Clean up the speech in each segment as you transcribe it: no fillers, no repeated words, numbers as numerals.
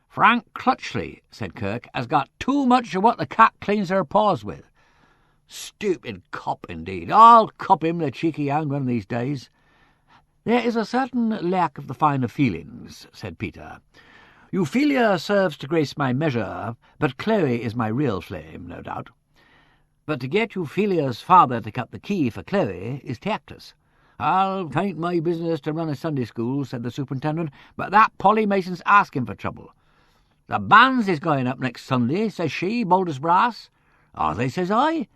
"Frank Crutchley," said Kirk, "has got too much of what the cat cleans her paws with." "Stupid cop, indeed. I'll cop him, the cheeky hound, one of these days." "There is a certain lack of the finer feelings," said Peter. "Euphelia serves to grace my measure, but Chloe is my real flame, no doubt. But to get Euphelia's father to cut the key for Chloe is tactless." "I'll tain't my business to run a Sunday school," said the superintendent, "but that Polly Mason's asking for trouble. The banns is going up next Sunday," says she, bold as brass. "Are they?" says I.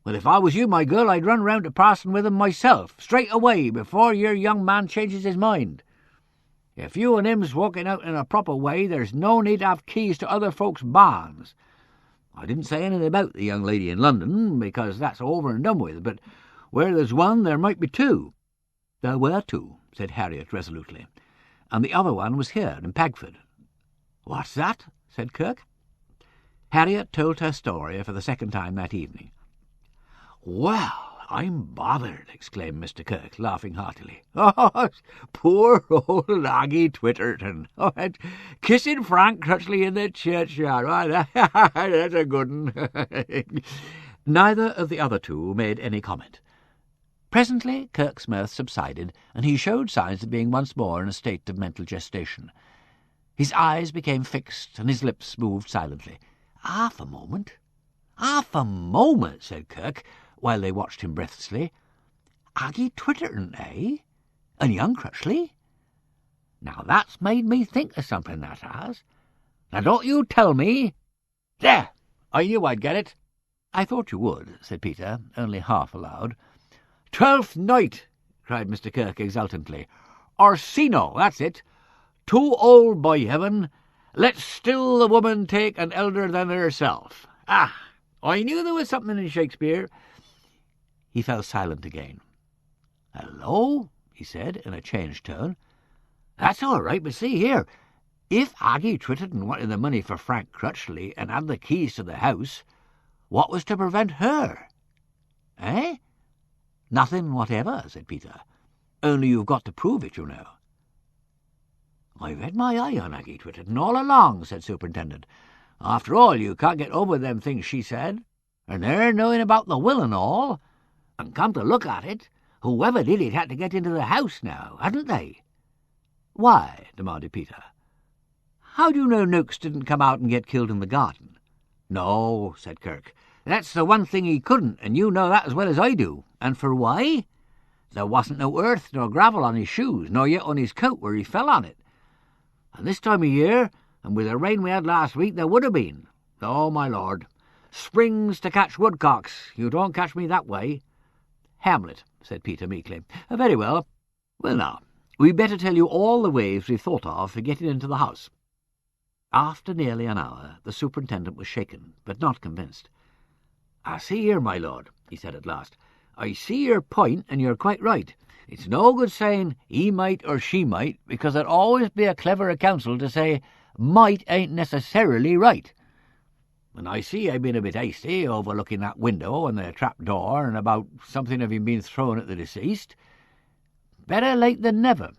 "Well, if I was you, my girl, I'd run round to parson with 'em myself, straight away, before your young man changes his mind. If you and him's walking out in a proper way, there's no need to have keys to other folks' barns. I didn't say anything about the young lady in London, because that's over and done with, but where there's one, there might be two." "There were two," said Harriet resolutely, "and the other one was here in Pagford." "What's that?" said Kirk. Harriet told her story for the second time that evening. "Well, I'm bothered!" exclaimed Mr. Kirk, laughing heartily. "Oh, poor old Aggie Twitterton! Oh, and kissing Frank Crutchley in the churchyard! Oh, that's a good one." Neither of the other two made any comment. Presently Kirk's mirth subsided, and he showed signs of being once more in a state of mental gestation. His eyes became fixed, and his lips moved silently. "Half a moment, said Kirk, while they watched him breathlessly. "Aggie Twitterton, eh? And young Crutchley? Now that's made me think of something, that has. Now don't you tell me—" "There! I knew I'd get it." "I thought you would," said Peter, only half aloud. "'Twelfth night!" cried Mr. Kirk exultantly. "Orsino, that's it. Too old, by heaven. Let still the woman take an elder than herself. Ah, I knew there was something in Shakespeare." He fell silent again. "Hello," he said, in a changed tone. "That's all right, but see here. If Aggie Twitterton wanted the money for Frank Crutchley and had the keys to the house, what was to prevent her? Eh?" "Nothing whatever," said Peter. "Only you've got to prove it, you know." "I've had my eye on Aggie Twitterton all along," said Superintendent. "After all, you can't get over them things she said, and her knowing about the will and all. And come to look at it, whoever did it had to get into the house now, hadn't they?" "Why?" demanded Peter. "How do you know Noakes didn't come out and get killed in the garden?" "No," said Kirk. "That's the one thing he couldn't, and you know that as well as I do. And for why? There wasn't no earth nor gravel on his shoes, nor yet on his coat where he fell on it. And this time of year, and with the rain we had last week, there would have been. Oh, my lord, springs to catch woodcocks. You don't catch me that way." "Hamlet," said Peter meekly. "Very well. Well, now, we'd better tell you all the ways we've thought of for getting into the house." After nearly an hour, the superintendent was shaken, but not convinced. "I see here, my lord," he said at last. "I see your point, and you're quite right. It's no good saying he might or she might, because it'd always be a cleverer counsel to say might ain't necessarily right. And I see I've been a bit hasty, overlooking that window and the trap door, and about something having been thrown at the deceased. Better late than never.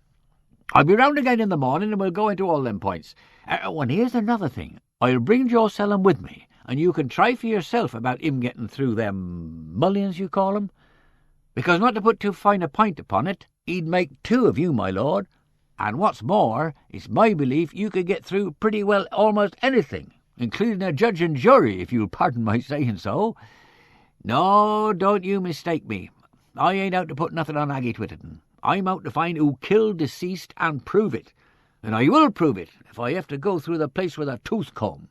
I'll be round again in the morning, and we'll go into all them points. And here's another thing. I'll bring Joe Sellum with me, and you can try for yourself about him getting through them mullions, you call 'em. Because, not to put too fine a point upon it, he'd make two of you, my lord. And what's more, it's my belief you could get through pretty well almost anything, including a judge and jury, if you'll pardon my saying so. No, don't you mistake me. I ain't out to put nothing on Aggie Twitterton. I'm out to find who killed deceased and prove it. And I will prove it, if I have to go through the place with a tooth comb."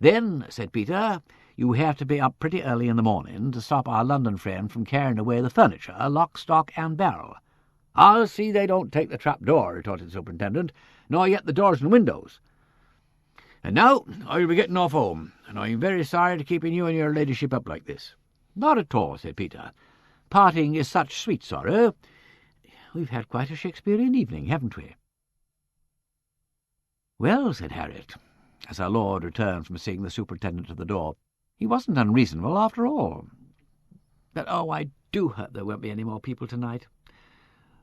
"Then," said Peter, "you have to be up pretty early in the morning to stop our London friend from carrying away the furniture, lock, stock, and barrel." "I'll see they don't take the trap door," retorted the superintendent, "nor yet the doors and windows. And now I'll be getting off home, and I'm very sorry to keeping you and your ladyship up like this." "Not at all," said Peter. "Parting is such sweet sorrow. We've had quite a Shakespearean evening, haven't we?" "Well," said Harriet, as our lord returned from seeing the superintendent to the door, "he wasn't unreasonable after all. But, oh, I do hope there won't be any more people tonight.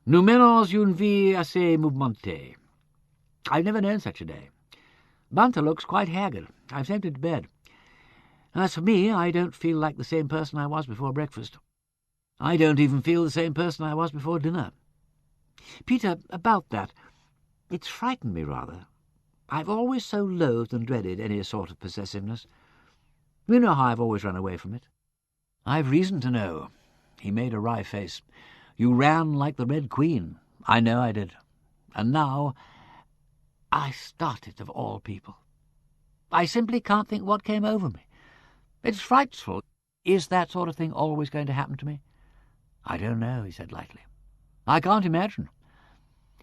Nous menons une vie assez mouvementée. I've never known such a day. Bunter looks quite haggard. I've sent him to bed. As for me, I don't feel like the same person I was before breakfast. I don't even feel the same person I was before dinner. Peter, about that, it's frightened me rather. I've always so loathed and dreaded any sort of possessiveness. You know how I've always run away from it. I've reason to know. He made a wry face. You ran like the Red Queen. I know I did. And now I started of all people. I simply can't think what came over me. It's frightful. Is that sort of thing always going to happen to me? I don't know, he said lightly. I can't imagine.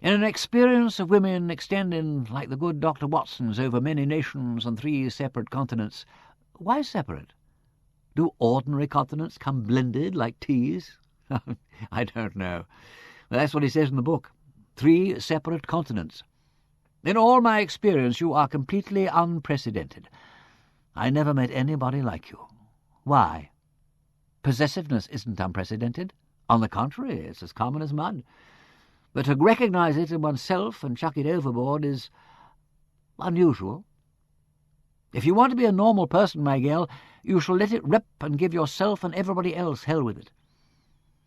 In an experience of women extending, like the good Dr. Watson's, over many nations and 3 separate continents, why separate? Do ordinary continents come blended like teas? I don't know. Well, that's what he says in the book. 3 separate continents. In all my experience, you are completely unprecedented. I never met anybody like you. Why? Possessiveness isn't unprecedented. On the contrary, it's as common as mud. But to recognize it in oneself and chuck it overboard is unusual. If you want to be a normal person, my girl, you shall let it rip and give yourself and everybody else hell with it.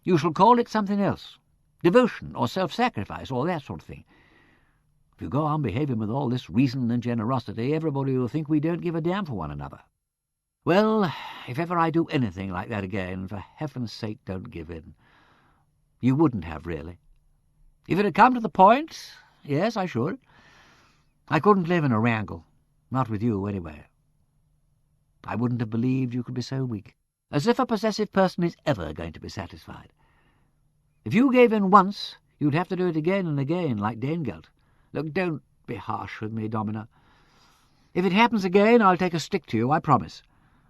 You shall call it something else, devotion or self-sacrifice or that sort of thing. If you go on behaving with all this reason and generosity, everybody will think we don't give a damn for one another. Well, if ever I do anything like that again, for heaven's sake, don't give in. You wouldn't have, really. If it had come to the point, yes, I should. I couldn't live in a wrangle. Not with you, anyway. I wouldn't have believed you could be so weak. As if a possessive person is ever going to be satisfied. If you gave in once, you'd have to do it again and again, like Danegelt. Look, don't be harsh with me, Domina. If it happens again, I'll take a stick to you, I promise.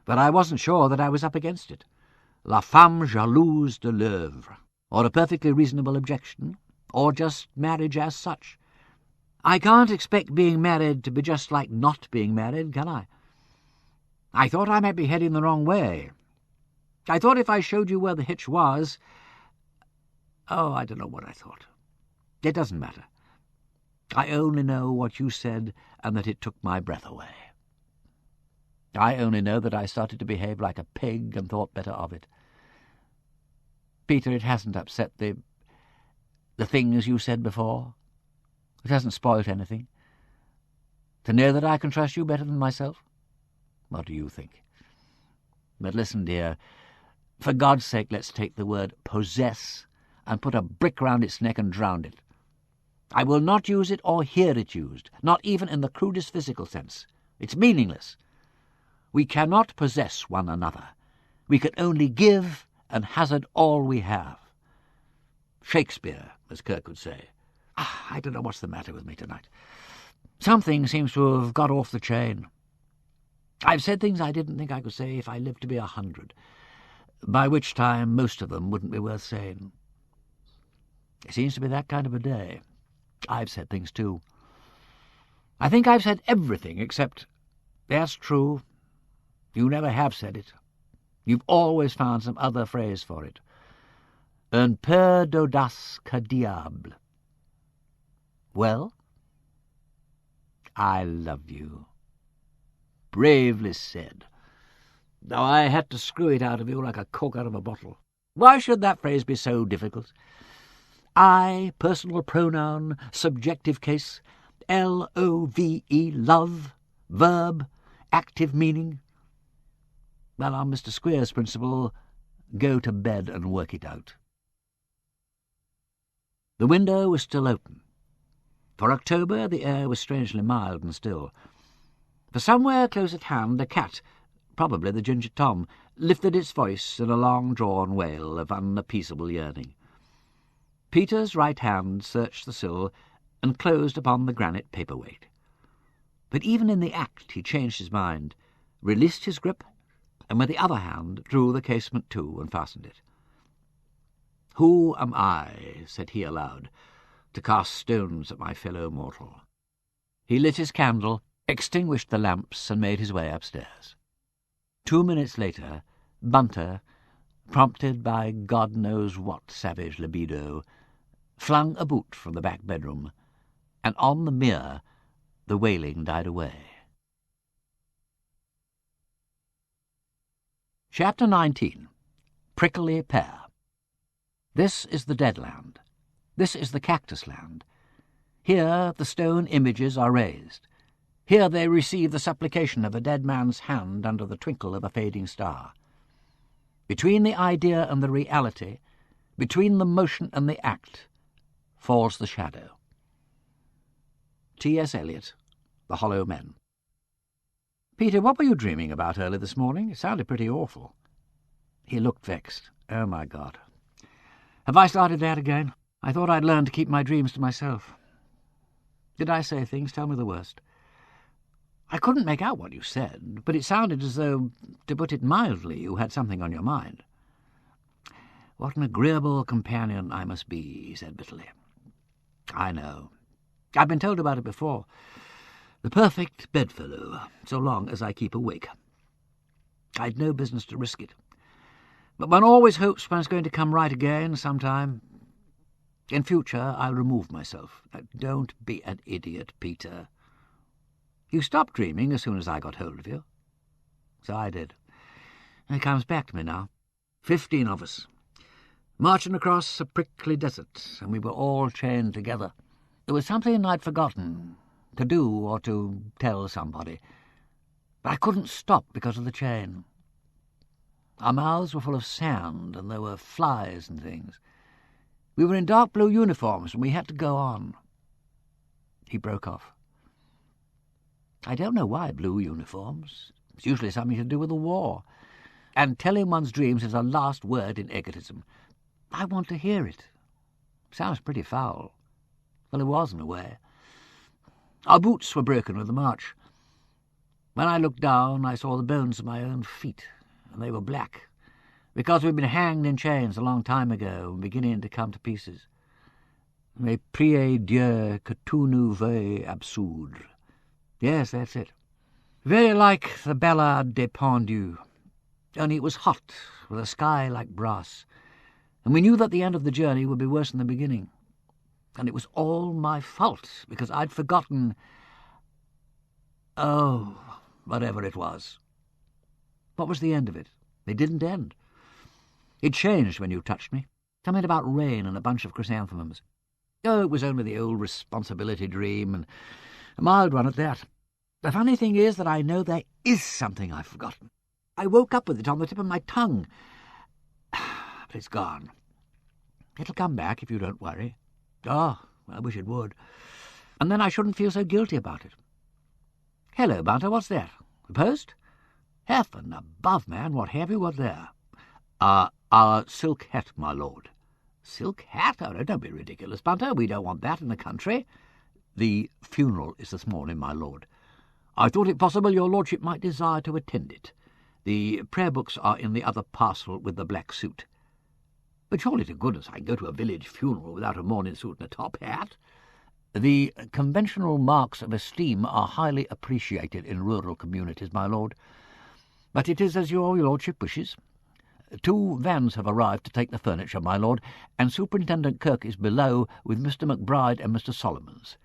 But I wasn't sure that I was up against it. La femme jalouse de l'œuvre, or a perfectly reasonable objection, or just marriage as such. I can't expect being married to be just like not being married, can I? I thought I might be heading the wrong way. I thought if I showed you where the hitch was... Oh, I don't know what I thought. It doesn't matter. I only know what you said and that it took my breath away. I only know that I started to behave like a pig and thought better of it. Peter, it hasn't upset the things you said before. It hasn't spoilt anything. To know that I can trust you better than myself? What do you think? But listen, dear, for God's sake, let's take the word possess and put a brick round its neck and drown it. I will not use it or hear it used, not even in the crudest physical sense. It's meaningless. We cannot possess one another. We can only give and hazard all we have. Shakespeare, as Kirk would say. I don't know what's the matter with me tonight. Something seems to have got off the chain. I've said things I didn't think I could say if I lived to be 100, by which time most of them wouldn't be worth saying. It seems to be that kind of a day. I've said things too. I think I've said everything except, that's true, you never have said it. You've always found some other phrase for it. Un peu d'audace que diable. Well, I love you. Bravely said. Now I had to screw it out of you like a cork out of a bottle. Why should that phrase be so difficult? I, personal pronoun, subjective case, L-O-V-E, love, verb, active meaning. Well, on Mr. Square's principle, go to bed and work it out. The window was still open. For October, the air was strangely mild and still. For somewhere close at hand, a cat, probably the Ginger Tom, lifted its voice in a long-drawn wail of unappeasable yearning. Peter's right hand searched the sill and closed upon the granite paperweight. But even in the act he changed his mind, released his grip, and with the other hand drew the casement to and fastened it. "Who am I," said he aloud, "to cast stones at my fellow mortal?" He lit his candle, extinguished the lamps, and made his way upstairs. 2 minutes later, Bunter, prompted by God knows what savage libido, flung a boot from the back bedroom, and on the mere the wailing died away. Chapter 19. Prickly Pear. This is the Dead Land. This is the Cactus Land. Here the stone images are raised. Here they receive the supplication of a dead man's hand under the twinkle of a fading star. Between the idea and the reality, between the motion and the act, falls the shadow. T.S. Eliot, The Hollow Men. "Peter, what were you dreaming about early this morning? It sounded pretty awful." He looked vexed. "Oh, my God. Have I started that again? I thought I'd learned to keep my dreams to myself. Did I say things? Tell me the worst." "I couldn't make out what you said, but it sounded as though, to put it mildly, you had something on your mind." "What an agreeable companion I must be," he said bitterly. "I know. I've been told about it before. The perfect bedfellow, so long as I keep awake. I'd no business to risk it. But one always hopes one's going to come right again sometime. In future I'll remove myself. Don't be an idiot, Peter. You stopped dreaming as soon as I got hold of you." "So I did. It comes back to me now. 15 of us, marching across a prickly desert, and we were all chained together. There was something I'd forgotten, to do or to tell somebody. But I couldn't stop because of the chain. Our mouths were full of sand, and there were flies and things. We were in dark blue uniforms, and we had to go on." He broke off. "I don't know why blue uniforms. It's usually something to do with the war. And telling one's dreams is the last word in egotism. I want to hear it. Sounds pretty foul. Well, it was in a way. Our boots were broken with the march. When I looked down, I saw the bones of my own feet, and they were black, because we'd been hanged in chains a long time ago and beginning to come to pieces. Mais priez Dieu que tout nous veuille absoudre. Yes, that's it. Very like the Ballade des Pendus, only it was hot, with a sky like brass, and we knew that the end of the journey would be worse than the beginning. And it was all my fault, because I'd forgotten... Oh, whatever it was. What was the end of it? It didn't end. It changed when you touched me. Something about rain and a bunch of chrysanthemums. Oh, it was only the old responsibility dream, and a mild one at that. The funny thing is that I know there is something I've forgotten. I woke up with it on the tip of my tongue. But it's gone. It'll come back if you don't worry. Oh, I wish it would. And then I shouldn't feel so guilty about it. Hello, Bunter, what's that? The post? Heaven above, man, what have you got there? Our silk hat, my lord." "Silk hat? Oh, don't be ridiculous, Bunter. We don't want that in the country." "The funeral is this morning, my lord. I thought it possible your lordship might desire to attend it. The prayer books are in the other parcel with the black suit." "But surely to goodness I can go to a village funeral without a morning suit and a top hat." "The conventional marks of esteem are highly appreciated in rural communities, my lord. But it is as your lordship wishes. 2 vans have arrived to take the furniture, my lord, and Superintendent Kirk is below with Mr. McBride and Mr. Solomons.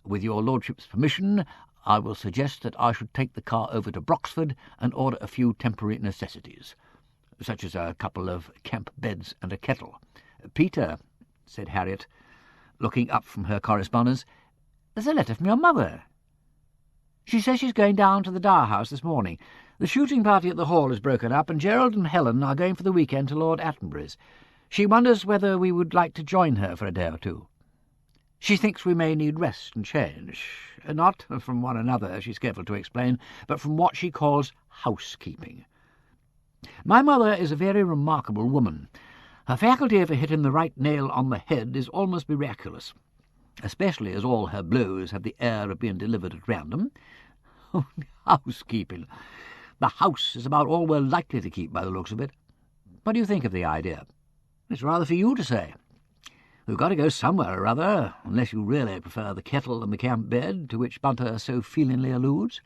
With your lordship's permission, I will suggest that I should take the car over to Broxford and order a few temporary necessities, such as a couple of camp beds and a kettle." "Peter," said Harriet, looking up from her correspondence, "there's a letter from your mother. She says she's going down to the Dower House this morning. The shooting party at the Hall is broken up, and Gerald and Helen are going for the weekend to Lord Attenborough's. She wonders whether we would like to join her for a day or two. She thinks we may need rest and change, not from one another, she's careful to explain, but from what she calls housekeeping. My mother is a very remarkable woman. Her faculty for hitting the right nail on the head is almost miraculous, especially as all her blows have the air of being delivered at random. Oh, housekeeping! The house is about all we're likely to keep by the looks of it. What do you think of the idea?" "It's rather for you to say. We've got to go somewhere or other, unless you really prefer the kettle and the camp bed, to which Bunter so feelingly alludes.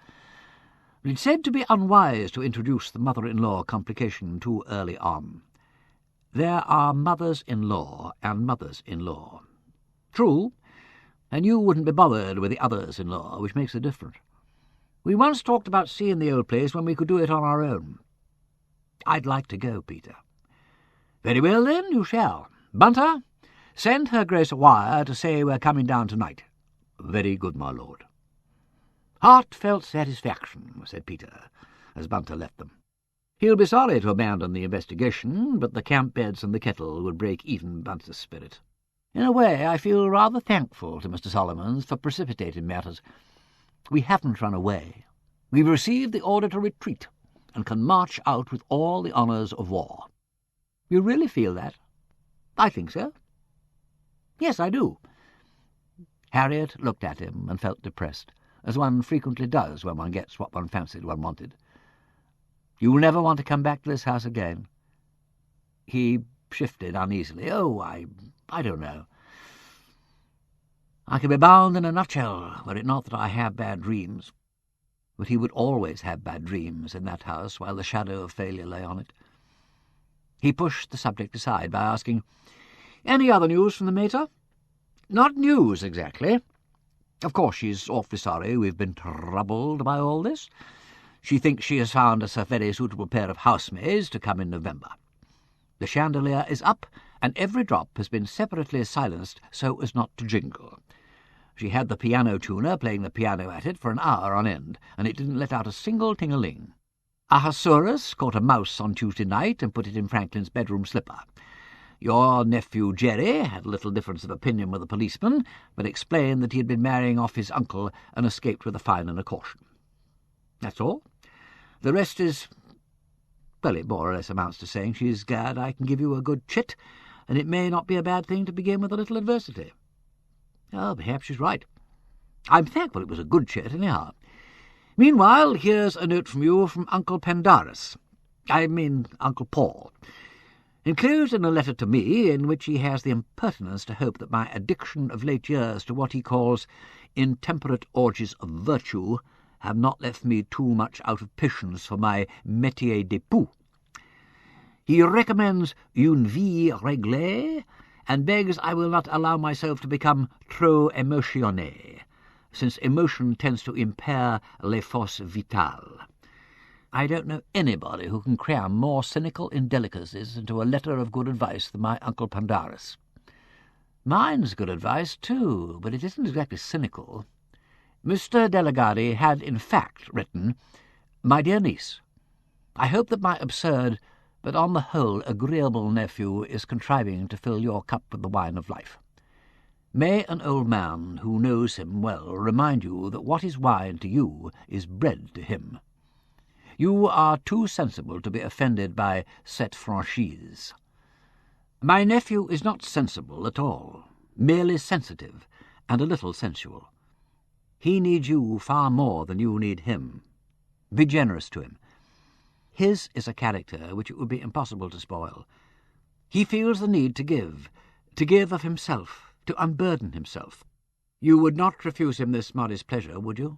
But it's said to be unwise to introduce the mother-in-law complication too early on. There are mothers-in-law and mothers-in-law. True, and you wouldn't be bothered with the others-in-law, which makes a difference. We once talked about seeing the old place when we could do it on our own. I'd like to go, Peter." "Very well, then, you shall. Bunter, send Her Grace a wire to say we're coming down tonight." "Very good, my lord." "Heartfelt satisfaction," said Peter, as Bunter left them. "He'll be sorry to abandon the investigation, but the camp beds and the kettle would break even Bunter's spirit. In a way, I feel rather thankful to Mr. Solomons for precipitating matters. We haven't run away. We've received the order to retreat, and can march out with all the honours of war." "You really feel that?" "I think so. Yes, I do." Harriet looked at him and felt depressed, as one frequently does when one gets what one fancied one wanted. "You'll never want to come back to this house again?" He shifted uneasily. "Oh, I don't know. I could be bound in a nutshell, were it not that I have bad dreams." But he would always have bad dreams in that house while the shadow of failure lay on it. He pushed the subject aside by asking, "Any other news from the mater?" "Not news, exactly. Of course, she's awfully sorry we've been troubled by all this. She thinks she has found us a very suitable pair of housemaids to come in November. The chandelier is up, and every drop has been separately silenced so as not to jingle. She had the piano tuner playing the piano at it for an hour on end, and it didn't let out a single ting-a-ling. Ahasuerus caught a mouse on Tuesday night and put it in Franklin's bedroom slipper. Your nephew Jerry had a little difference of opinion with the policeman, but explained that he had been marrying off his uncle and escaped with a fine and a caution. That's all. The rest is, well, it more or less amounts to saying she's glad I can give you a good chit, and it may not be a bad thing to begin with a little adversity." "Oh, perhaps she's right. I'm thankful it was a good chit, anyhow. Meanwhile, here's a note from you from Uncle Pandarus. I mean Uncle Paul. Enclosed in a letter to me, in which he has the impertinence to hope that my addiction of late years to what he calls intemperate orgies of virtue have not left me too much out of patience for my métier d'époux. He recommends une vie réglée, and begs I will not allow myself to become trop émotionné, since emotion tends to impair les forces vitales. I don't know anybody who can cram more cynical indelicacies into a letter of good advice than my Uncle Pandarus. Mine's good advice, too, but it isn't exactly cynical. Mr. Delegati had, in fact, written, "My dear niece, I hope that my absurd, but on the whole agreeable nephew is contriving to fill your cup with the wine of life. May an old man who knows him well remind you that what is wine to you is bread to him. You are too sensible to be offended by cette franchise. My nephew is not sensible at all, merely sensitive and a little sensual. He needs you far more than you need him. Be generous to him. His is a character which it would be impossible to spoil. He feels the need to give of himself, to unburden himself. You would not refuse him this modest pleasure, would you?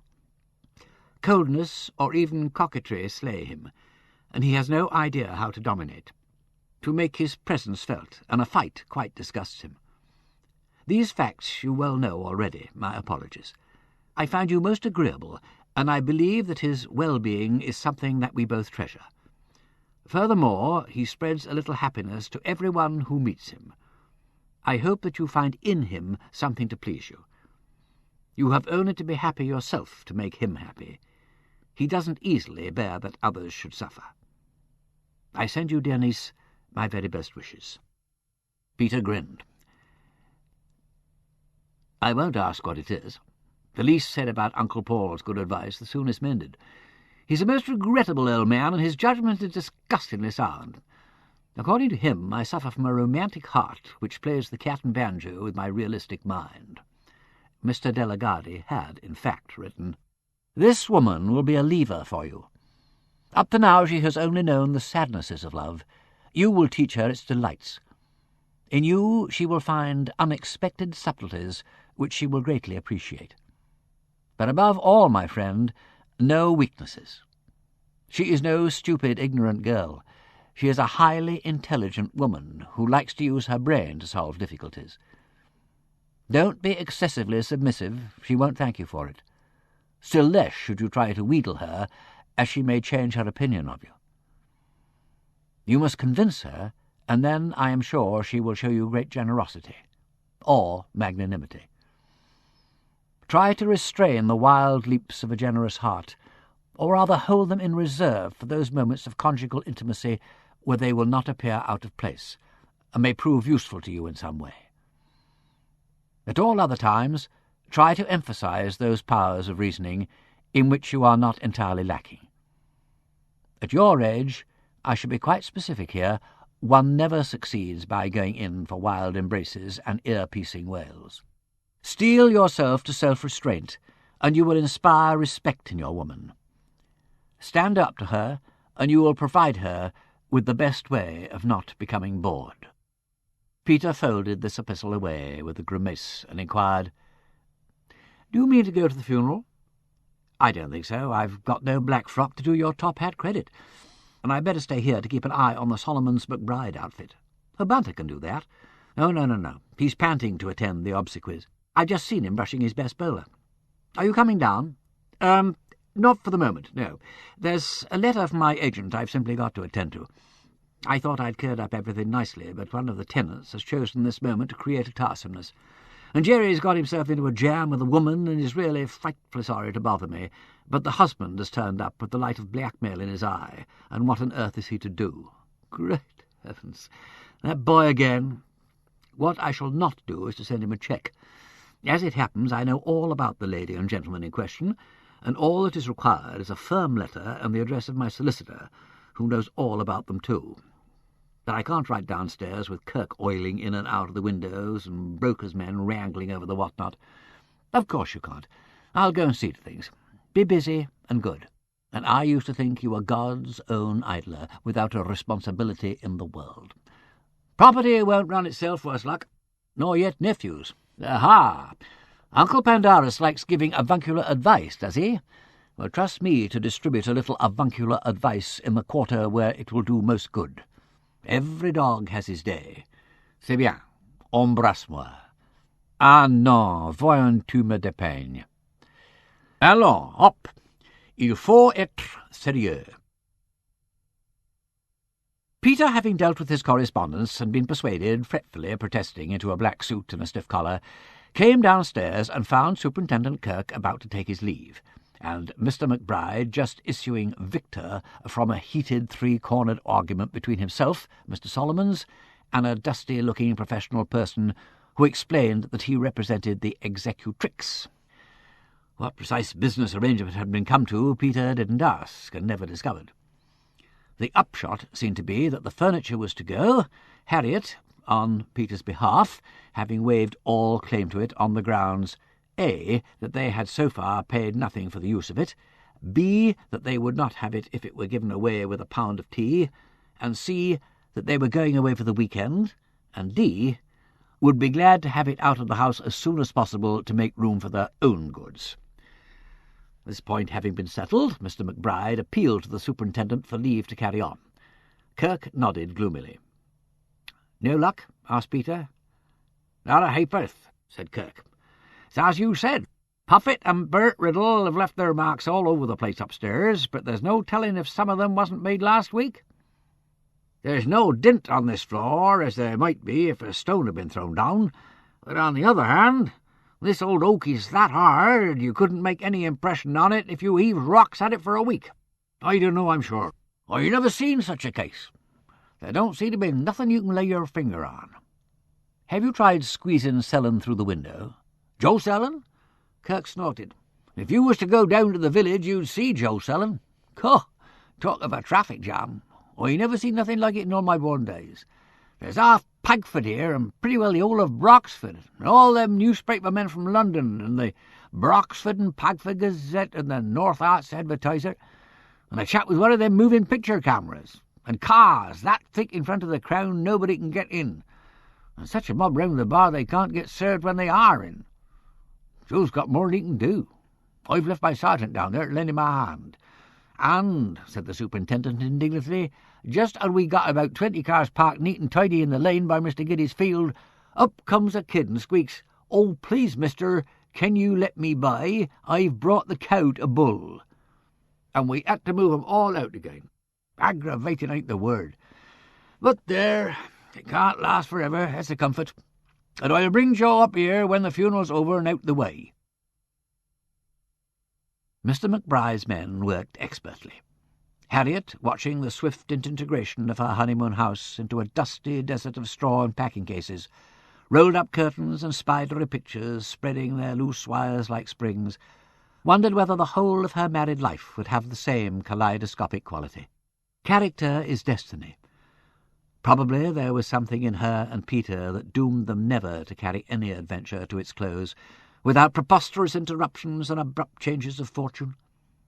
Coldness or even coquetry slay him, and he has no idea how to dominate, to make his presence felt, and a fight quite disgusts him. These facts you well know already, my apologies. I find you most agreeable, and I believe that his well-being is something that we both treasure. Furthermore, he spreads a little happiness to everyone who meets him. I hope that you find in him something to please you. You have only to be happy yourself to make him happy. He doesn't easily bear that others should suffer. I send you, dear niece, my very best wishes." Peter grinned. "I won't ask what it is. The least said about Uncle Paul's good advice, the soonest mended. He's a most regrettable old man, and his judgment is disgustingly sound. According to him, I suffer from a romantic heart which plays the cat and banjo with my realistic mind." Mr. Delegati had, in fact, written, "This woman will be a lever for you. Up to now she has only known the sadnesses of love. You will teach her its delights. In you she will find unexpected subtleties which she will greatly appreciate. But above all, my friend, no weaknesses. She is no stupid, ignorant girl. She is a highly intelligent woman who likes to use her brain to solve difficulties. Don't be excessively submissive. She won't thank you for it. Still less should you try to wheedle her, as she may change her opinion of you. You must convince her, and then I am sure she will show you great generosity, or magnanimity. Try to restrain the wild leaps of a generous heart, or rather hold them in reserve for those moments of conjugal intimacy where they will not appear out of place, and may prove useful to you in some way. At all other times, try to emphasize those powers of reasoning in which you are not entirely lacking. At your age, I should be quite specific here, one never succeeds by going in for wild embraces and ear-piercing wails. Steel yourself to self-restraint, and you will inspire respect in your woman. Stand up to her, and you will provide her with the best way of not becoming bored. Peter folded this epistle away with a grimace and inquired, "Do you mean to go to the funeral?" "I don't think so. I've got no black frock to do your top hat credit, and I'd better stay here to keep an eye on the Solomon's McBride outfit. Oh, Bunter can do that. Oh, no. He's panting to attend the obsequies. I've just seen him brushing his best bowler. Are you coming down?" Not for the moment, no. There's a letter from my agent I've simply got to attend to. I thought I'd cleared up everything nicely, but one of the tenants has chosen this moment to create a tiresomeness. And Jerry's got himself into a jam with a woman and is really frightfully sorry to bother me, but the husband has turned up with the light of blackmail in his eye, and what on earth is he to do? Great heavens! That boy again! What I shall not do is to send him a cheque. As it happens, I know all about the lady and gentleman in question, and all that is required is a firm letter and the address of my solicitor, who knows all about them too. But I can't write downstairs with Kirk oiling in and out of the windows and brokers' men wrangling over the what-not. Of course you can't. I'll go and see to things. Be busy and good. And I used to think you were God's own idler, without a responsibility in the world. Property won't run itself, worse luck, nor yet nephews. Aha! Uncle Pandarus likes giving avuncular advice, does he? Well, trust me to distribute a little avuncular advice in the quarter where it will do most good. Every dog has his day. C'est bien. Embrasse-moi. Ah non, voyons tu me dépeignes. Allons, hop. Il faut être sérieux. Peter, having dealt with his correspondence and been persuaded, fretfully protesting, into a black suit and a stiff collar, came downstairs and found Superintendent Kirk about to take his leave, and Mr. McBride just issuing victor from a heated three-cornered argument between himself, Mr. Solomons, and a dusty-looking professional person who explained that he represented the executrix. What precise business arrangement had been come to, Peter didn't ask, and never discovered. The upshot seemed to be that the furniture was to go, Harriet, on Peter's behalf, having waived all claim to it on the grounds, A, that they had so far paid nothing for the use of it, B, that they would not have it if it were given away with a pound of tea, and C, that they were going away for the weekend, and D, would be glad to have it out of the house as soon as possible to make room for their own goods. This point having been settled, Mr. McBride appealed to the superintendent for leave to carry on. Kirk nodded gloomily. "No luck?" asked Peter. "Not a ha'porth," said Kirk. "It's as you said. Puffet and Bert Riddle have left their marks all over the place upstairs, but there's no telling if some of them wasn't made last week. There's no dint on this floor, as there might be if a stone had been thrown down, but on the other hand, this old oak is that hard you couldn't make any impression on it if you heaved rocks at it for a week. I don't know, I'm sure. I never seen such a case. There don't seem to be nothing you can lay your finger on." "Have you tried squeezing Selden through the window?" "Joe Selden?" Kirk snorted. "If you was to go down to the village, you'd see Joe Selden. Talk of a traffic jam. I never seen nothing like it in all my born days. There's half Pagford here, and pretty well the whole of Broxford, and all them newspaper men from London, and the Broxford and Pagford Gazette, and the North Arts Advertiser, and a chap with one of them moving picture cameras, and cars that thick in front of the Crown nobody can get in, and such a mob round the bar they can't get served when they are in. Joe's got more than he can do. I've left my sergeant down there to lend him a hand. And," said the superintendent indignantly, "just as we got about 20 cars parked neat and tidy in the lane by Mr. Giddy's field, up comes a kid and squeaks, 'Oh, please, mister, can you let me by? I've brought the cow to bull.' And we had to move 'em all out again. Aggravating ain't the word. But there, it can't last for ever, that's a comfort. And I'll bring Joe up here when the funeral's over and out the way." Mr. McBride's men worked expertly. Harriet, watching the swift disintegration of her honeymoon house into a dusty desert of straw and packing cases, rolled up curtains and spidery pictures spreading their loose wires like springs, wondered whether the whole of her married life would have the same kaleidoscopic quality. Character is destiny. Probably there was something in her and Peter that doomed them never to carry any adventure to its close, without preposterous interruptions and abrupt changes of fortune.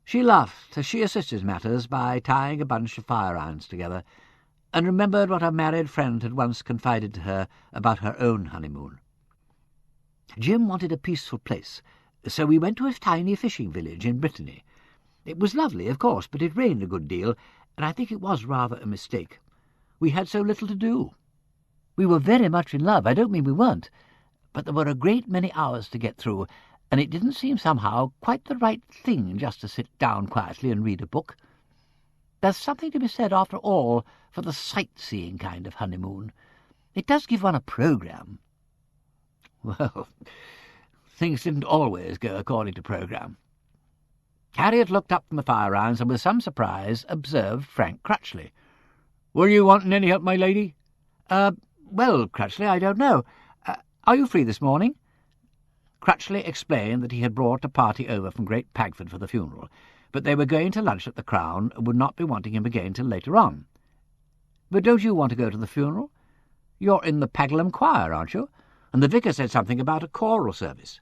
She laughed as she assisted matters by tying a bunch of fire-irons together, and remembered what a married friend had once confided to her about her own honeymoon. Jim wanted a peaceful place, so we went to a tiny fishing village in Brittany. It was lovely, of course, but it rained a good deal, and I think it was rather a mistake. We had so little to do. We were very much in love, I don't mean we weren't, but there were a great many hours to get through, and it didn't seem somehow quite the right thing just to sit down quietly and read a book. There's something to be said, after all, for the sightseeing kind of honeymoon. It does give one a programme. Well, things didn't always go according to programme. Harriet looked up from the fire-irons and with some surprise observed Frank Crutchley. "Were you wanting any help, my lady?" Well, Crutchley, I don't know. Are you free this morning?" Crutchley explained that he had brought a party over from Great Pagford for the funeral, but they were going to lunch at the Crown and would not be wanting him again till later on. "But don't you want to go to the funeral? You're in the Pagleham choir, aren't you? And the vicar said something about a choral service."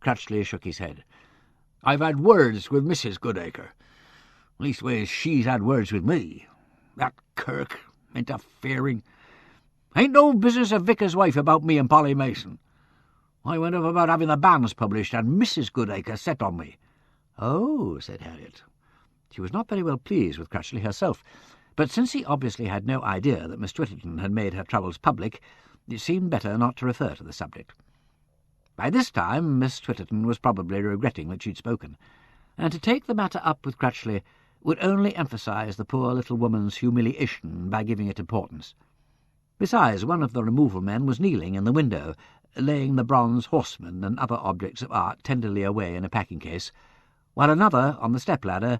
Crutchley shook his head. "I've had words with Mrs. Goodacre. Leastways, she's had words with me. That Kirk interfering. Ain't no business of vicar's wife about me and Polly Mason. I went up about having the banns published, and Mrs. Goodacre set on me." "Oh," said Harriet. She was not very well pleased with Crutchley herself, but since he obviously had no idea that Miss Twitterton had made her troubles public, it seemed better not to refer to the subject. By this time Miss Twitterton was probably regretting that she'd spoken, and to take the matter up with Crutchley would only emphasize the poor little woman's humiliation by giving it importance. Besides, one of the removal men was kneeling in the window, laying the bronze horseman and other objects of art tenderly away in a packing-case, while another, on the step-ladder,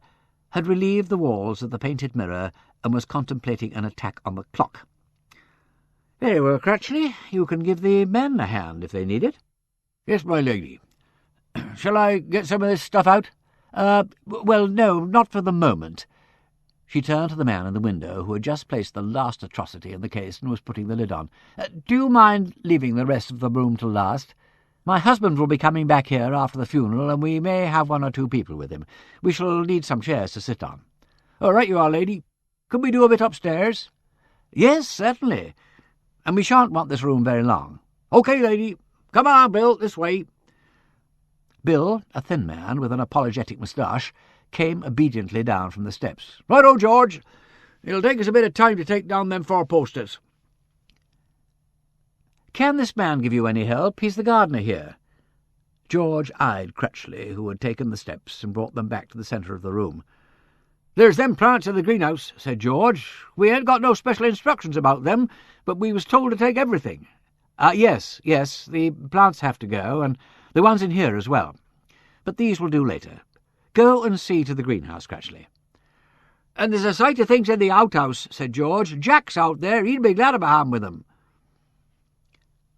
had relieved the walls of the painted mirror and was contemplating an attack on the clock. "Very well, Crutchley, you can give the men a hand if they need it." "Yes, my lady. Shall I get some of this stuff out?" Well, no, not for the moment." She turned to the man in the window, who had just placed the last atrocity in the case and was putting the lid on. "Do you mind leaving the rest of the room till last? My husband will be coming back here after the funeral, and we may have 1 or 2 people with him. We shall need some chairs to sit on." "All right you are, lady. Could we do a bit upstairs?" "Yes, certainly. And we shan't want this room very long." "OK, lady. Come on, Bill, this way." Bill, a thin man with an apologetic moustache, came obediently down from the steps. "Right-o, George. It'll take us a bit of time to take down them 4 posters. "Can this man give you any help? He's the gardener here." George eyed Crutchley, who had taken the steps and brought them back to the centre of the room. "There's them plants in the greenhouse," said George. "We ain't got no special instructions about them, but we was told to take everything." Yes, the plants have to go, and the ones in here as well. But these will do later. Go and see to the greenhouse, Crutchley." "And there's a sight of things in the outhouse," said George. "Jack's out there. He'd be glad of a hand with them."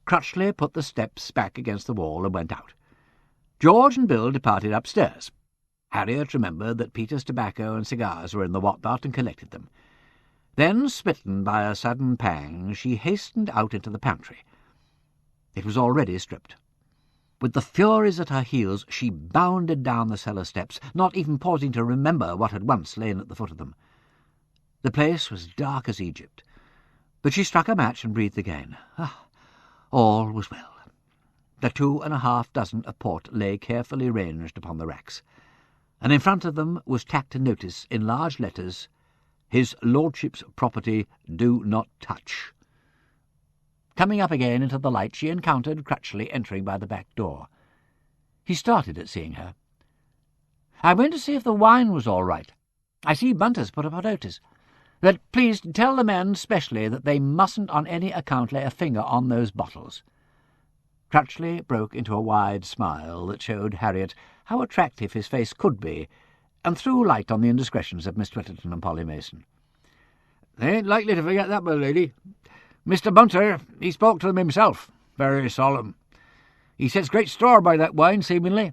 Crutchley put the steps back against the wall and went out. George and Bill departed upstairs. Harriet remembered that Peter's tobacco and cigars were in the whatnot and collected them. Then, smitten by a sudden pang, she hastened out into the pantry. It was already stripped. With the Furies at her heels, she bounded down the cellar steps, not even pausing to remember what had once lain at the foot of them. The place was dark as Egypt, but she struck a match and breathed again. All was well. The 2½ dozen of port lay carefully ranged upon the racks, and in front of them was tacked a notice in large letters, "His Lordship's property, do not touch." Coming up again into the light, she encountered Crutchley entering by the back door. He started at seeing her. "I went to see if the wine was all right. I see Bunter's put up a notice. But please tell the men specially that they mustn't on any account lay a finger on those bottles." Crutchley broke into a wide smile that showed Harriet how attractive his face could be, and threw light on the indiscretions of Miss Twitterton and Polly Mason. "They ain't likely to forget that, my lady. Mr. Bunter, he spoke to them himself, very solemn. He sets great store by that wine, seemingly.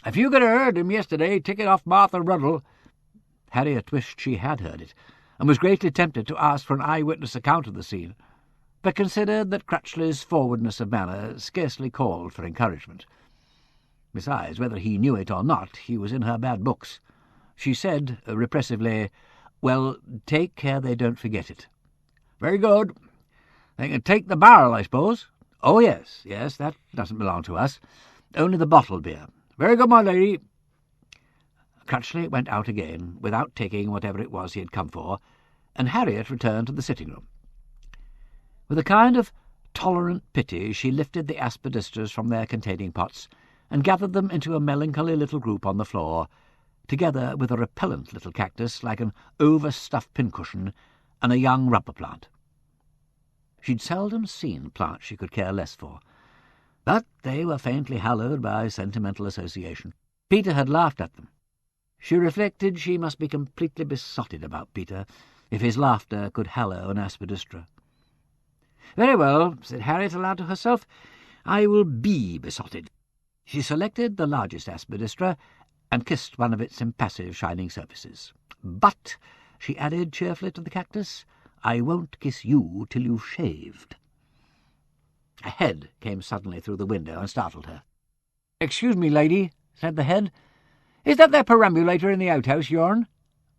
If you could have heard him yesterday take it off Martha Ruddle—" Harriet wished she had heard it, and was greatly tempted to ask for an eye-witness account of the scene, but considered that Crutchley's forwardness of manner scarcely called for encouragement. Besides, whether he knew it or not, he was in her bad books. She said, repressively, "Well, take care they don't forget it." "Very good. They can take the barrel, I suppose?" "Oh, yes, that doesn't belong to us. Only the bottled beer." "Very good, my lady." Crutchley went out again, without taking whatever it was he had come for, and Harriet returned to the sitting-room. With a kind of tolerant pity she lifted the aspidistras from their containing pots and gathered them into a melancholy little group on the floor, together with a repellent little cactus like an overstuffed pincushion and a young rubber plant. She'd seldom seen plants she could care less for, but they were faintly hallowed by sentimental association. Peter had laughed at them. She reflected she must be completely besotted about Peter, if his laughter could hallow an aspidistra. "Very well," said Harriet aloud to herself, "I will be besotted." She selected the largest aspidistra and kissed one of its impassive shining surfaces. "But," she added cheerfully to the cactus, "I won't kiss you till you've shaved." A head came suddenly through the window and startled her. "Excuse me, lady," said the head. "Is that there perambulator in the outhouse yourn?"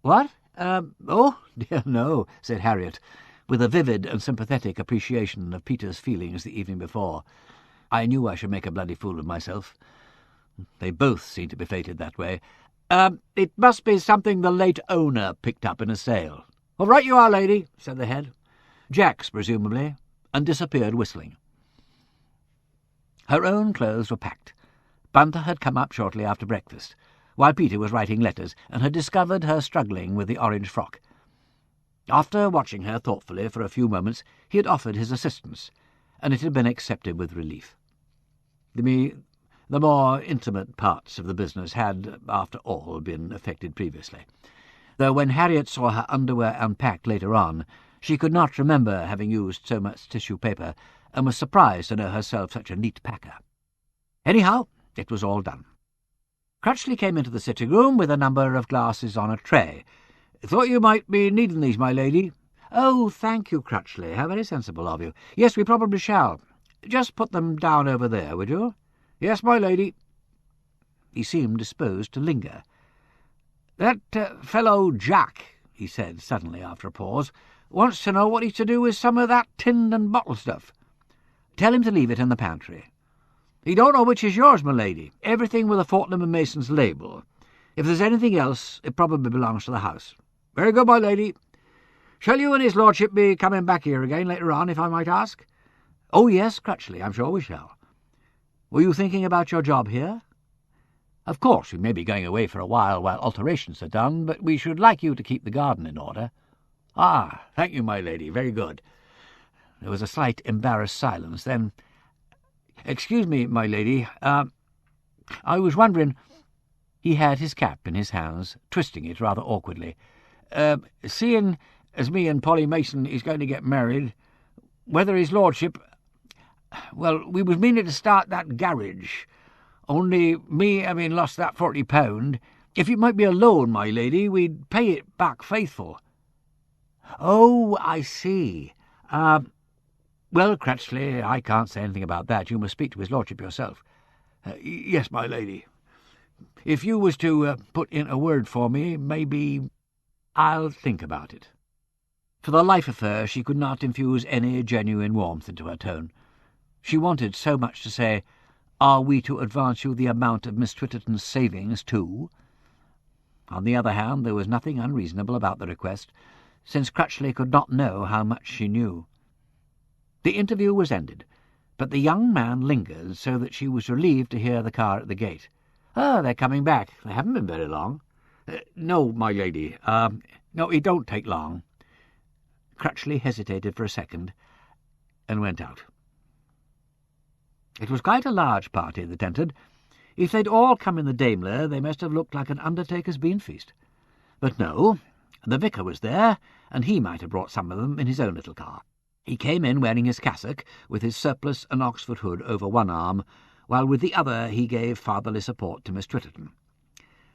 "What? Oh, dear no," said Harriet, with a vivid and sympathetic appreciation of Peter's feelings the evening before. "I knew I should make a bloody fool of myself." They both seemed to be fated that way. It must be something the late owner picked up in a sale." "All right you are, lady," said the head. "Jack's, presumably," and disappeared whistling. Her own clothes were packed. Bunter had come up shortly after breakfast, while Peter was writing letters, and had discovered her struggling with the orange frock. After watching her thoughtfully for a few moments, he had offered his assistance, and it had been accepted with relief. The more intimate parts of the business had, after all, been effected previously, though when Harriet saw her underwear unpacked later on, she could not remember having used so much tissue paper, and was surprised to know herself such a neat packer. Anyhow, it was all done. Crutchley came into the sitting-room with a number of glasses on a tray. "Thought you might be needing these, my lady." "Oh, thank you, Crutchley. How very sensible of you. Yes, we probably shall. Just put them down over there, would you?" "Yes, my lady." He seemed disposed to linger. "That fellow Jack," he said suddenly after a pause, "wants to know what he's to do with some of that tinned and bottle stuff." "Tell him to leave it in the pantry." "He don't know which is yours, my lady. Everything with a Fortnum and Mason's label. If there's anything else, it probably belongs to the house." "Very good, my lady. Shall you and his lordship be coming back here again later on, if I might ask?" "Oh, yes, Crutchley, I'm sure we shall." "Were you thinking about your job here?" "Of course, we may be going away for a while alterations are done, but we should like you to keep the garden in order." "Ah, thank you, my lady. Very good." There was a slight embarrassed silence. Then, "Excuse me, my lady, I was wondering—" He had his cap in his hands, twisting it rather awkwardly. "Seeing as me and Polly Mason is going to get married, whether his lordship— Well, we was meaning to start that garage, only me having lost that £40, if it might be a loan, my lady, we'd pay it back faithful." "Oh, I see. Well, Crutchley, I can't say anything about that. You must speak to his lordship yourself." "Yes, my lady. If you was to put in a word for me, maybe—" "I'll think about it." For the life of her, she could not infuse any genuine warmth into her tone. She wanted so much to say, "Are we to advance you the amount of Miss Twitterton's savings, too?" On the other hand, there was nothing unreasonable about the request, since Crutchley could not know how much she knew. The interview was ended, but the young man lingered so that she was relieved to hear the car at the gate. "Ah, they're coming back. They haven't been very long." "No, my lady. No, it don't take long. Crutchley hesitated for a second, and went out. It was quite a large party that entered. If they'd all come in the Daimler, they must have looked like an undertaker's bean-feast. But no, the vicar was there, and he might have brought some of them in his own little car. He came in wearing his cassock, with his surplice and Oxford hood over one arm, while with the other he gave fatherly support to Miss Twitterton.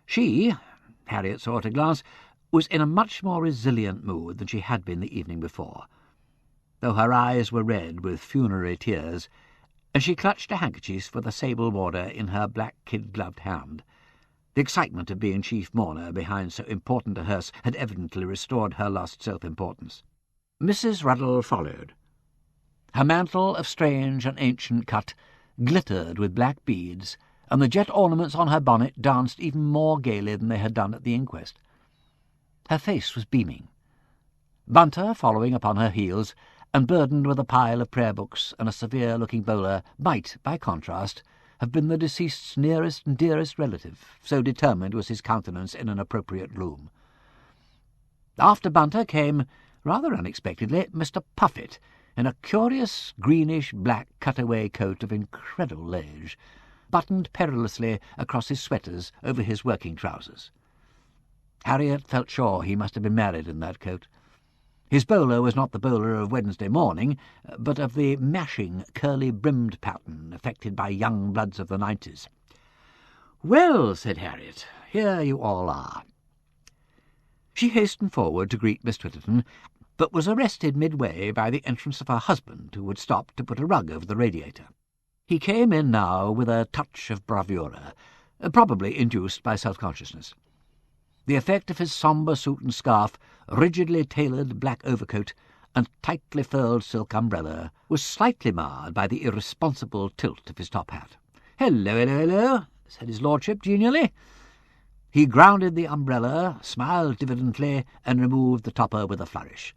She, Harriet saw at a glance, was in a much more resilient mood than she had been the evening before, though her eyes were red with funerary tears, and she clutched a handkerchief for the sable border in her black kid-gloved hand. The excitement of being chief mourner behind so important a hearse had evidently restored her lost self-importance. Mrs. Ruddle followed. Her mantle of strange and ancient cut glittered with black beads, and the jet ornaments on her bonnet danced even more gaily than they had done at the inquest. Her face was beaming. Bunter, following upon her heels, and burdened with a pile of prayer-books and a severe-looking bowler, might, by contrast, have been the deceased's nearest and dearest relative, so determined was his countenance in an appropriate gloom. After Bunter came, rather unexpectedly, Mr. Puffet, in a curious greenish-black cutaway coat of incredible lage, buttoned perilously across his sweaters over his working trousers. Harriet felt sure he must have been married in that coat. His bowler was not the bowler of Wednesday morning, but of the mashing, curly-brimmed pattern affected by young bloods of the 90s. "Well," said Harriet, "here you all are." She hastened forward to greet Miss Twitterton, but was arrested midway by the entrance of her husband, who had stopped to put a rug over the radiator. He came in now with a touch of bravura, probably induced by self-consciousness. The effect of his sombre suit and scarf, rigidly tailored black overcoat, and tightly furled silk umbrella was slightly marred by the irresponsible tilt of his top hat. "Hello, hello, hello," said his lordship genially. He grounded the umbrella, smiled diffidently, and removed the topper with a flourish.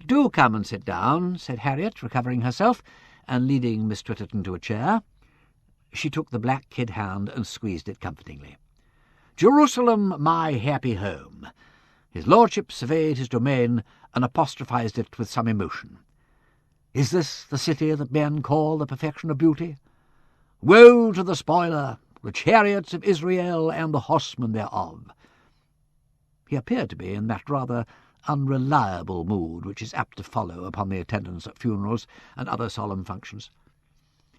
"Do come and sit down," said Harriet, recovering herself, and leading Miss Twitterton to a chair. She took the black kid hand and squeezed it comfortingly. "Jerusalem, my happy home." His lordship surveyed his domain and apostrophised it with some emotion. "Is this the city that men call the perfection of beauty? Woe to the spoiler, the chariots of Israel and the horsemen thereof." He appeared to be in that rather unreliable mood which is apt to follow upon the attendance at funerals and other solemn functions.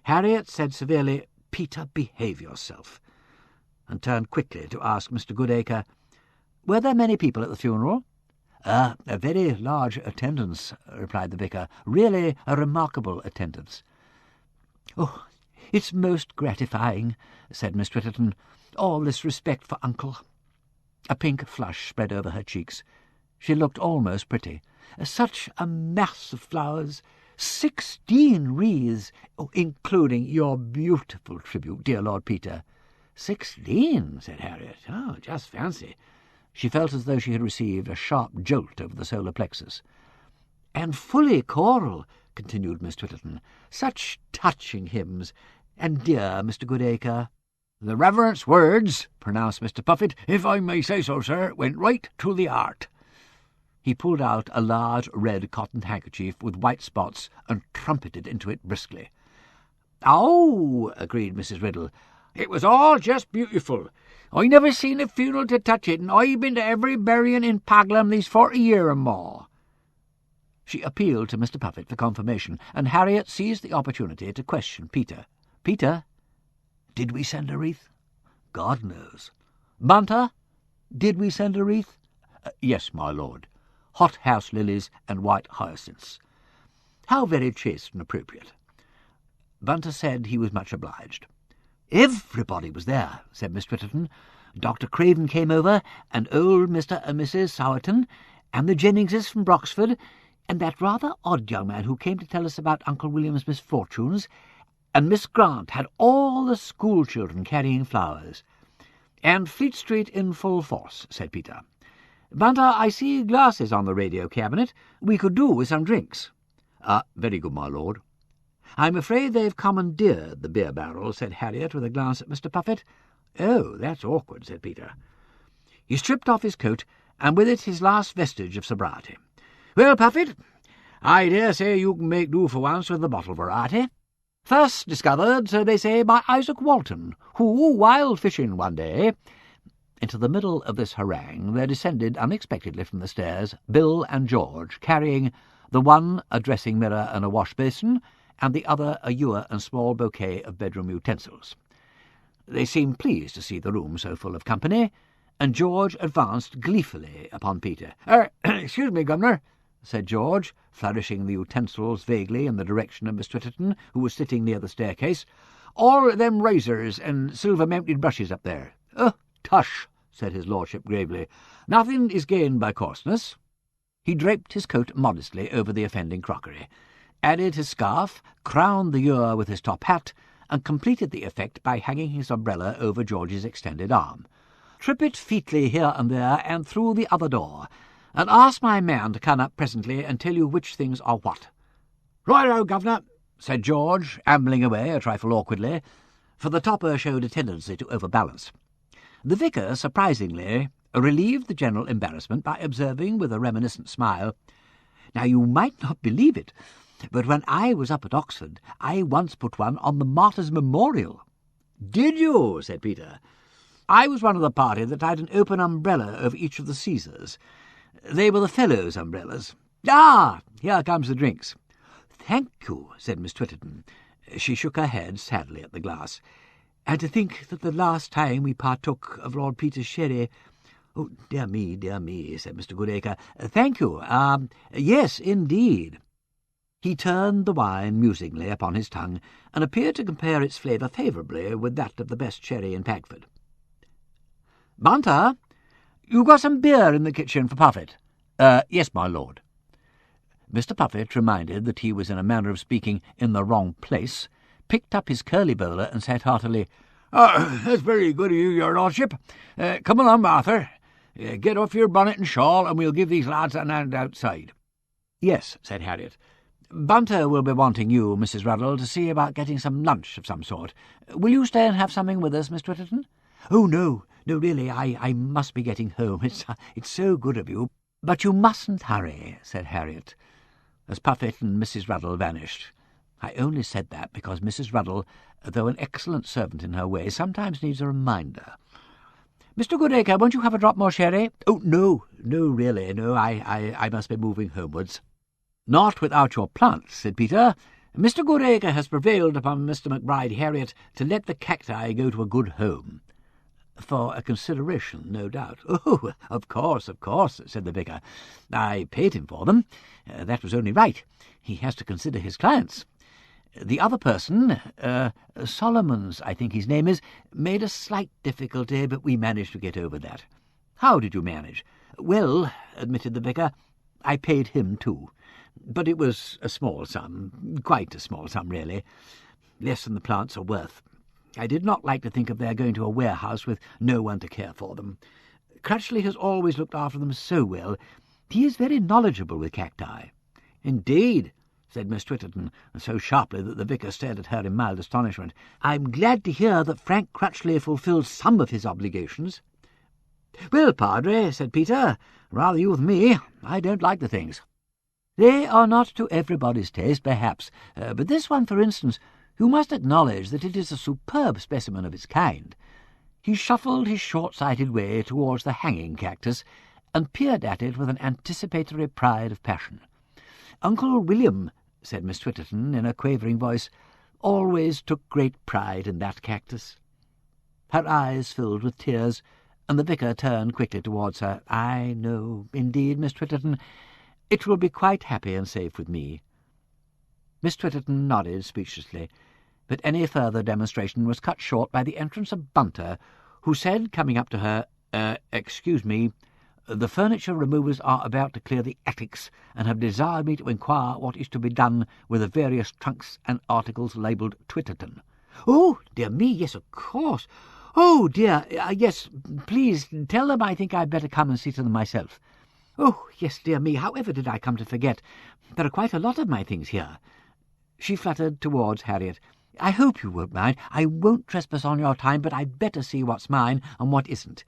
Harriet said severely, "Peter, behave yourself," and turned quickly to ask Mr. Goodacre, "Were there many people at the funeral?" A very large attendance," replied the vicar. "Really a remarkable attendance." "Oh, it's most gratifying," said Miss Twitterton, "all this respect for Uncle." A pink flush spread over her cheeks. She looked almost pretty. "Such a mass of flowers, 16 wreaths, including your beautiful tribute, dear Lord Peter." 16, said Harriet. "Oh, just fancy." She felt as though she had received a sharp jolt over the solar plexus. "And fully choral," continued Miss Twitterton. "Such touching hymns. And dear Mr. Goodacre." "The reverence words," pronounced Mr. Puffet, "if I may say so, sir, went right to the heart." He pulled out a large red cotton handkerchief with white spots and trumpeted into it briskly. "Oh," agreed Mrs. Riddle, "it was all just beautiful. I never seen a funeral to touch it, and I've been to every burying in Paglum these 40 year or more." She appealed to Mr. Puffet for confirmation, and Harriet seized the opportunity to question Peter. "Peter, did we send a wreath?" "God knows." "Bunter, did we send a wreath?" "Yes, my lord. Hot-house lilies and white hyacinths." "How very chaste and appropriate." Bunter said he was much obliged. "Everybody was there," said Miss Twitterton. "Dr. Craven came over, and old Mr. and Mrs. Sowerton, and the Jenningses from Broxford, and that rather odd young man who came to tell us about Uncle William's misfortunes, and Miss Grant had all the school-children carrying flowers. And Fleet Street in full force," said Peter. "Bunter, I see glasses on the radio cabinet. We could do with some drinks." "Very good, my lord." "I'm afraid they've commandeered the beer barrel," said Harriet with a glance at Mr. Puffet. "Oh, that's awkward," said Peter. He stripped off his coat, and with it his last vestige of sobriety. Well, Puffet, I dare say you can make do for once with the bottle variety. First discovered, so they say, by Isaac Walton, who, while fishing one day—" Into the middle of this harangue there descended unexpectedly from the stairs Bill and George, carrying the one a dressing mirror and a wash-basin, and the other a ewer and small bouquet of bedroom utensils. They seemed pleased to see the room so full of company, and George advanced gleefully upon Peter. "Excuse me, Governor," said George, flourishing the utensils vaguely in the direction of Miss Twitterton, who was sitting near the staircase. "All them razors and silver-mounted brushes up there." "Oh, tush," said his lordship gravely. "Nothing is gained by coarseness." He draped his coat modestly over the offending crockery, added his scarf, crowned the ewer with his top hat, and completed the effect by hanging his umbrella over George's extended arm. "Trip it featly here and there and through the other door, and ask my man to come up presently and tell you which things are what." "Right-o, Governor," said George, ambling away a trifle awkwardly, for the topper showed a tendency to overbalance. The vicar, surprisingly, relieved the general embarrassment by observing with a reminiscent smile, "Now, you might not believe it, but when I was up at Oxford, I once put one on the Martyrs' Memorial." "Did you?" said Peter. "I was one of the party that had an open umbrella over each of the Caesars. They were the Fellows' umbrellas. Ah, here comes the drinks." "Thank you," said Miss Twitterton. She shook her head sadly at the glass. "And to think that the last time we partook of Lord Peter's sherry—" "Oh, dear me," said Mr. Goodacre. "Thank you. Yes, indeed." He turned the wine musingly upon his tongue, and appeared to compare its flavour favourably with that of the best sherry in Pagford. "Bunter, you got some beer in the kitchen for Puffet?" Yes, my lord." Mr. Puffet, reminded that he was in a manner of speaking in the wrong place, picked up his curly bowler and said heartily, "That's very good of you, your lordship. Come along, Arthur. Get off your bonnet and shawl, and we'll give these lads an hand outside." "Yes," said Harriet. "Bunter will be wanting you, Mrs. Ruddle, to see about getting some lunch of some sort. Will you stay and have something with us, Miss Twitterton?" "Oh, no, really, I must be getting home. It's so good of you." "But you mustn't hurry," said Harriet, as Puffet and Mrs. Ruddle vanished. I only said that because Mrs. Ruddle, though an excellent servant in her way, sometimes needs a reminder. "Mr. Goodacre, won't you have a drop more sherry?" "Oh, no, really, no, I must be moving homewards." "Not without your plants," said Peter. "Mr. Goodacre has prevailed upon Mr. Macbride Harriet to let the cacti go to a good home." "For a consideration, no doubt." "Oh, of course," said the vicar. "I paid him for them. That was only right. He has to consider his clients. The other person, Solomons, I think his name is, made a slight difficulty, but we managed to get over that." "How did you manage?" "Well," admitted the vicar, "I paid him too. But it was a small sum, quite a small sum, really. Less than the plants are worth. I did not like to think of their going to a warehouse with no one to care for them. Crutchley has always looked after them so well. He is very knowledgeable with cacti." "Indeed," said Miss Twitterton, so sharply that the vicar stared at her in mild astonishment. "I'm glad to hear that Frank Crutchley fulfilled some of his obligations." "Well, Padre," said Peter, "rather you than me. I don't like the things." "They are not to everybody's taste, perhaps, but this one, for instance, you must acknowledge that it is a superb specimen of its kind." He shuffled his short-sighted way towards the hanging cactus, and peered at it with an anticipatory pride of passion. "Uncle William," said Miss Twitterton in a quavering voice, "always took great pride in that cactus." Her eyes filled with tears, and the vicar turned quickly towards her. "I know, indeed, Miss Twitterton. It will be quite happy and safe with me." Miss Twitterton nodded speechlessly, but any further demonstration was cut short by the entrance of Bunter, who said, coming up to her, "Excuse me, the furniture removers are about to clear the attics, and have desired me to inquire what is to be done with the various trunks and articles labelled Twitterton." "Oh, dear me, yes, of course. Oh, dear, yes, please tell them I think I'd better come and see to them myself. Oh, yes, dear me, however did I come to forget? There are quite a lot of my things here." She fluttered towards Harriet. "I hope you won't mind. I won't trespass on your time, but I'd better see what's mine and what isn't."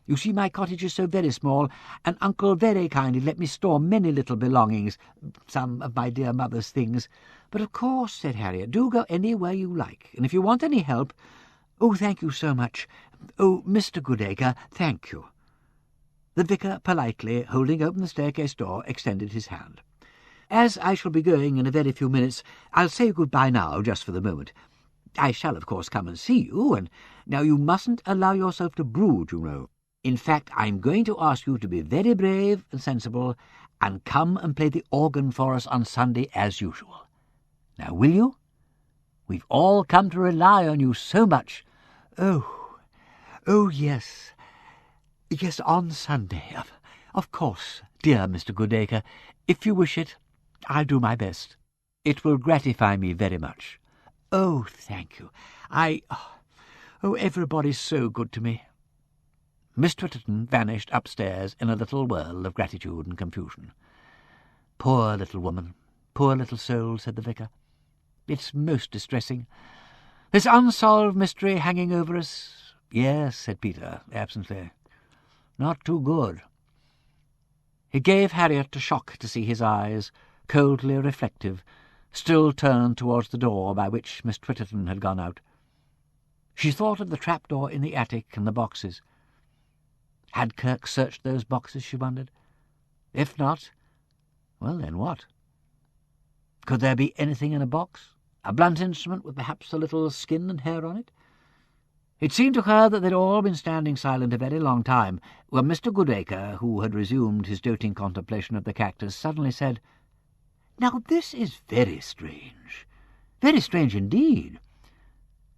You see, my cottage is so very small, and Uncle very kindly let me store many little belongings, some of my dear mother's things. But of course, said Harriet, do go anywhere you like, and if you want any help— Oh, thank you so much. Oh, Mr. Goodacre, thank you. The vicar, politely holding open the staircase door, extended his hand. As I shall be going in a very few minutes, I'll say good-bye now, just for the moment. I shall, of course, come and see you, and now you mustn't allow yourself to brood, you know. In fact, I'm going to ask you to be very brave and sensible, and come and play the organ for us on Sunday as usual. Now, will you? We've all come to rely on you so much. Oh, yes. Yes, on Sunday. Of course, dear Mr. Goodacre. If you wish it, I'll do my best. It will gratify me very much. Oh, thank you. Everybody's so good to me. Miss Twitterton vanished upstairs in a little whirl of gratitude and confusion. Poor little woman, poor little soul, said the vicar. It's most distressing. This unsolved mystery hanging over us. Yes, said Peter, absently. Not too good. It gave Harriet a shock to see his eyes, coldly reflective, still turned towards the door by which Miss Twitterton had gone out. She thought of the trapdoor in the attic and the boxes. Had Kirk searched those boxes, she wondered? If not, well, then what? Could there be anything in a box? A blunt instrument with perhaps a little skin and hair on it? It seemed to her that they'd all been standing silent a very long time, when Mr. Goodacre, who had resumed his doting contemplation of the cactus, suddenly said, "Now this is very strange indeed."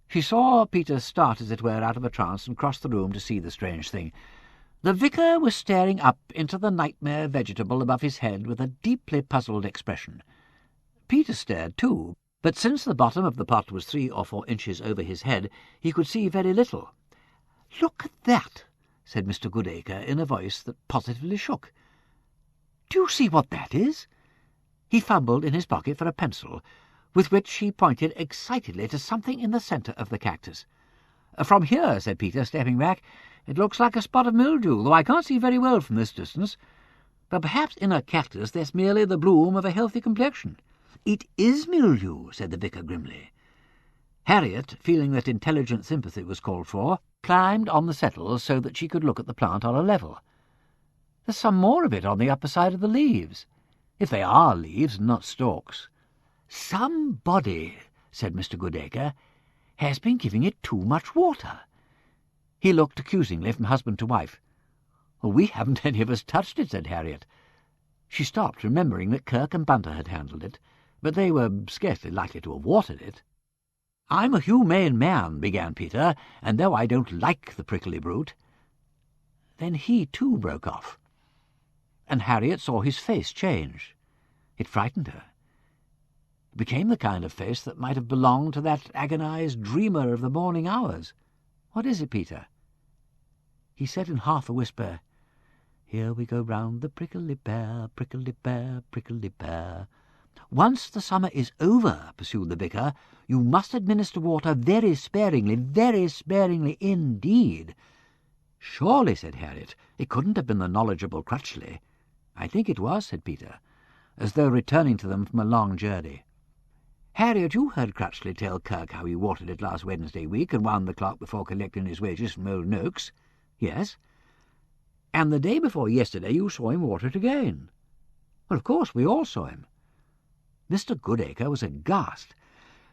She saw Peter start, as it were, out of a trance and cross the room to see the strange thing. The vicar was staring up into the nightmare vegetable above his head with a deeply puzzled expression. Peter stared too, but since the bottom of the pot was 3 or 4 inches over his head, he could see very little. "Look at that," said Mr. Goodacre in a voice that positively shook. "Do you see what that is?" He fumbled in his pocket for a pencil, with which he pointed excitedly to something in the centre of the cactus. "From here," said Peter, stepping back, "it looks like a spot of mildew, though I can't see very well from this distance. But perhaps in a cactus there's merely the bloom of a healthy complexion." "It is mildew," said the vicar grimly. Harriet, feeling that intelligent sympathy was called for, climbed on the settle so that she could look at the plant on a level. "There's some more of it on the upper side of the leaves, if they are leaves and not stalks." "Somebody," said Mr. Goodacre, "has been giving it too much water." He looked accusingly from husband to wife. "Well, we haven't any of us touched it," said Harriet. She stopped, remembering that Kirk and Bunter had handled it, but they were scarcely likely to have watered it. "I'm a humane man," began Peter, "and though I don't like the prickly brute—" Then he too broke off, and Harriet saw his face change. It frightened her. It became the kind of face that might have belonged to that agonized dreamer of the morning hours. "What is it, Peter?" He said in half a whisper, "Here we go round the prickly pear, prickly pear, prickly pear." "Once the summer is over," pursued the vicar, "you must administer water very sparingly indeed." "Surely," said Harriet, "it couldn't have been the knowledgeable Crutchley." "I think it was," said Peter, as though returning to them from a long journey. "Harriet, you heard Crutchley tell Kirk how he watered it last Wednesday week and wound the clock before collecting his wages from old Noakes." "Yes." "And the day before yesterday you saw him water it again." "Well, of course, we all saw him." Mr. Goodacre was aghast.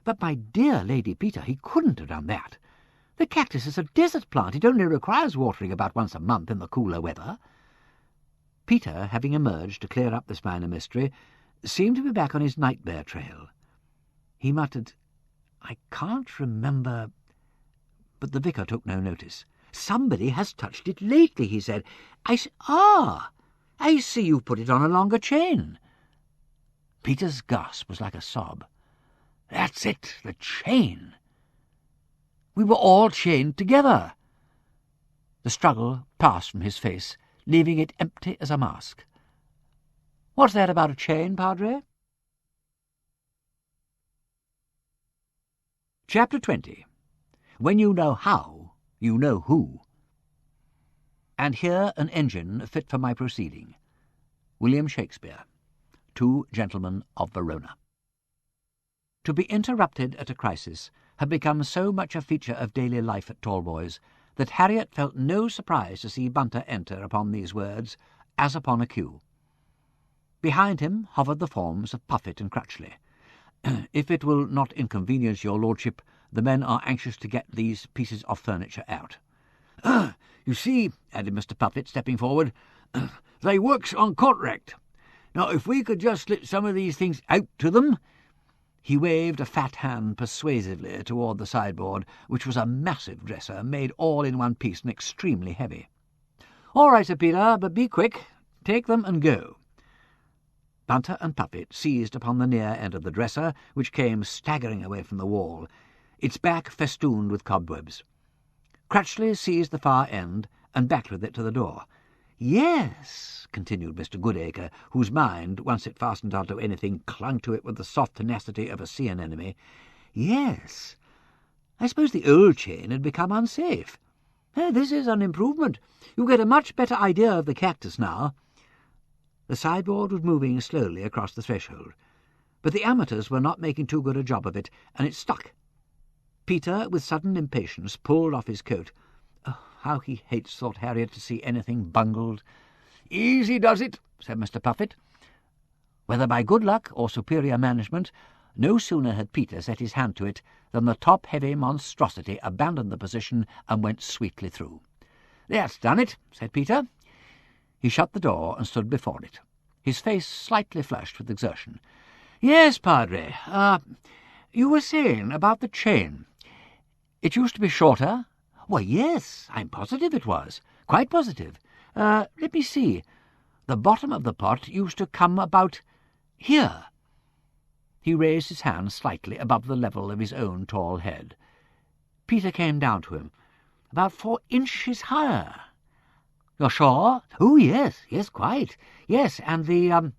"But, my dear Lady Peter, he couldn't have done that. The cactus is a desert plant. It only requires watering about once a month in the cooler weather." Peter, having emerged to clear up this minor mystery, seemed to be back on his nightmare trail. He muttered, "I can't remember—" But the vicar took no notice. "Somebody has touched it lately," he said. I see you put it on a longer chain." Peter's gasp was like a sob. "That's it, the chain. We were all chained together." The struggle passed from his face, leaving it empty as a mask. "What's that about a chain, Padre?" Chapter 20. When you know how, you know who. and here an engine fit for my proceeding. William Shakespeare, Two Gentlemen of Verona. To be interrupted at a crisis had become so much a feature of daily life at Talboys that Harriet felt no surprise to see Bunter enter upon these words as upon a cue. Behind him hovered the forms of Puffet and Crutchley. "If it will not inconvenience your lordship, the men are anxious to get these pieces of furniture out." "You see," added Mr. Puffet, stepping forward, "they works on contract. Now, if we could just slip some of these things out to them—" He waved a fat hand persuasively toward the sideboard, which was a massive dresser, made all in one piece and extremely heavy. "All right, Sir Peter, but be quick. Take them and go." Bunter and Puffet seized upon the near end of the dresser, which came staggering away from the wall, its back festooned with cobwebs. Crutchley seized the far end and backed with it to the door. "Yes," continued Mr. Goodacre, whose mind, once it fastened onto anything, clung to it with the soft tenacity of a sea anemone. "Yes, I suppose the old chain had become unsafe. This is an improvement. You get a much better idea of the cactus now." The sideboard was moving slowly across the threshold, but the amateurs were not making too good a job of it, and it stuck. Peter, with sudden impatience, pulled off his coat. "Oh, how he hates," thought Harriet, "to see anything bungled." "Easy does it," said Mr. Puffet. Whether by good luck or superior management, no sooner had Peter set his hand to it than the top-heavy monstrosity abandoned the position and went sweetly through. "That's done it," said Peter. He shut the door and stood before it, his face slightly flushed with exertion. "Yes, Padre, you were saying about the chain. It used to be shorter?" "Why, yes, I'm positive it was. Quite positive. Let me see. The bottom of the pot used to come about here." He raised his hand slightly above the level of his own tall head. Peter came down to him. "About 4 inches higher." "You're sure?" "Oh, yes, quite. Yes, and the—"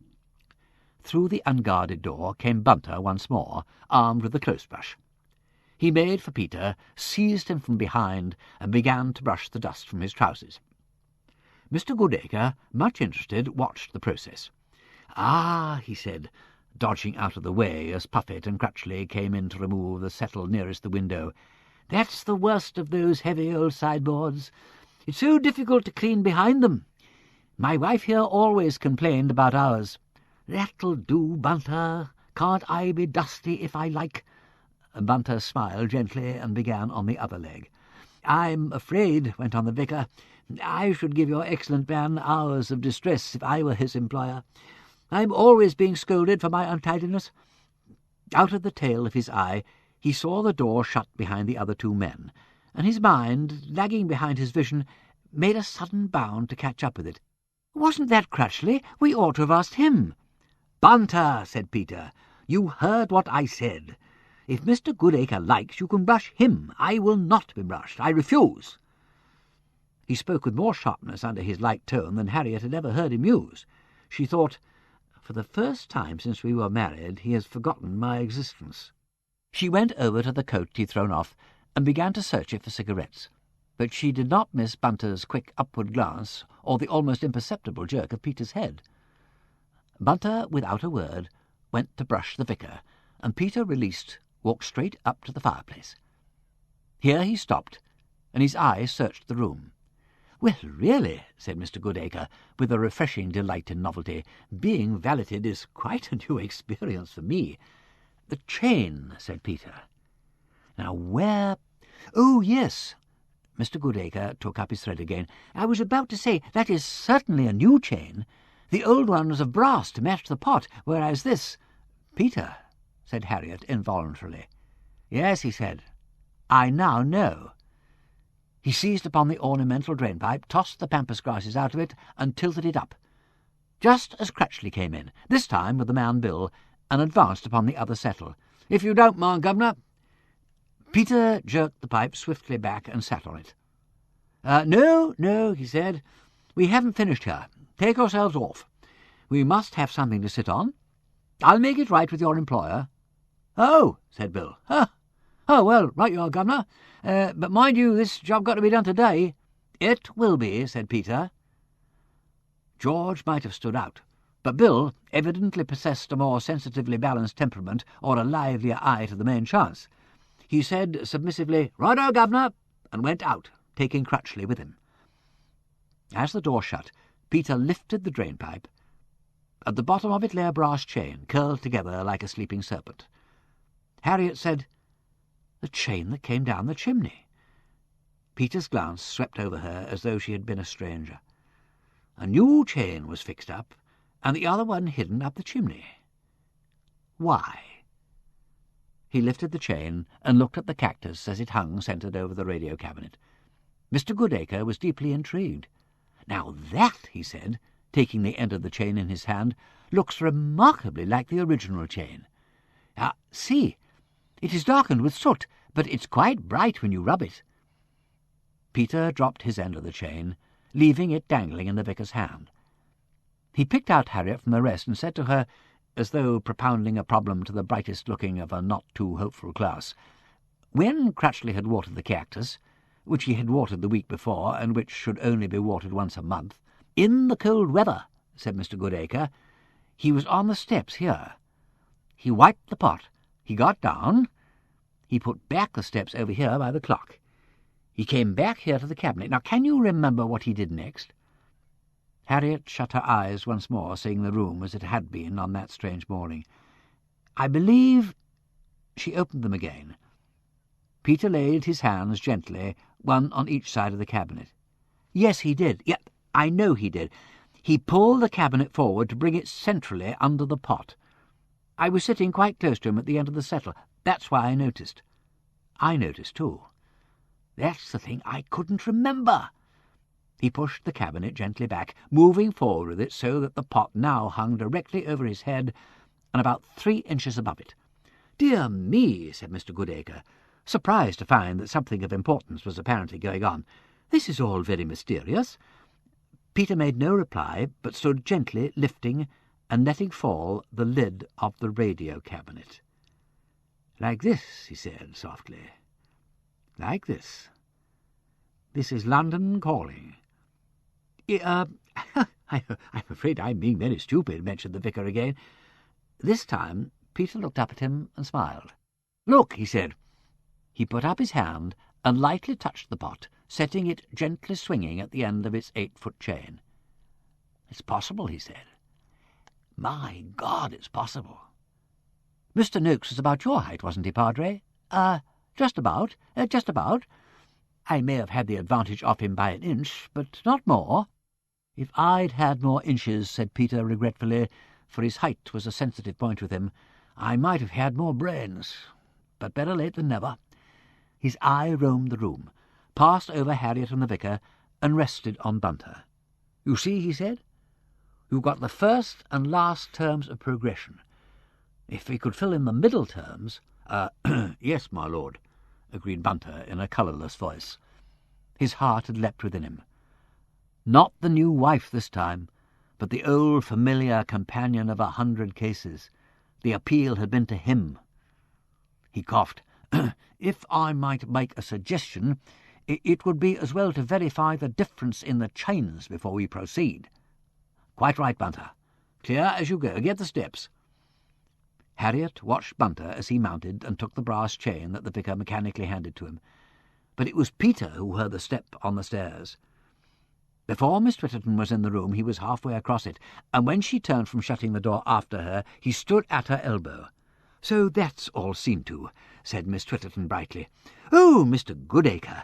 Through the unguarded door came Bunter once more, armed with a clothes-brush. He made for Peter, seized him from behind, and began to brush the dust from his trousers. Mr. Goodacre, much interested, watched the process. "Ah," he said, dodging out of the way as Puffet and Crutchley came in to remove the settle nearest the window, "that's the worst of those heavy old sideboards. It's so difficult to clean behind them. My wife here always complained about ours. That'll do, Bunter. Can't I be dusty if I like?" Bunter smiled gently and began on the other leg. "I'm afraid," went on the vicar, "I should give your excellent man hours of distress if I were his employer. I'm always being scolded for my untidiness." Out of the tail of his eye he saw the door shut behind the other 2 men, and his mind, lagging behind his vision, made a sudden bound to catch up with it. "Wasn't that Crutchley? We ought to have asked him." "Bunter," said Peter, "you heard what I said. If Mr. Goodacre likes, you can brush him. I will not be brushed. I refuse." He spoke with more sharpness under his light tone than Harriet had ever heard him use. She thought, "For the first time since we were married, he has forgotten my existence." She went over to the coat he'd thrown off and began to search it for cigarettes, but she did not miss Bunter's quick upward glance or the almost imperceptible jerk of Peter's head. Bunter, without a word, went to brush the vicar, and Peter, released, walked straight up to the fireplace. Here he stopped, and his eyes searched the room. "Well, really," said Mr. Goodacre, with a refreshing delight in novelty, "being valeted is quite a new experience for me." "The chain," said Peter. "Now where—" "Oh, yes." Mr. Goodacre took up his thread again. "I was about to say, that is certainly a new chain. The old one was of brass to match the pot, whereas this—" "Peter," said Harriet involuntarily. "Yes," he said, "I now know." He seized upon the ornamental drainpipe, tossed the pampas grasses out of it, and tilted it up, just as Crutchley came in, this time with the man Bill, and advanced upon the other settle. "If you don't mind, Governor." Peter jerked the pipe swiftly back and sat on it. No, he said. "We haven't finished here. Take yourselves off. We must have something to sit on. I'll make it right with your employer." "Oh," said Bill. "Oh, well, right you are, Governor. But mind you, this job got to be done today." "It will be," said Peter. George might have stood out, but Bill evidently possessed a more sensitively balanced temperament or a livelier eye to the main chance. He said submissively, "Righto, governor," and went out, taking Crutchley with him. As the door shut, Peter lifted the drain-pipe. At the bottom of it lay a brass chain, curled together like a sleeping serpent. Harriet said, "The chain that came down the chimney." Peter's glance swept over her as though she had been a stranger. A new chain was fixed up, and the other one hidden up the chimney. Why? He lifted the chain and looked at the cactus as it hung centred over the radio cabinet. Mr. Goodacre was deeply intrigued. "Now that," he said, taking the end of the chain in his hand, "looks remarkably like the original chain. See, it is darkened with soot, but it's quite bright when you rub it." Peter dropped his end of the chain, leaving it dangling in the vicar's hand. He picked out Harriet from the rest and said to her, as though propounding a problem to the brightest-looking of a not-too-hopeful class, when Crutchley had watered the cactus, which he had watered the week before and which should only be watered once a month, "In the cold weather," said Mr. Goodacre, "he was on the steps here. He wiped the pot. He got down. He put back the steps over here by the clock. He came back here to the cabinet. Now, can you remember what he did next?" Harriet shut her eyes once more, seeing the room as it had been on that strange morning. "I believe—" She opened them again. Peter laid his hands gently, one on each side of the cabinet. "Yes, he did. Yep, I know he did. He pulled the cabinet forward to bring it centrally under the pot. I was sitting quite close to him at the end of the settle. That's why I noticed. I noticed, too. That's the thing I couldn't remember." He pushed the cabinet gently back, moving forward with it so that the pot now hung directly over his head and about 3 inches above it. "Dear me," said Mr. Goodacre, surprised to find that something of importance was apparently going on. "This is all very mysterious." Peter made no reply, but stood gently lifting and letting fall the lid of the radio cabinet. "Like this," he said softly. "Like this. This is London calling." "I'm afraid I'm being very stupid," mentioned the vicar again. This time Peter looked up at him and smiled. "Look," he said. He put up his hand and lightly touched the pot, setting it gently swinging at the end of its 8-foot chain. "It's possible," he said. "My God, it's possible." "Mr. Noakes was about your height, wasn't he, Padre?" Just about. I may have had the advantage of him by an inch, but not more." "If I'd had more inches," said Peter regretfully, for his height was a sensitive point with him, "I might have had more brains. But better late than never." His eye roamed the room, passed over Harriet and the vicar, and rested on Bunter. "You see," he said, "you've got the first and last terms of progression. If we could fill in the middle terms—" "Yes, my lord," agreed Bunter in a colourless voice. His heart had leapt within him. Not the new wife this time, but the old familiar companion of 100 cases. The appeal had been to him. He coughed. "If I might make a suggestion, it would be as well to verify the difference in the chains before we proceed." "Quite right, Bunter. Clear as you go. Get the steps." Harriet watched Bunter as he mounted and took the brass chain that the vicar mechanically handed to him. But it was Peter who heard the step on the stairs. Before Miss Twitterton was in the room, he was halfway across it, and when she turned from shutting the door after her, he stood at her elbow. "So that's all seen to," said Miss Twitterton brightly. "Oh, Mr. Goodacre,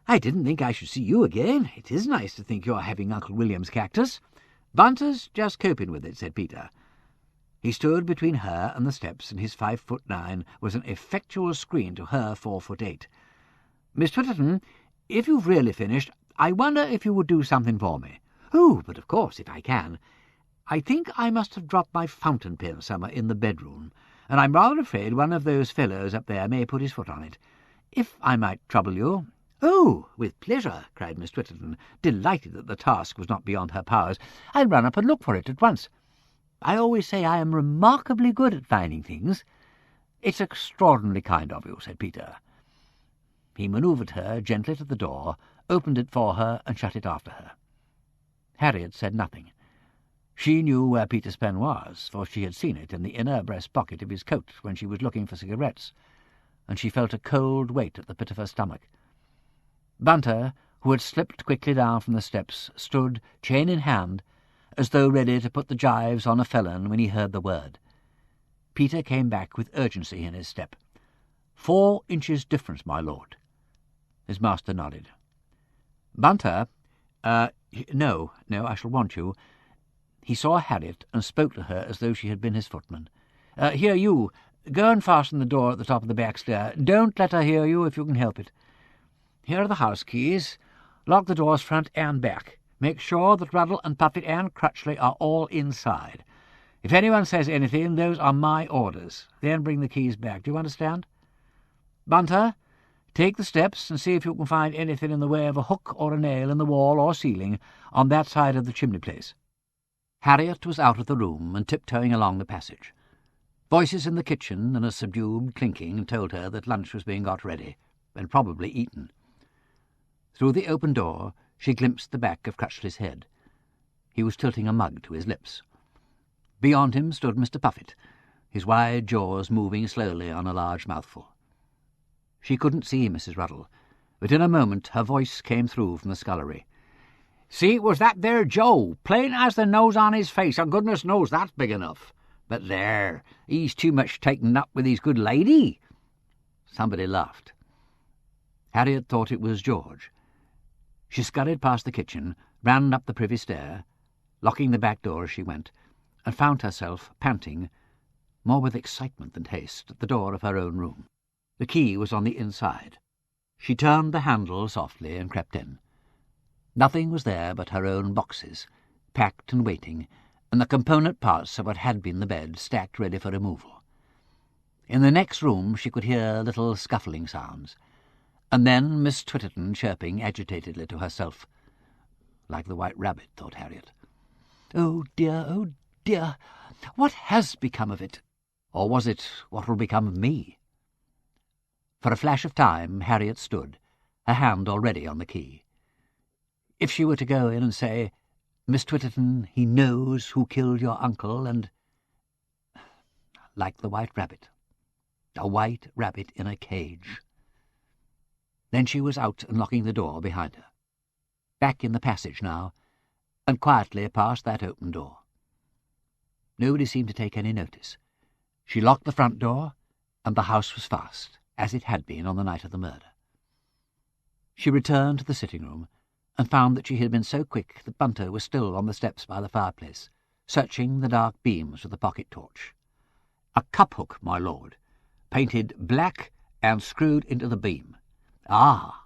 I didn't think I should see you again. It is nice to think you're having Uncle William's cactus." "Bunter's just coping with it," said Peter. He stood between her and the steps, and his 5'9" was an effectual screen to her 4'8". "Miss Twitterton, if you've really finished, I wonder if you would do something for me." "Oh, but of course, if I can. I think I must have dropped my fountain pen somewhere in the bedroom, and I'm rather afraid one of those fellows up there may put his foot on it. If I might trouble you—" "Oh, with pleasure," cried Miss Twitterton, delighted that the task was not beyond her powers. "I'll run up and look for it at once. I always say I am remarkably good at finding things." "It's extraordinarily kind of you," said Peter. He manoeuvred her gently to the door opened it for her and shut it after her. Harriet said nothing. She knew where Peter's pen was, for she had seen it in the inner breast pocket of his coat when she was looking for cigarettes, and she felt a cold weight at the pit of her stomach. Bunter, who had slipped quickly down from the steps, stood, chain in hand, as though ready to put the gyves on a felon when he heard the word. Peter came back with urgency in his step. 4 inches difference, my lord. His master nodded. Bunter, no, I shall want you. He saw Harriet and spoke to her as though she had been his footman. Here, you, go and fasten the door at the top of the back stair. Don't let her hear you if you can help it. Here are the house keys. Lock the doors front and back. Make sure that Ruddle and Puffet and Crutchley are all inside. If anyone says anything, those are my orders. Then bring the keys back. Do you understand? Bunter, take the steps and see if you can find anything in the way of a hook or a nail in the wall or ceiling on that side of the chimney-place. Harriet was out of the room and tiptoeing along the passage. Voices in the kitchen and a subdued clinking told her that lunch was being got ready, and probably eaten. Through the open door she glimpsed the back of Crutchley's head. He was tilting a mug to his lips. Beyond him stood Mr. Puffet, his wide jaws moving slowly on a large mouthful. She couldn't see Mrs. Ruddle, but in a moment her voice came through from the scullery. See, it was that there Joe, plain as the nose on his face, and goodness knows that's big enough. But there, he's too much taken up with his good lady. Somebody laughed. Harriet thought it was George. She scurried past the kitchen, ran up the privy stair, locking the back door as she went, and found herself panting, more with excitement than haste, at the door of her own room. The key was on the inside. She turned the handle softly and crept in. Nothing was there but her own boxes, packed and waiting, and the component parts of what had been the bed stacked ready for removal. In the next room she could hear little scuffling sounds, and then Miss Twitterton chirping agitatedly to herself. Like the White Rabbit, thought Harriet. Oh, dear, what has become of it? Or was it what will become of me? For a flash of time Harriet stood, her hand already on the key. If she were to go in and say, Miss Twitterton, he knows who killed your uncle, and... Like the White Rabbit. A white rabbit in a cage. Then she was out and locking the door behind her. Back in the passage now, and quietly past that open door. Nobody seemed to take any notice. She locked the front door, and the house was fast, as it had been on the night of the murder. She returned to the sitting-room, and found that she had been so quick that Bunter was still on the steps by the fireplace, searching the dark beams with a pocket-torch. A cup-hook, my lord, painted black and screwed into the beam. Ah!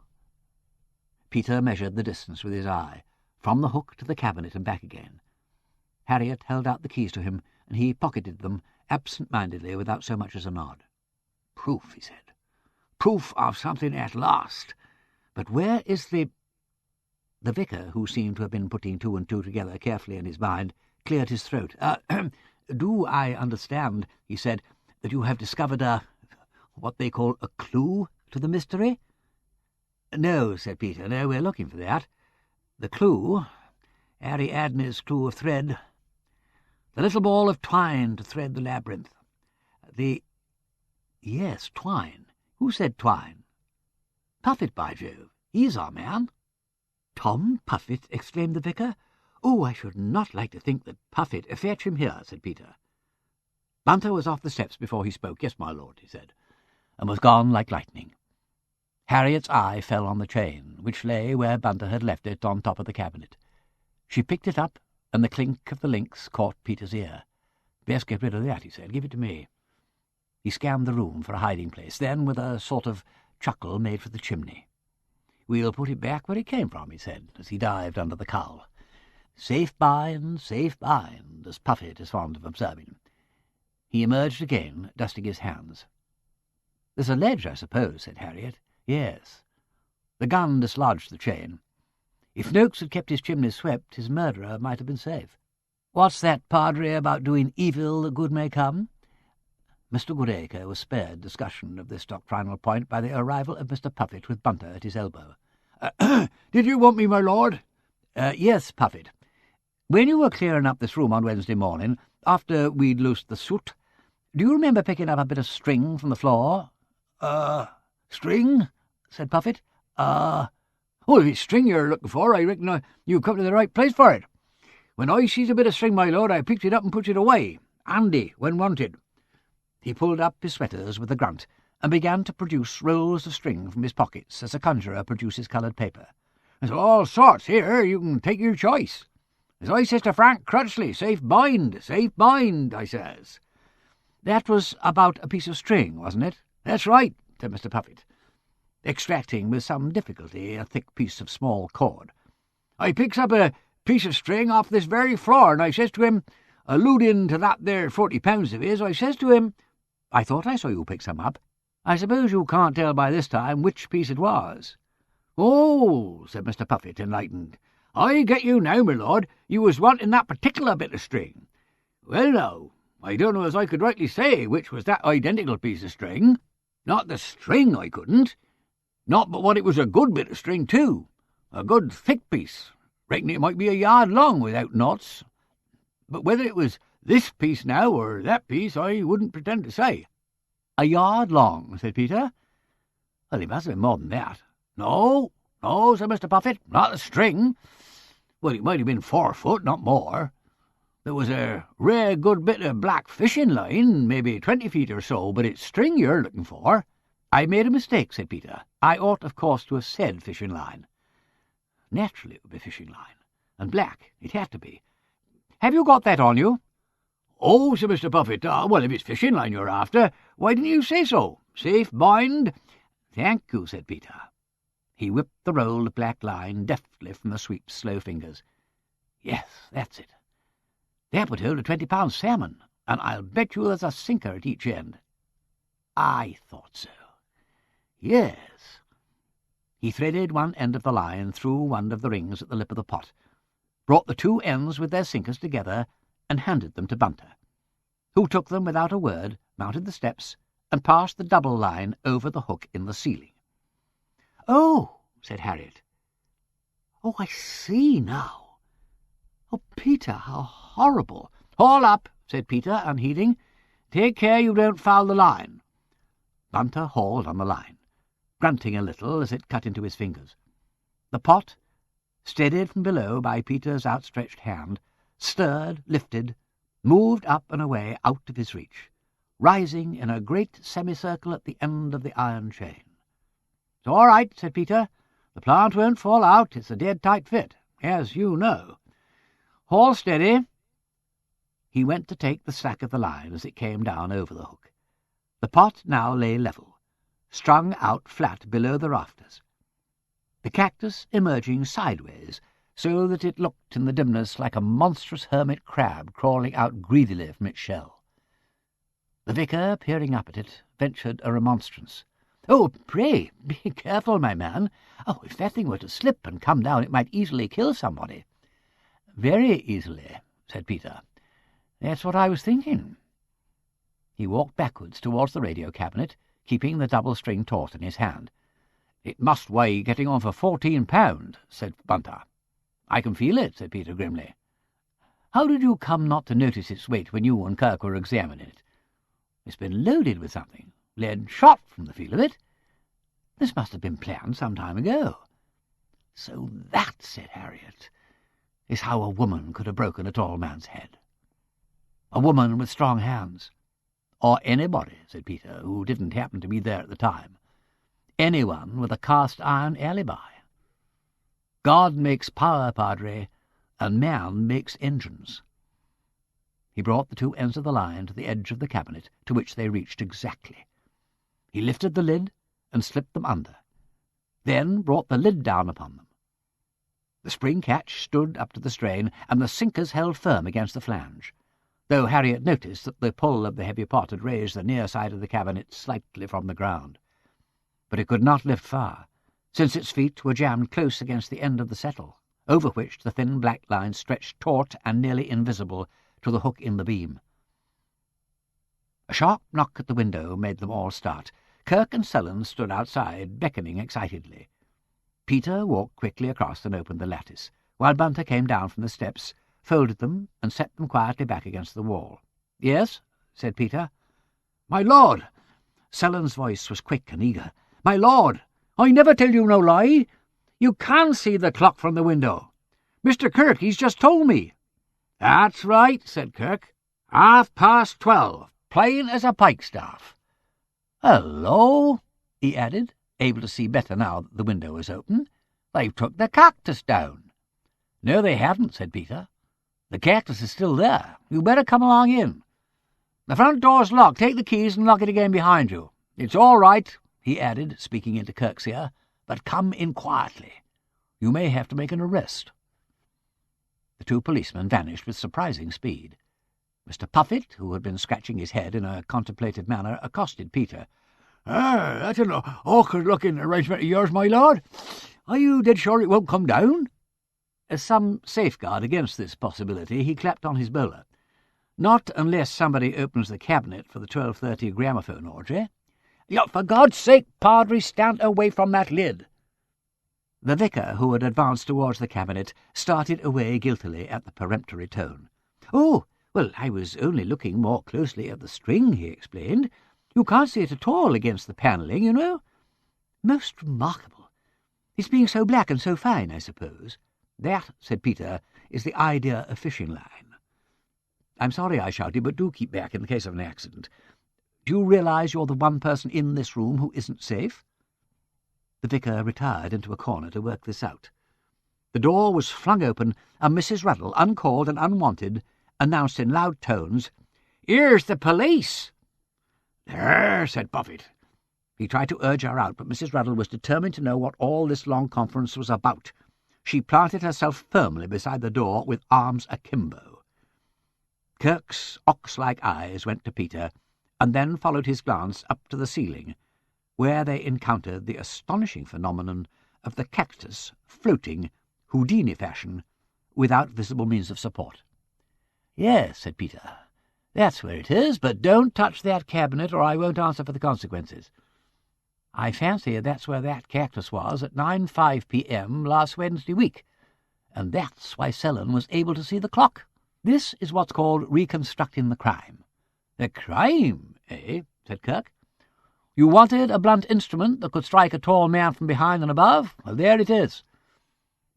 Peter measured the distance with his eye, from the hook to the cabinet and back again. Harriet held out the keys to him, and he pocketed them absent-mindedly without so much as a nod. Proof, he said. Proof of something at last. But where is the... The vicar, who seemed to have been putting 2 and 2 together carefully in his mind, cleared his throat. Do I understand, he said, that you have discovered what they call a clue to the mystery? No, said Peter, no, we're looking for that. The clue, Ariadne's clue of thread, the little ball of twine to thread the labyrinth. Yes, twine. Who said twine? Puffet, by Jove. He's our man. Tom Puffet, exclaimed the vicar. Oh, I should not like to think that Puffet... Fetch him here, said Peter. Bunter was off the steps before he spoke. Yes, my lord, he said, and was gone like lightning. Harriet's eye fell on the chain, which lay where Bunter had left it on top of the cabinet. She picked it up, and the clink of the links caught Peter's ear. Best get rid of that, he said. Give it to me. He scanned the room for a hiding-place, then, with a sort of chuckle, made for the chimney. We'll put it back where it came from, he said, as he dived under the cowl. Safe bind, as Puffet is fond of observing. He emerged again, dusting his hands. There's a ledge, I suppose, said Harriet. Yes. The gun dislodged the chain. If Noakes had kept his chimney swept, his murderer might have been safe. What's that, Padre, about doing evil that good may come? Mr. Goodacre was spared discussion of this doctrinal point by the arrival of Mr. Puffet with Bunter at his elbow. Did you want me, my lord?" "Yes, Puffet. When you were clearing up this room on Wednesday morning, after we'd loosed the soot, do you remember picking up a bit of string from the floor?" "String?" said Puffet. Well, if it's string you're looking for, I reckon you've come to the right place for it. When I sees a bit of string, my lord, I picks it up and puts it away, handy when wanted." He pulled up his sweaters with a grunt and began to produce rolls of string from his pockets as a conjurer produces coloured paper. "There's all sorts here, you can take your choice. As I says to Frank Crutchley, safe bind, I says." "That was about a piece of string, wasn't it?" "That's right," said Mr. Puffet, extracting with some difficulty a thick piece of small cord. "I picks up a piece of string off this very floor, and I says to him, alluding to that there £40 of his, I says to him, 'I thought I saw you pick some up. I suppose you can't tell by this time which piece it was?'" "Oh," said Mr. Puffet, enlightened, "I get you now, my lord. You was wanting that particular bit of string. Well, now, I don't know as I could rightly say which was that identical piece of string. Not the string I couldn't. Not but what it was a good bit of string, too. A good thick piece. Reckon it might be a yard long without knots. But whether it was this piece now or that piece, I wouldn't pretend to say." "A yard long," said Peter. "Well, it must have been more than that." No, said Mr. Puffet, "not the string. Well, it might have been 4 foot, not more. There was a rare good bit of black fishing line, maybe 20 feet or so, but it's string you're looking for." "I made a mistake," said Peter. "I ought, of course, to have said fishing line." "Naturally it would be fishing line. And black. It had to be. Have you got that on you?" "Oh," said Mr. Puffet, "well, if it's fishing line you're after, why didn't you say so? Safe bind." "Thank you," said Peter. He whipped the roll of black line deftly from the sweep's slow fingers. "Yes, that's it. That would hold a 20-pound salmon, and I'll bet you there's a sinker at each end." "I thought so. Yes." He threaded one end of the line through one of the rings at the lip of the pot, brought the 2 ends with their sinkers together, and handed them to Bunter, who took them without a word, mounted the steps, and passed the double line over the hook in the ceiling. "Oh," said Harriet. "Oh, I see now. Oh, Peter, how horrible." "Haul up," said Peter, unheeding. "Take care you don't foul the line." Bunter hauled on the line, grunting a little as it cut into his fingers. The pot, steadied from below by Peter's outstretched hand, stirred, lifted, moved up and away out of his reach, rising in a great semicircle at the end of the iron chain. "It's all right," said Peter. "The plant won't fall out. It's a dead tight fit, as you know. Haul steady." He went to take the slack of the line as it came down over the hook. The pot now lay level, strung out flat below the rafters, the cactus emerging sideways so that it looked in the dimness like a monstrous hermit crab crawling out greedily from its shell. The vicar, peering up at it, ventured a remonstrance. "Oh, pray, be careful, my man. Oh, if that thing were to slip and come down, it might easily kill somebody." "Very easily," said Peter. "That's what I was thinking." He walked backwards towards the radio cabinet, keeping the double-string taut in his hand. "It must weigh getting on for 14 pound, said Bunter. "I can feel it," said Peter grimly. "How did you come not to notice its weight when you and Kirk were examining it? It's been loaded with something. Lead shot, from the feel of it. This must have been planned some time ago." "So that," said Harriet, "is how a woman could have broken a tall man's head. A woman with strong hands. Or anybody," said Peter, "who didn't happen to be there at the time. Anyone with a cast-iron alibi. God makes power, Padre, and man makes engines." He brought the 2 ends of the line to the edge of the cabinet, to which they reached exactly. He lifted the lid and slipped them under, then brought the lid down upon them. The spring catch stood up to the strain, and the sinkers held firm against the flange, though Harriet noticed that the pull of the heavy pot had raised the near side of the cabinet slightly from the ground. But it could not lift far, since its feet were jammed close against the end of the settle, over which the thin black line stretched taut and nearly invisible to the hook in the beam. A sharp knock at the window made them all start. Kirk and Sullen stood outside, beckoning excitedly. Peter walked quickly across and opened the lattice, while Bunter came down from the steps, folded them, and set them quietly back against the wall. "Yes?" said Peter. "My lord!" Sellen's voice was quick and eager. "My lord, I never tell you no lie. You can see the clock from the window. Mr. Kirk, he's just told me." "That's right," said Kirk. "12:30, plain as a pikestaff. Hello," he added, able to see better now that the window was open. "They've took the cactus down." "No, they haven't," said Peter. "The cactus is still there. You better come along in. The front door's locked. Take the keys and lock it again behind you. It's all right," he added, speaking into Kirk's ear, "but come in quietly. You may have to make an arrest." The two policemen vanished with surprising speed. Mr. Puffit, who had been scratching his head in a contemplative manner, accosted Peter. "That's an awkward-looking arrangement of yours, my lord. Are you dead sure it won't come down?" As some safeguard against this possibility, he clapped on his bowler. "Not unless somebody opens the cabinet for the 12:30 gramophone orgy." "For God's sake, Padre, stand away from that lid." The vicar, who had advanced towards the cabinet, started away guiltily at the peremptory tone. "Oh, well, I was only looking more closely at the string," he explained. "You can't see it at all against the panelling, you know. Most remarkable. It's being so black and so fine, I suppose." "That," said Peter, "is the idea of fishing line. I'm sorry I shouted, but do keep back in the case of an accident. Do you realise you're the one person in this room who isn't safe?" The vicar retired into a corner to work this out. The door was flung open, and Mrs. Ruddle, uncalled and unwanted, announced in loud tones, "Here's the police." "There," said Buffett. He tried to urge her out, but Mrs. Ruddle was determined to know what all this long conference was about. She planted herself firmly beside the door with arms akimbo. Kirk's ox-like eyes went to Peter, and then followed his glance up to the ceiling, where they encountered the astonishing phenomenon of the cactus floating, Houdini fashion, without visible means of support. "Yes," said Peter, "that's where it is, but don't touch that cabinet or I won't answer for the consequences. I fancy that's where that cactus was at 9:05 p.m. last Wednesday week, and that's why Sellen was able to see the clock. This is what's called reconstructing the crime." "The crime, eh?" said Kirk. "You wanted a blunt instrument that could strike a tall man from behind and above? Well, there it is.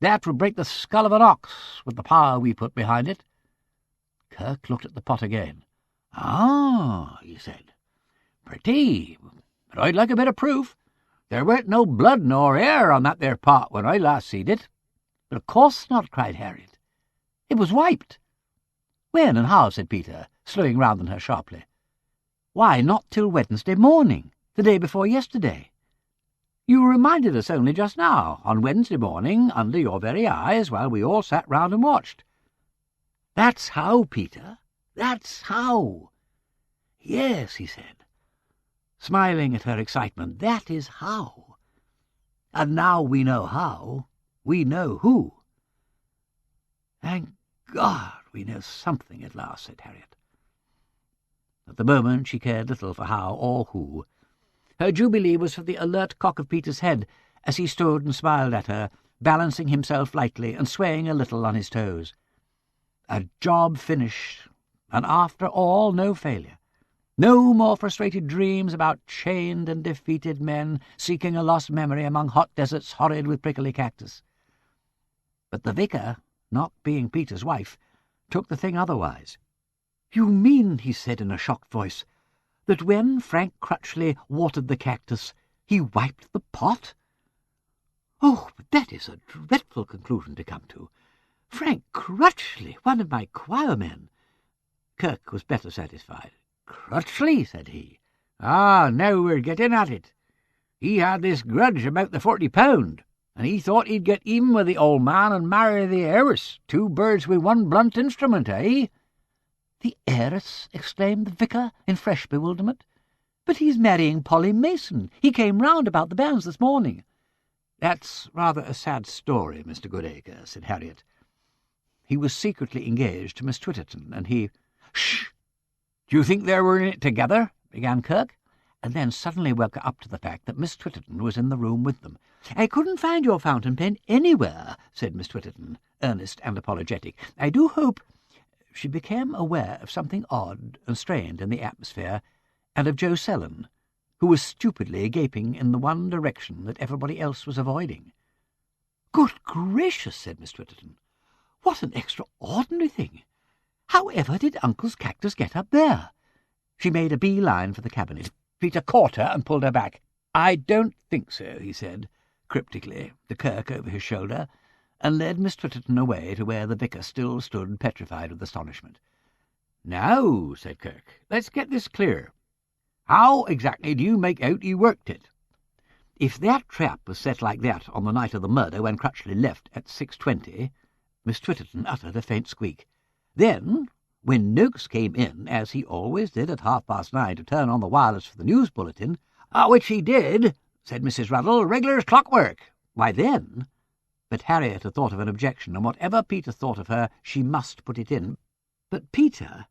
That would break the skull of an ox, with the power we put behind it." Kirk looked at the pot again. "Ah," he said, "pretty, but I'd like a bit of proof. There weren't no blood nor air on that there pot when I last seed it." "But of course not," cried Harriet. "It was wiped." "When and how?" said Peter, slowing round on her sharply. "Why, not till Wednesday morning, the day before yesterday. You reminded us only just now, on Wednesday morning, under your very eyes, while we all sat round and watched." "That's how, Peter, that's how." "Yes," he said, smiling at her excitement, "that is how. And now we know how, we know who." "Thank God we know something at last," said Harriet. At the moment she cared little for how or who. Her jubilee was for the alert cock of Peter's head as he stood and smiled at her, balancing himself lightly and swaying a little on his toes. A job finished, and after all no failure. No more frustrated dreams about chained and defeated men seeking a lost memory among hot deserts horrid with prickly cactus. But the vicar, not being Peter's wife, took the thing otherwise. "You mean," he said in a shocked voice, "that when Frank Crutchley watered the cactus, he wiped the pot? Oh, but that is a dreadful conclusion to come to. Frank Crutchley, one of my choirmen." Kirk was better satisfied. "Crutchley," said he. "Ah, now we're getting at it. He had this grudge about the £40, and he thought he'd get even with the old man and marry the heiress. 2 birds with 1 blunt instrument, eh?" "The heiress?" exclaimed the vicar in fresh bewilderment. "But he's marrying Polly Mason. He came round about the banns this morning." "That's rather a sad story, Mr. Goodacre," said Harriet. "He was secretly engaged to Miss Twitterton, and he—" "Shh! Do you think they were in it together?" began Kirk. and then suddenly woke up to the fact that Miss Twitterton was in the room with them. "I couldn't find your fountain pen anywhere," said Miss Twitterton, earnest and apologetic. "I do hope—" She became aware of something odd and strained in the atmosphere, and of Joe Sellen, who was stupidly gaping in the one direction that everybody else was avoiding. "Good gracious," said Miss Twitterton. "What an extraordinary thing! However did Uncle's cactus get up there?" She made a bee-line for the cabinet. Peter caught her and pulled her back. "I don't think so," he said, cryptically, to Kirk over his shoulder, and led Miss Twitterton away to where the vicar still stood petrified with astonishment. "Now," said Kirk, "let's get this clear. How exactly do you make out he worked it? If that trap was set like that on the night of the murder when Crutchley left at 6:20, Miss Twitterton uttered a faint squeak. Then, when Noakes came in, as he always did at 9:30 to turn on the wireless for the news bulletin, which he did, said Mrs. Ruddle, regular as clockwork, why then— But Harriet had thought of an objection, and whatever Peter thought of her, she must put it in. But Peter,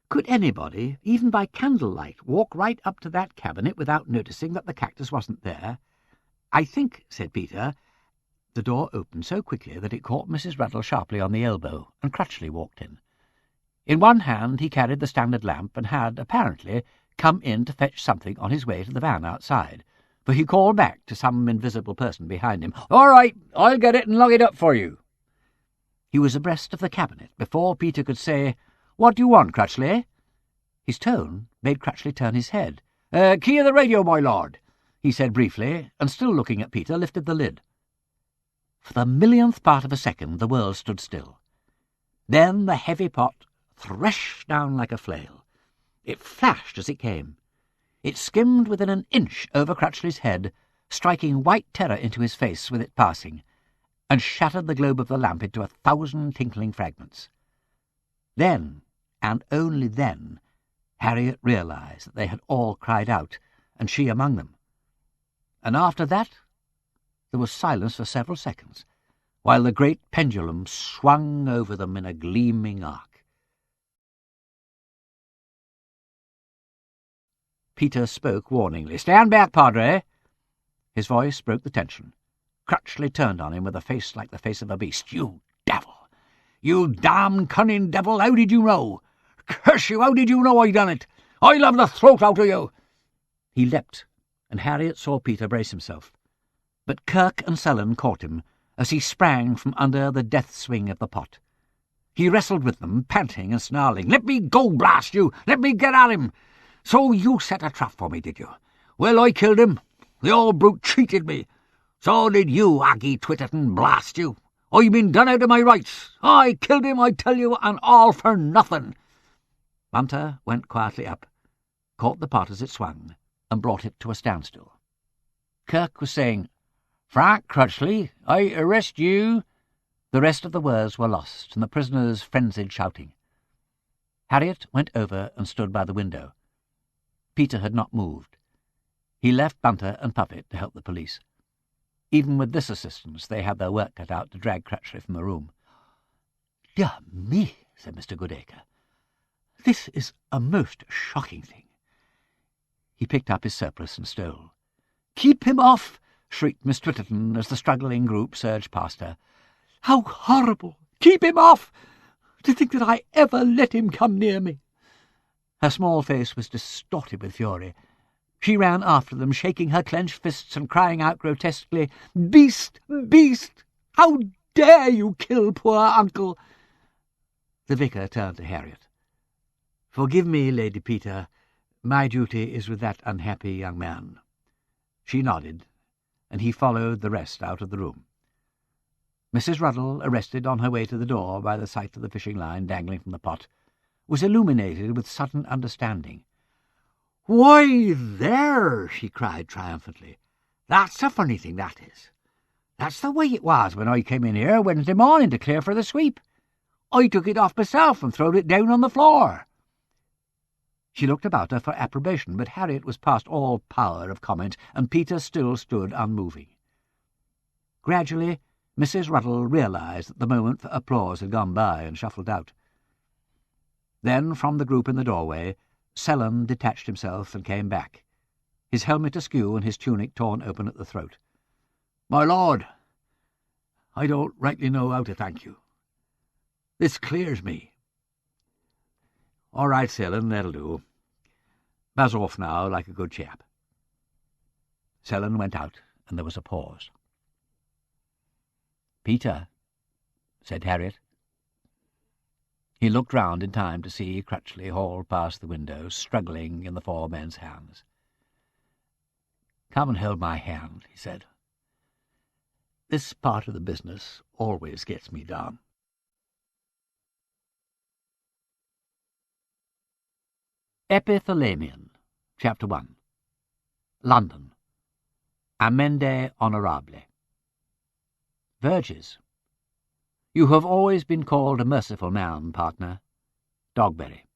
could anybody, even by candlelight, walk right up to that cabinet without noticing that the cactus wasn't there? "I think," said Peter. The door opened so quickly that it caught Mrs. Ruddle sharply on the elbow, and Crutchley walked in. In one hand he carried the standard lamp, and had, apparently, come in to fetch something on his way to the van outside, for he called back to some invisible person behind him, "All right, I'll get it and lug it up for you." He was abreast of the cabinet before Peter could say, "What do you want, Crutchley?" His tone made Crutchley turn his head. "Key of the radio, my lord," he said briefly, and still looking at Peter, lifted the lid. For the millionth part of a second the world stood still. Then the heavy pot threshed down like a flail. It flashed as it came. It skimmed within an inch over Crutchley's head, striking white terror into his face with it passing, and shattered the globe of the lamp into 1,000 tinkling fragments. Then, and only then, Harriet realized that they had all cried out, and she among them. And after that there was silence for several seconds, while the great pendulum swung over them in a gleaming arc. Peter spoke warningly. "Stand back, Padre." His voice broke the tension. Crutchley turned on him with a face like the face of a beast. "You devil! You damned cunning devil! How did you know? Curse you, how did you know I done it? I'll have the throat out of you!" He leapt, and Harriet saw Peter brace himself. But Kirk and Sellen caught him as he sprang from under the death swing of the pot. He wrestled with them, panting and snarling. "Let me go, blast you! Let me get at him! So you set a trap for me, did you? Well, I killed him. The old brute cheated me. So did you, Aggie Twitterton, blast you. I've been done out of my rights. I killed him, I tell you, and all for nothing." Bunter went quietly up, caught the pot as it swung, and brought it to a standstill. Kirk was saying, "Frank Crutchley, I arrest you." The rest of the words were lost in the prisoner's frenzied shouting. Harriet went over and stood by the window. Peter had not moved. He left Bunter and Puppet to help the police. Even with this assistance they had their work cut out to drag Crutchley from the room. "Dear me," said Mr. Goodacre, "this is a most shocking thing." He picked up his surplice and stole. "Keep him off!" shrieked Miss Twitterton as the struggling group surged past her. "How horrible! Keep him off! To think that I ever let him come near me!" Her small face was distorted with fury. She ran after them, shaking her clenched fists and crying out grotesquely, "Beast! Beast! How dare you kill poor uncle?" The vicar turned to Harriet. "Forgive me, Lady Peter. My duty is with that unhappy young man." She nodded, and he followed the rest out of the room. Mrs. Ruddle, arrested on her way to the door by the sight of the fishing line dangling from the pot, was illuminated with sudden understanding. "Why, there!" she cried triumphantly. "That's a funny thing, that is. That's the way it was when I came in here Wednesday morning to clear for the sweep. I took it off myself and throwed it down on the floor." She looked about her for approbation, but Harriet was past all power of comment, and Peter still stood unmoving. Gradually Mrs. Ruddle realized that the moment for applause had gone by and shuffled out. Then, from the group in the doorway, Sellen detached himself and came back. his helmet askew and his tunic torn open at the throat. "My lord, I don't rightly know how to thank you. This clears me." "All right, Selden, that'll do. Buzz off now, like a good chap." Selden went out, and there was a pause. "Peter," said Harriet. He looked round in time to see Crutchley haul past the window, struggling in the four men's hands. "Come and hold my hand," he said. "This part of the business always gets me down." Epithalamion, Chapter 1. London. Amende honorable. Verges. You have always been called a merciful man, partner. Dogberry.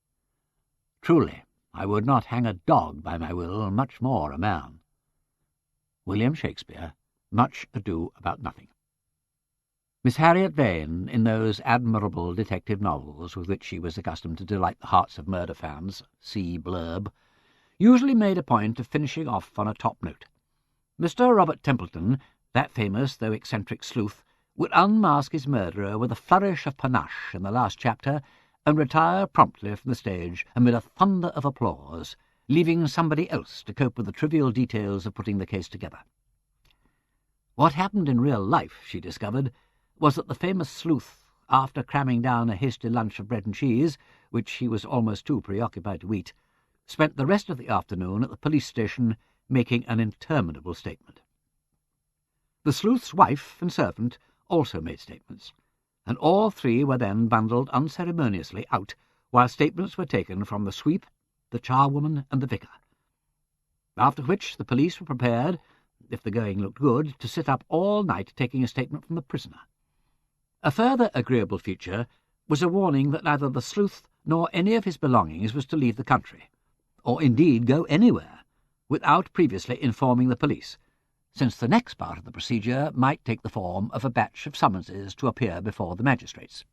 Truly, I would not hang a dog by my will, much more a man. William Shakespeare, Much Ado About Nothing. Miss Harriet Vane, in those admirable detective novels with which she was accustomed to delight the hearts of murder fans, see Blurb, usually made a point of finishing off on a top note. Mr. Robert Templeton, that famous though eccentric sleuth, would unmask his murderer with a flourish of panache in the last chapter and retire promptly from the stage amid a thunder of applause, leaving somebody else to cope with the trivial details of putting the case together. What happened in real life, she discovered, was that the famous sleuth, after cramming down a hasty lunch of bread and cheese, which he was almost too preoccupied to eat, spent the rest of the afternoon at the police station making an interminable statement. The sleuth's wife and servant also made statements, and all three were then bundled unceremoniously out while statements were taken from the sweep, the charwoman, and the vicar. After which the police were prepared, if the going looked good, to sit up all night taking a statement from the prisoner. A further agreeable feature was a warning that neither the sleuth nor any of his belongings was to leave the country, or indeed go anywhere, without previously informing the police, since the next part of the procedure might take the form of a batch of summonses to appear before the magistrates.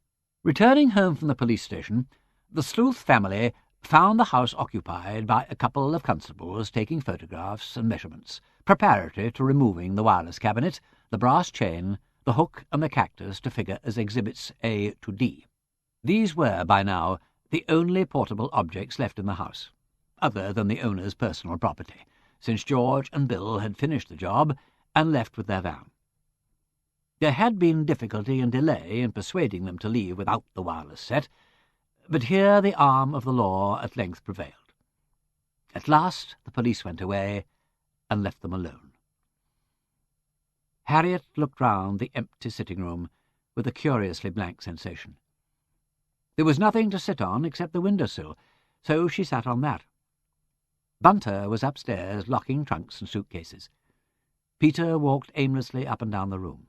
Returning home from the police station, the sleuth family found the house occupied by a couple of constables taking photographs and measurements, preparatory to removing the wireless cabinet, the brass chain, the hook, and the cactus to figure as exhibits A to D. These were, by now, the only portable objects left in the house, other than the owner's personal property, since George and Bill had finished the job and left with their van. There had been difficulty and delay in persuading them to leave without the wireless set, but here the arm of the law at length prevailed. At last the police went away and left them alone. Harriet looked round the empty sitting-room with a curiously blank sensation. There was nothing to sit on except the window-sill, so she sat on that. Bunter was upstairs locking trunks and suitcases. Peter walked aimlessly up and down the room.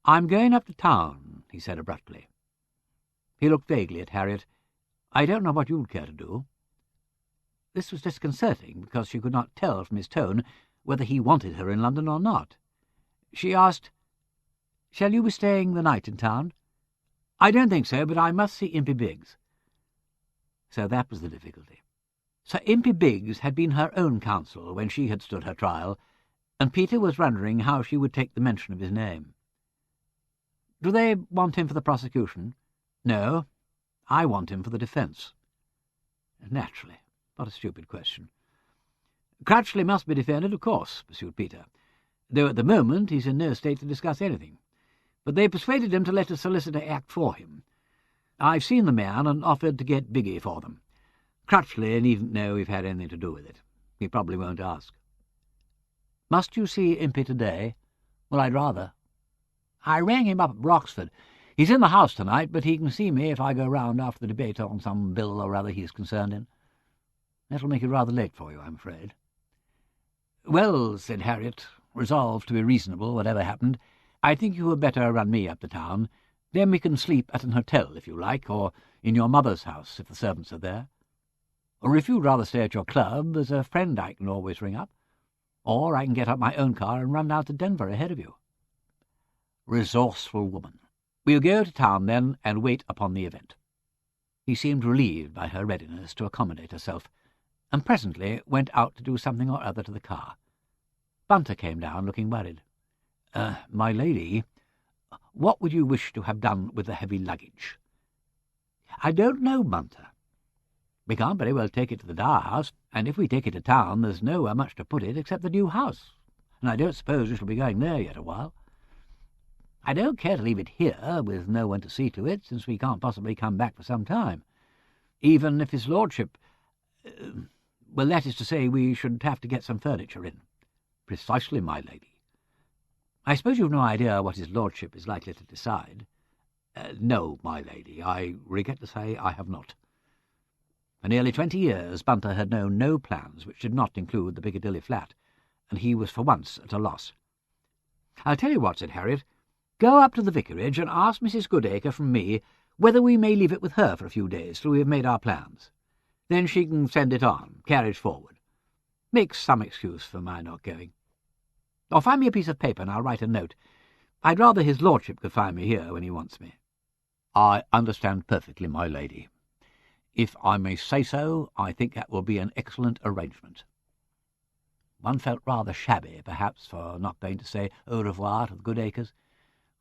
"I'm going up to town," he said abruptly. He looked vaguely at Harriet. "I don't know what you'd care to do." This was disconcerting, because she could not tell from his tone whether he wanted her in London or not. She asked, "Shall you be staying the night in town?" "I don't think so, but I must see Impey Biggs." So that was the difficulty. Sir Impey Biggs had been her own counsel when she had stood her trial, and Peter was wondering how she would take the mention of his name. "Do they want him for the prosecution?" "No, I want him for the defence." "Naturally. What a stupid question." "Crutchley must be defended, of course," pursued Peter, "though at the moment he's in no state to discuss anything. But they persuaded him to let a solicitor act for him. I've seen the man and offered to get Biggie for them. Crutchley needn't know we've had anything to do with it. He probably won't ask." "Must you see Impey today?" "Well, I'd rather. I rang him up at Roxford. He's in the house tonight, but he can see me if I go round after the debate on some bill or other he's concerned in." "That'll make it rather late for you, I'm afraid." "Well," said Harriet, resolved to be reasonable whatever happened, "I think you had better run me up to town. Then we can sleep at an hotel, if you like, or in your mother's house, if the servants are there. Or if you'd rather stay at your club, there's a friend I can always ring up. Or I can get up my own car and run down to Denver ahead of you." Resourceful woman. "We'll go to town, then, and wait upon the event." He seemed relieved by her readiness to accommodate herself, and presently went out to do something or other to the car. Bunter came down, looking worried. My lady, what would you wish to have done with the heavy luggage?" "I don't know, Bunter. We can't very well take it to the Dower House, and if we take it to town there's nowhere much to put it except the new house, and I don't suppose we shall be going there yet a while. I don't care to leave it here, with no one to see to it, since we can't possibly come back for some time. Even if his lordship— well, that is to say, we should have to get some furniture in." "Precisely, my lady." "I suppose you've no idea what his lordship is likely to decide?" No, my lady, I regret to say I have not." For nearly 20 years Bunter had known no plans which did not include the Piccadilly flat, and he was for once at a loss. "I'll tell you what," said Harriet. "Go up to the vicarage and ask Mrs. Goodacre from me whether we may leave it with her for a few days till we have made our plans. Then she can send it on, carriage forward. Make some excuse for my not going. Or find me a piece of paper and I'll write a note. I'd rather his lordship could find me here when he wants me." "I understand perfectly, my lady. If I may say so, I think that will be an excellent arrangement." One felt rather shabby, perhaps, for not going to say au revoir to the Goodacres.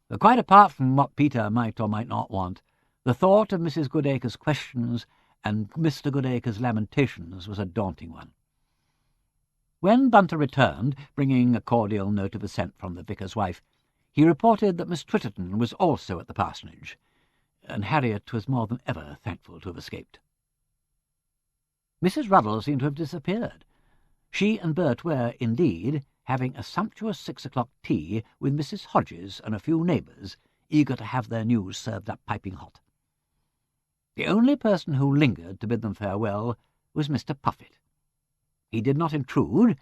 But quite apart from what Peter might or might not want, the thought of Mrs. Goodacre's questions and Mr. Goodacre's lamentations was a daunting one. When Bunter returned, bringing a cordial note of assent from the vicar's wife, he reported that Miss Twitterton was also at the parsonage, and Harriet was more than ever thankful to have escaped. Mrs. Ruddle seemed to have disappeared. She and Bert were, indeed, having a sumptuous 6 o'clock tea with Mrs. Hodges and a few neighbours, eager to have their news served up piping hot. The only person who lingered to bid them farewell was Mr. Puffet. He did not intrude,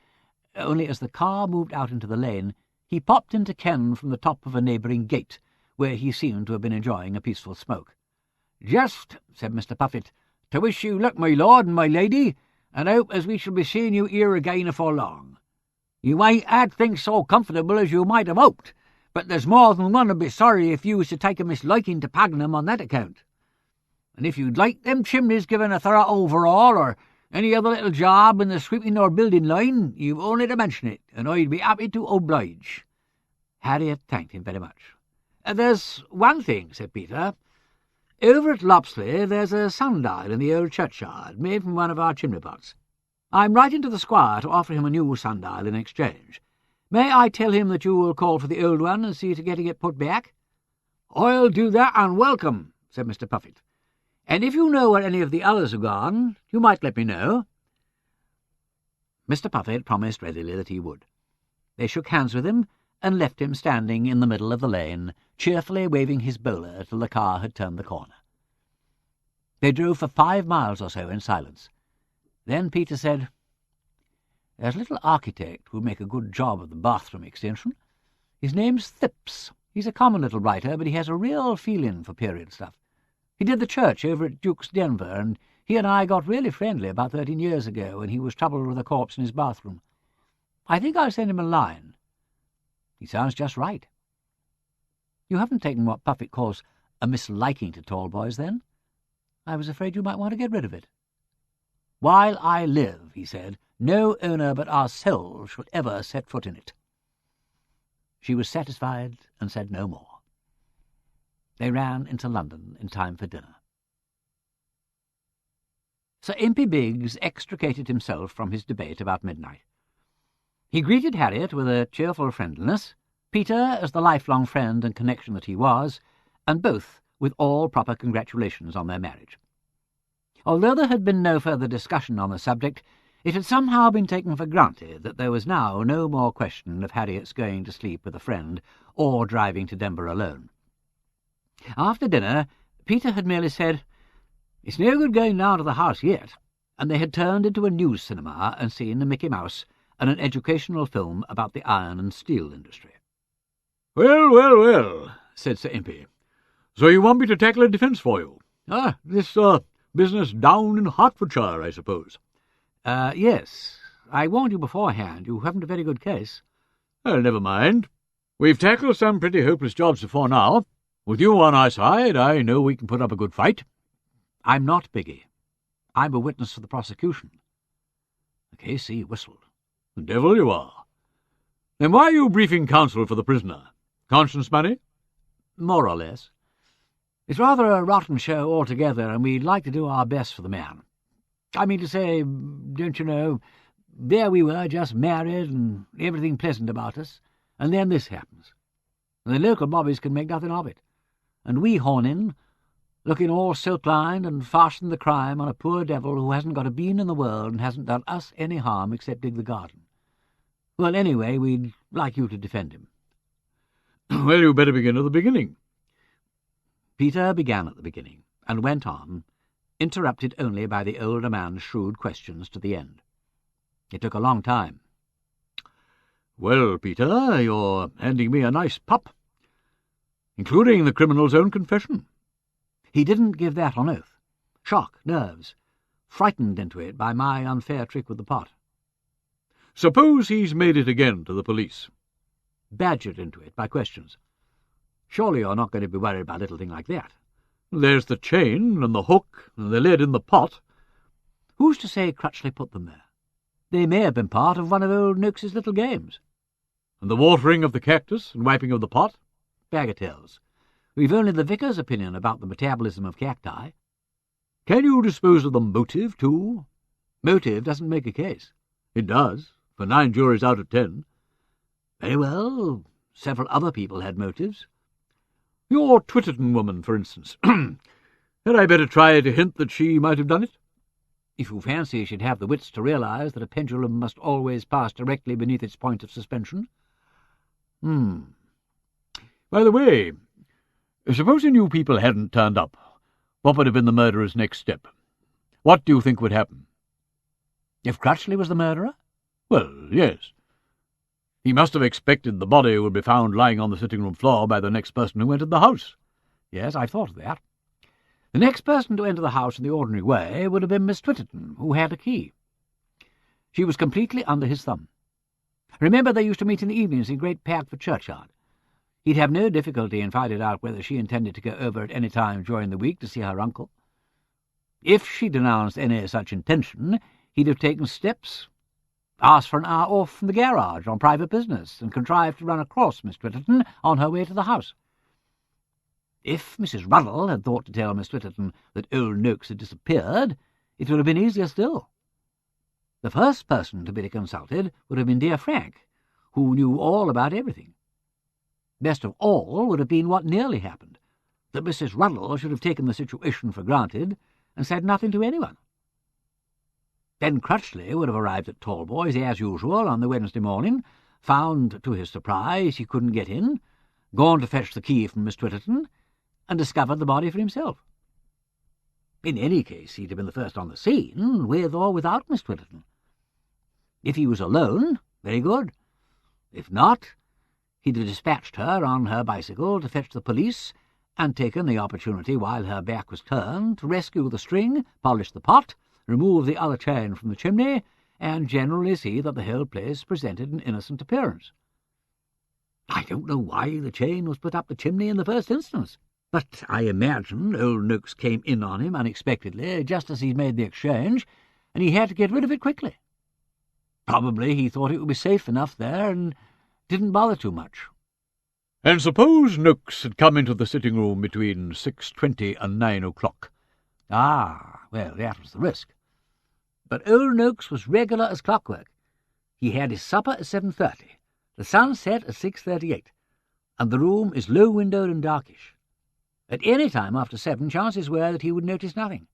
only as the car moved out into the lane, he popped into Ken from the top of a neighbouring gate, where he seemed to have been enjoying a peaceful smoke. "Just," said Mr. Puffet, "to wish you luck, my lord and my lady, and hope as we shall be seeing you here again afore long. You ain't had things so comfortable as you might have hoped, but there's more than one 'll be sorry if you was to take a misliking to Pagnum on that account. And if you'd like them chimneys given a thorough overhaul, or any other little job in the sweeping or building line, you've only to mention it, and I'd be happy to oblige." Harriet thanked him very much. "There's one thing," said Peter. "Over at Lopsley there's a sundial in the old churchyard, made from one of our chimney pots. I'm writing to the squire to offer him a new sundial in exchange. May I tell him that you will call for the old one and see to getting it put back?" "I'll do that and welcome," said Mr. Puffet. "And if you know where any of the others have gone, you might let me know." Mr. Puffet promised readily that he would. They shook hands with him and left him standing in the middle of the lane, cheerfully waving his bowler till the car had turned the corner. They drove for 5 miles or so in silence. Then Peter said, "There's a little architect who'd make a good job of the bathroom extension. His name's Phipps. He's a common little writer, but he has a real feeling for period stuff. He did the church over at Duke's, Denver, and he and I got really friendly about 13 years ago when he was troubled with a corpse in his bathroom. I think I'll send him a line. He sounds just right. You haven't taken what Puffet calls a misliking to tall boys, then? I was afraid you might want to get rid of it." "While I live," he said, "no owner but ourselves should ever set foot in it." She was satisfied and said no more. They ran into London in time for dinner. Sir Impey Biggs extricated himself from his debate about midnight. He greeted Harriet with a cheerful friendliness, Peter as the lifelong friend and connection that he was, and both with all proper congratulations on their marriage. Although there had been no further discussion on the subject, it had somehow been taken for granted that there was now no more question of Harriet's going to sleep with a friend or driving to Denver alone. After dinner, Peter had merely said, "It's no good going down to the house yet," and they had turned into a news cinema and seen a Mickey Mouse and an educational film about the iron and steel industry. "Well, well, well," said Sir Impey. "So you want me to tackle a defence for you? This business down in Hertfordshire, I suppose?" Yes. I warned you beforehand. You haven't a very good case." "Well, never mind. We've tackled some pretty hopeless jobs before now. With you on our side, I know we can put up a good fight." "I'm not, Biggie. I'm a witness for the prosecution." The K.C. whistled. "The devil you are. Then why are you briefing counsel for the prisoner? Conscience money?" "More or less. It's rather a rotten show altogether, and we'd like to do our best for the man. I mean to say, don't you know, there we were, just married and everything pleasant about us, and then this happens. And the local bobbies can make nothing of it. And we horn in, looking all silk-lined and fasten the crime on a poor devil who hasn't got a bean in the world and hasn't done us any harm except dig the garden. Well, anyway, we'd like you to defend him." "Well, you better begin at the beginning." Peter began at the beginning, and went on, interrupted only by the older man's shrewd questions to the end. It took a long time. "Well, Peter, you're handing me a nice pup, including the criminal's own confession." "He didn't give that on oath. Shock, nerves, frightened into it by my unfair trick with the pot." "Suppose he's made it again to the police?" "Badgered into it by questions. Surely you're not going to be worried about a little thing like that?" "There's the chain and the hook and the lead in the pot." "Who's to say Crutchley put them there? They may have been part of one of old Noakes's little games." "And the watering of the cactus and wiping of the pot?" "Bagatelles. We've only the vicar's opinion about the metabolism of cacti." "Can you dispose of the motive, too?" "Motive doesn't make a case." "It does, for 9 juries out of 10. "Very well. Several other people had motives." Your Twitterton woman, for instance. Had I better try to hint that she might have done it?" "If you fancy she'd have the wits to realize that a pendulum must always pass directly beneath its point of suspension." By the way, supposing you people hadn't turned up, what would have been the murderer's next step? What do you think would happen?" "If Crutchley was the murderer?" "Well, yes. He must have expected the body would be found lying on the sitting-room floor by the next person who entered the house." "Yes, I thought of that. The next person to enter the house in the ordinary way would have been Miss Twitterton, who had a key. She was completely under his thumb. Remember, they used to meet in the evenings in Great Padford churchyard. He'd have no difficulty in finding out whether she intended to go over at any time during the week to see her uncle. If she denounced any such intention, he'd have taken steps, asked for an hour off from the garage on private business, and contrived to run across Miss Twitterton on her way to the house. If Mrs. Ruddle had thought to tell Miss Twitterton that old Noakes had disappeared, it would have been easier still. The first person to be consulted would have been dear Frank, who knew all about everything. Best of all would have been what nearly happened, that Mrs. Ruddle should have taken the situation for granted and said nothing to anyone. Then Crutchley would have arrived at Talboys as usual on the Wednesday morning, found, to his surprise, he couldn't get in, gone to fetch the key from Miss Twitterton, and discovered the body for himself. In any case, he'd have been the first on the scene, with or without Miss Twitterton. If he was alone, very good. If not, he'd have dispatched her on her bicycle to fetch the police, and taken the opportunity while her back was turned to rescue the string, polish the pot, remove the other chain from the chimney, and generally see that the whole place presented an innocent appearance. I don't know why the chain was put up the chimney in the first instance, but I imagine old Noakes came in on him unexpectedly, just as he'd made the exchange, and he had to get rid of it quickly. Probably he thought it would be safe enough there, and didn't bother too much." "And suppose Noakes had come into the sitting-room between 6:20 and 9 o'clock?" "Ah, well, that was the risk. But old Noakes was regular as clockwork. He had his supper at 7:30, the sun set at 6:38, and the room is low-windowed and darkish. At any time after 7, chances were that he would notice nothing.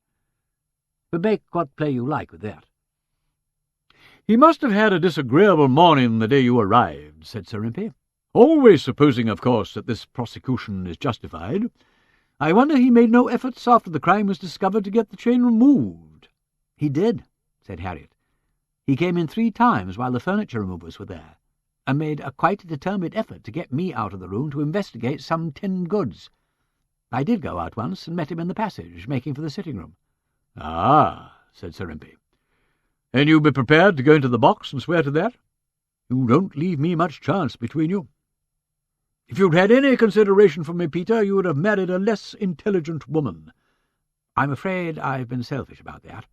But make what play you like with that." "He must have had a disagreeable morning the day you arrived," said Sir Impey. "Always supposing, of course, that this prosecution is justified. I wonder he made no efforts after the crime was discovered to get the chain removed." "He did," said Harriet. "He came in 3 times while the furniture removers were there, and made a quite determined effort to get me out of the room to investigate some tin goods. I did go out once and met him in the passage, making for the sitting-room." "Ah," said Sir Impey. "And you be prepared to go into the box and swear to that? You don't leave me much chance between you. If you'd had any consideration for me, Peter, you would have married a less intelligent woman." "I'm afraid I've been selfish about that.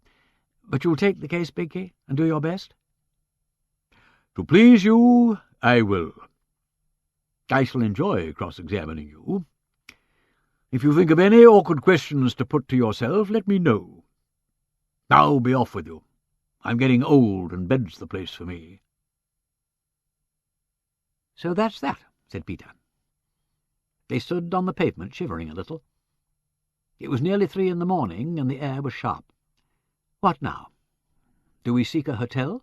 But you'll take the case, Binky, and do your best? To please you, I will. I shall enjoy cross-examining you. If you think of any awkward questions to put to yourself, let me know. Now be off with you. I'm getting old, and bed's the place for me. So that's that, said Peter. They stood on the pavement, shivering a little. It was nearly 3 in the morning, and the air was sharp. What now? Do we seek a hotel?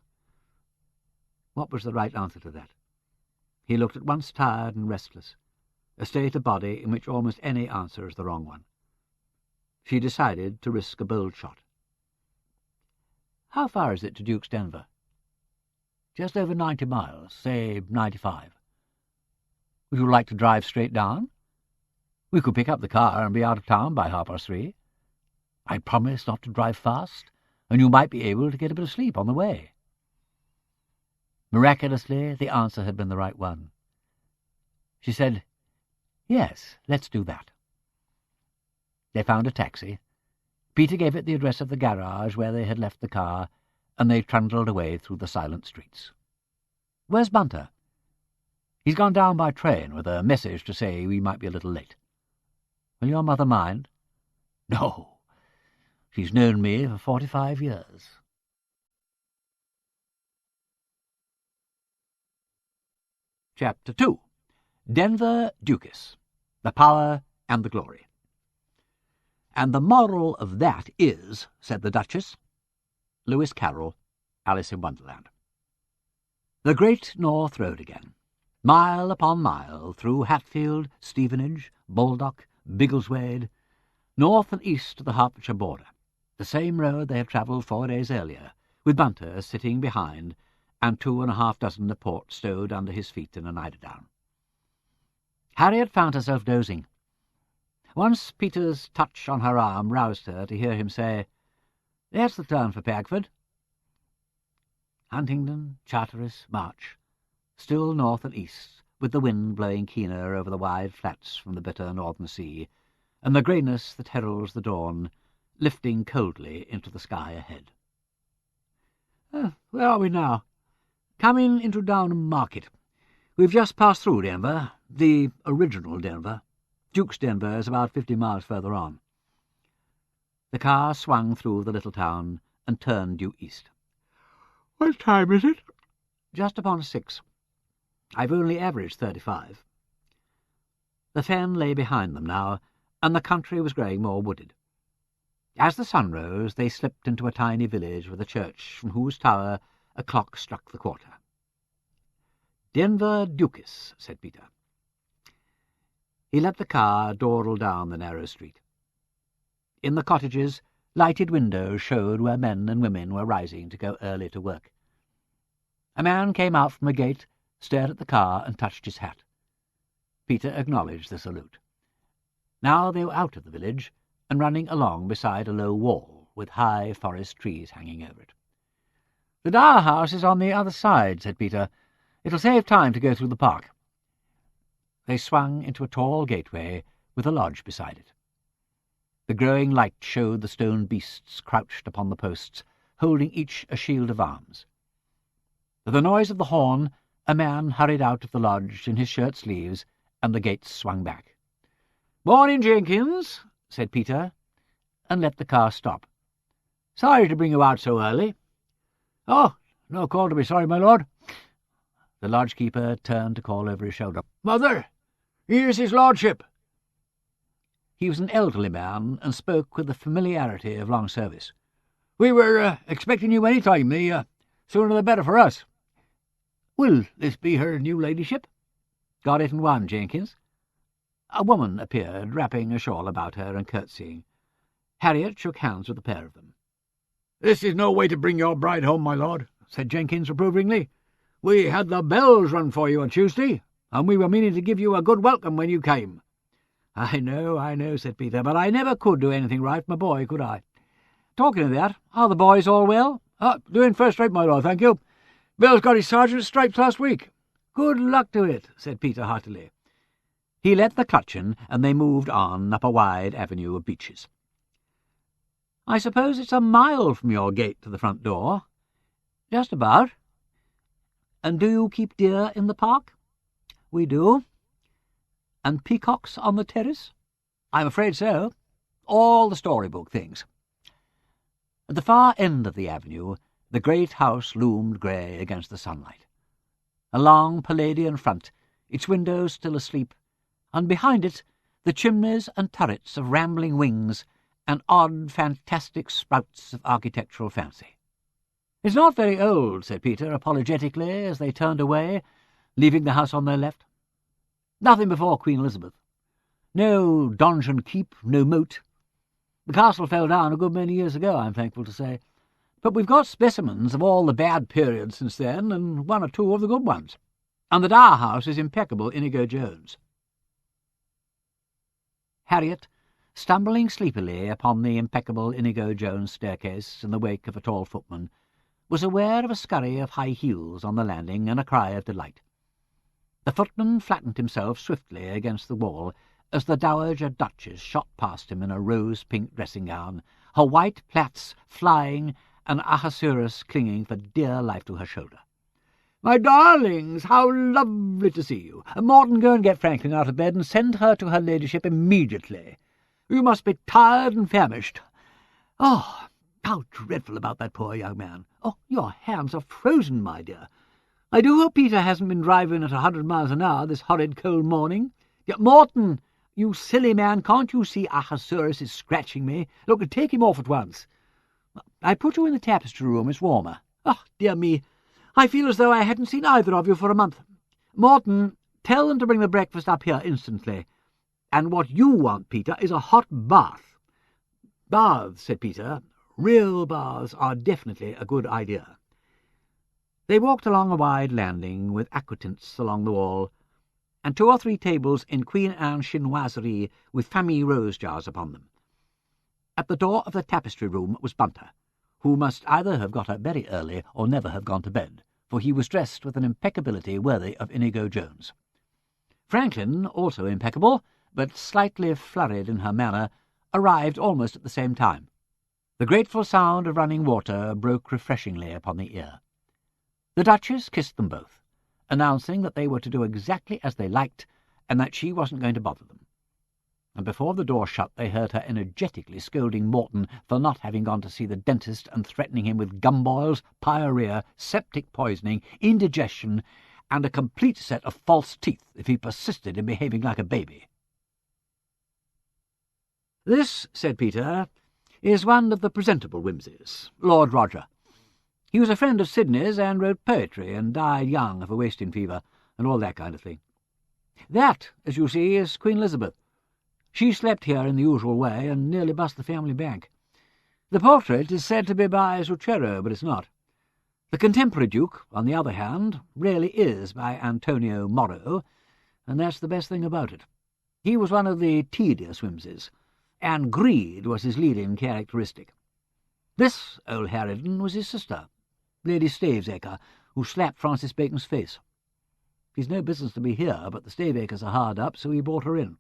What was the right answer to that? He looked at once tired and restless, a state of body in which almost any answer is the wrong one. She decided to risk a bold shot. How far is it to Duke's Denver? Just over 90 miles, say 95. Would you like to drive straight down? We could pick up the car and be out of town by 3:30. I'd promise not to drive fast, and you might be able to get a bit of sleep on the way. Miraculously, the answer had been the right one. She said, Yes, let's do that. They found a taxi. Peter gave it the address of the garage where they had left the car, and they trundled away through the silent streets. Where's Bunter? He's gone down by train with a message to say we might be a little late. Will your mother mind? No. She's known me for 45 years. Chapter 2. Denver Ducis, the Power and the Glory. And the moral of that is, said the Duchess, Lewis Carroll, Alice in Wonderland. The Great North Road again, mile upon mile, through Hatfield, Stevenage, Baldock, Biggleswade, north and east to the Hertfordshire border, the same road they had travelled 4 days earlier, with Bunter sitting behind, and 2.5 dozen of port stowed under his feet in an eiderdown. Harriet found herself dozing. Once Peter's touch on her arm roused her to hear him say, That's the turn for Pegford. Huntingdon, Charteris, March, still north and east, with the wind blowing keener over the wide flats from the bitter northern sea, and the greyness that heralds the dawn lifting coldly into the sky ahead. Where are we now? Coming into Downham Market. We've just passed through Denver, the original Denver. Duke's Denver is about 50 miles further on. The car swung through the little town and turned due east. What time is it? Just upon 6. I've only averaged 35. The fen lay behind them now, and the country was growing more wooded. As the sun rose, they slipped into a tiny village with a church from whose tower a clock struck the quarter. Denver Ducis, said Peter. He let the car dawdle down the narrow street. In the cottages, lighted windows showed where men and women were rising to go early to work. A man came out from a gate, stared at the car, and touched his hat. Peter acknowledged the salute. Now they were out of the village, and running along beside a low wall, with high forest trees hanging over it. The Dower House is on the other side, said Peter. It'll save time to go through the park. They swung into a tall gateway with a lodge beside it. The growing light showed the stone beasts crouched upon the posts, holding each a shield of arms. With the noise of the horn, a man hurried out of the lodge in his shirt sleeves, and the gates swung back. "Morning, Jenkins," said Peter, and let the car stop. "Sorry to bring you out so early." "Oh, no call to be sorry, my lord." The lodge-keeper turned to call over his shoulder. "Mother, here's his lordship." He was an elderly man, and spoke with the familiarity of long service. "We were expecting you any time. The sooner the better for us." "Will this be her new ladyship?" "Got it in one, Jenkins." A woman appeared, wrapping a shawl about her and curtsying. Harriet shook hands with the pair of them. "This is no way to bring your bride home, my lord," said Jenkins reprovingly. "We had the bells run for you on Tuesday, and we were meaning to give you a good welcome when you came." I know," said Peter, "but I never could do anything right for my boy, could I? Talking of that, are the boys all well?" "Doing first rate, my lord, thank you. Bill's got his sergeant's stripes last week." "Good luck to it," said Peter heartily. He let the clutch in, and they moved on up a wide avenue of beeches. I suppose it's a mile from your gate to the front door. Just about. And do you keep deer in the park? We do. And peacocks on the terrace? I'm afraid so. All the storybook things. At the far end of the avenue, the great house loomed grey against the sunlight. A long Palladian front, its windows still asleep, and behind it the chimneys and turrets of rambling wings and odd, fantastic sprouts of architectural fancy. "It's not very old," said Peter apologetically as they turned away, leaving the house on their left. "Nothing before Queen Elizabeth. No donjon keep, no moat. The castle fell down a good many years ago, I'm thankful to say. But we've got specimens of all the bad periods since then, and one or two of the good ones. And the dower house is impeccable Inigo Jones." Harriet, stumbling sleepily upon the impeccable Inigo Jones staircase in the wake of a tall footman, was aware of a scurry of high heels on the landing and a cry of delight. The footman flattened himself swiftly against the wall as the Dowager Duchess shot past him in a rose-pink dressing-gown, her white plaits flying and Ahasuerus clinging for dear life to her shoulder. "My darlings, how lovely to see you! Morton, go and get Franklin out of bed and send her to her ladyship immediately. You must be tired and famished. Oh, how dreadful about that poor young man! Oh, your hands are frozen, my dear. I do hope Peter hasn't been driving at 100 miles an hour this horrid cold morning. Morton, you silly man, can't you see Ahasuerus is scratching me? Look, take him off at once. I put you in the tapestry room, it's warmer. Oh, dear me, I feel as though I hadn't seen either of you for a month. Morton, tell them to bring the breakfast up here instantly. And what you want, Peter, is a hot bath." "Baths," said Peter. "Real baths are definitely a good idea." They walked along a wide landing with aquatints along the wall, and 2 or 3 tables in Queen Anne chinoiserie with famille rose jars upon them. At the door of the tapestry room was Bunter, who must either have got up very early or never have gone to bed, for he was dressed with an impeccability worthy of Inigo Jones. Franklin, also impeccable, but slightly flurried in her manner, arrived almost at the same time. The grateful sound of running water broke refreshingly upon the ear. The Duchess kissed them both, announcing that they were to do exactly as they liked, and that she wasn't going to bother them. And before the door shut they heard her energetically scolding Morton for not having gone to see the dentist and threatening him with gumboils, pyorrhea, septic poisoning, indigestion, and a complete set of false teeth if he persisted in behaving like a baby. "This," said Peter, "is one of the presentable Wimseys, Lord Roger. He was a friend of Sidney's and wrote poetry and died young of a wasting fever and all that kind of thing. That, as you see, is Queen Elizabeth. She slept here in the usual way and nearly bust the family bank. The portrait is said to be by Zucchero, but it's not. The contemporary Duke, on the other hand, really is by Antonio Moro, and that's the best thing about it. He was one of the tedious Wimseys, and greed was his leading characteristic. This old harridan was his sister, Lady Stavesacre, who slapped Francis Bacon's face. She's no business to be here, but the Stavesacres are hard up, so he brought her in."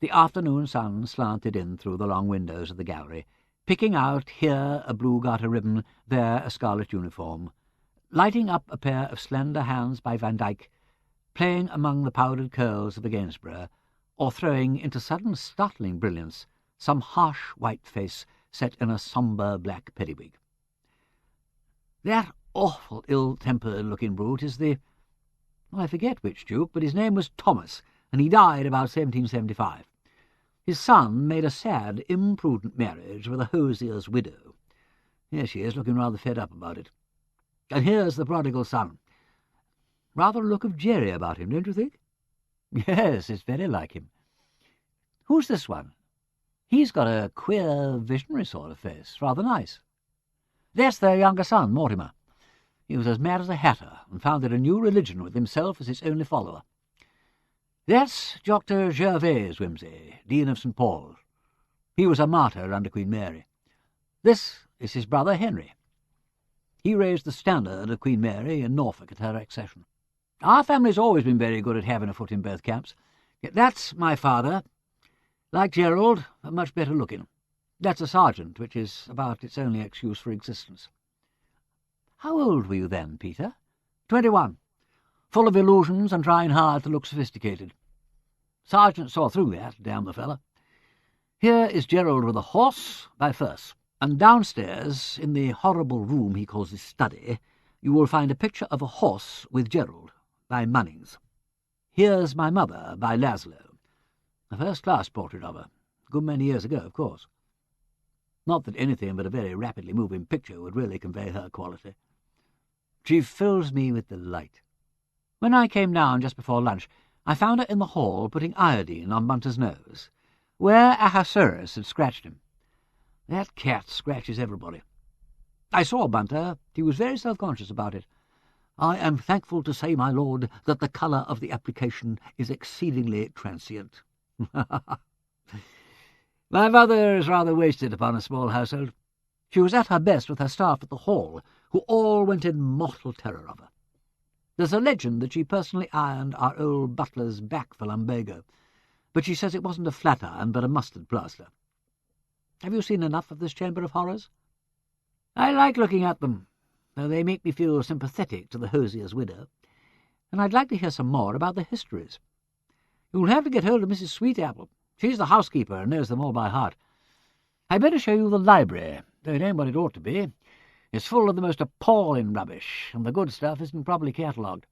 The afternoon sun slanted in through the long windows of the gallery, picking out here a blue garter ribbon, there a scarlet uniform, lighting up a pair of slender hands by Van Dyck, playing among the powdered curls of the Gainsborough, or throwing into sudden startling brilliance some harsh white face set in a sombre black periwig. "That awful ill-tempered-looking brute is I forget which Duke, but his name was Thomas, and he died about 1775. His son made a sad, imprudent marriage with a hosier's widow. Here she is, looking rather fed up about it. And here's the prodigal son. Rather a look of Jerry about him, don't you think?" "Yes, it's very like him." "Who's this one? He's got a queer, visionary sort of face, rather nice." "That's their younger son, Mortimer. He was as mad as a hatter, and founded a new religion with himself as its only follower. That's Dr. Gervase Wimsey, Dean of St. Paul's. He was a martyr under Queen Mary. This is his brother Henry. He raised the standard of Queen Mary in Norfolk at her accession. Our family's always been very good at having a foot in both camps. That's my father. Like Gerald, but much better looking. That's a sergeant, which is about its only excuse for existence. How old were you then, Peter? 21. Full of illusions and trying hard to look sophisticated. Sergeant saw through that, damn the fella. Here is Gerald with a horse by Firth, and downstairs, in the horrible room he calls his study, you will find a picture of a horse with Gerald by Munnings. Here's My Mother by Laszlo, a first-class portrait of her, a good many years ago, of course. Not that anything but a very rapidly moving picture would really convey her quality. She fills me with delight. When I came down just before lunch, I found her in the hall putting iodine on Bunter's nose, where Ahasuerus had scratched him. That cat scratches everybody. I saw Bunter. He was very self-conscious about it. I am thankful to say, my lord, that the colour of the application is exceedingly transient. My mother is rather wasted upon a small household. She was at her best with her staff at the Hall, who all went in mortal terror of her. There's a legend that she personally ironed our old butler's back for lumbago, but she says it wasn't a flat iron, but a mustard plaster. Have you seen enough of this Chamber of Horrors? I like looking at them, though they make me feel sympathetic to the hosier's widow, and I'd like to hear some more about the histories. You'll have to get hold of Mrs. Sweetapple. She's the housekeeper and knows them all by heart. I'd better show you the library, though it ain't what it ought to be. It's full of the most appalling rubbish, and the good stuff isn't properly catalogued.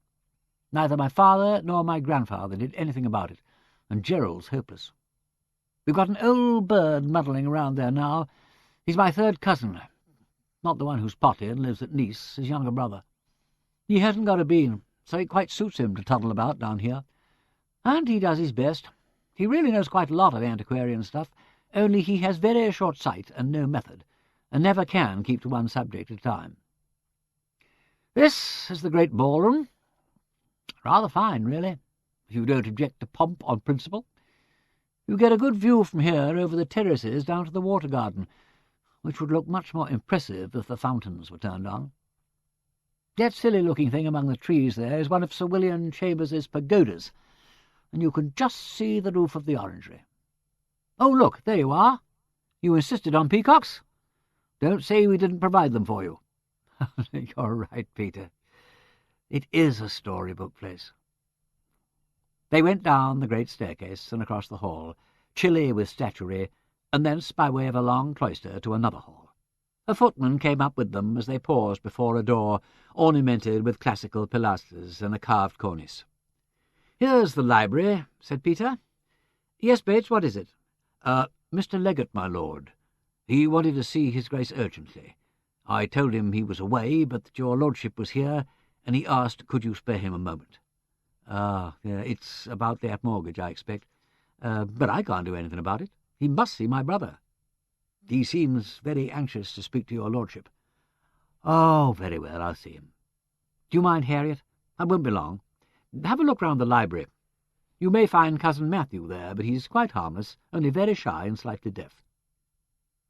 Neither my father nor my grandfather did anything about it, and Gerald's hopeless. We've got an old bird muddling around there now. He's my third cousin, not the one who's potty and lives at Nice, his younger brother. He hasn't got a bean, so it quite suits him to toddle about down here. And he does his best. He really knows quite a lot of antiquarian stuff, only he has very short sight and no method, and never can keep to one subject at a time. This is the great ballroom. Rather fine, really, if you don't object to pomp on principle. You get a good view from here over the terraces down to the water garden, which would look much more impressive if the fountains were turned on. That silly-looking thing among the trees there is one of Sir William Chambers's pagodas, and you can just see the roof of the orangery. Oh, look, there you are. You insisted on peacocks? Don't say we didn't provide them for you. You're right, Peter. It is a storybook place. They went down the great staircase and across the hall, chilly with statuary, and thence by way of a long cloister to another hall. A footman came up with them as they paused before a door ornamented with classical pilasters and a carved cornice. "Here's the library," said Peter. "Yes, Bates, what is it?" Mr. Leggett, my lord. He wanted to see his Grace urgently. I told him he was away, but that your lordship was here, and he asked could you spare him a moment." Yeah, it's about that mortgage, I expect. But I can't do anything about it. He must see my brother. He seems very anxious to speak to your lordship." "Oh, very well, I'll see him. Do you mind, Harriet? I won't be long. Have a look round the library. You may find Cousin Matthew there, but he's quite harmless, only very shy and slightly deaf."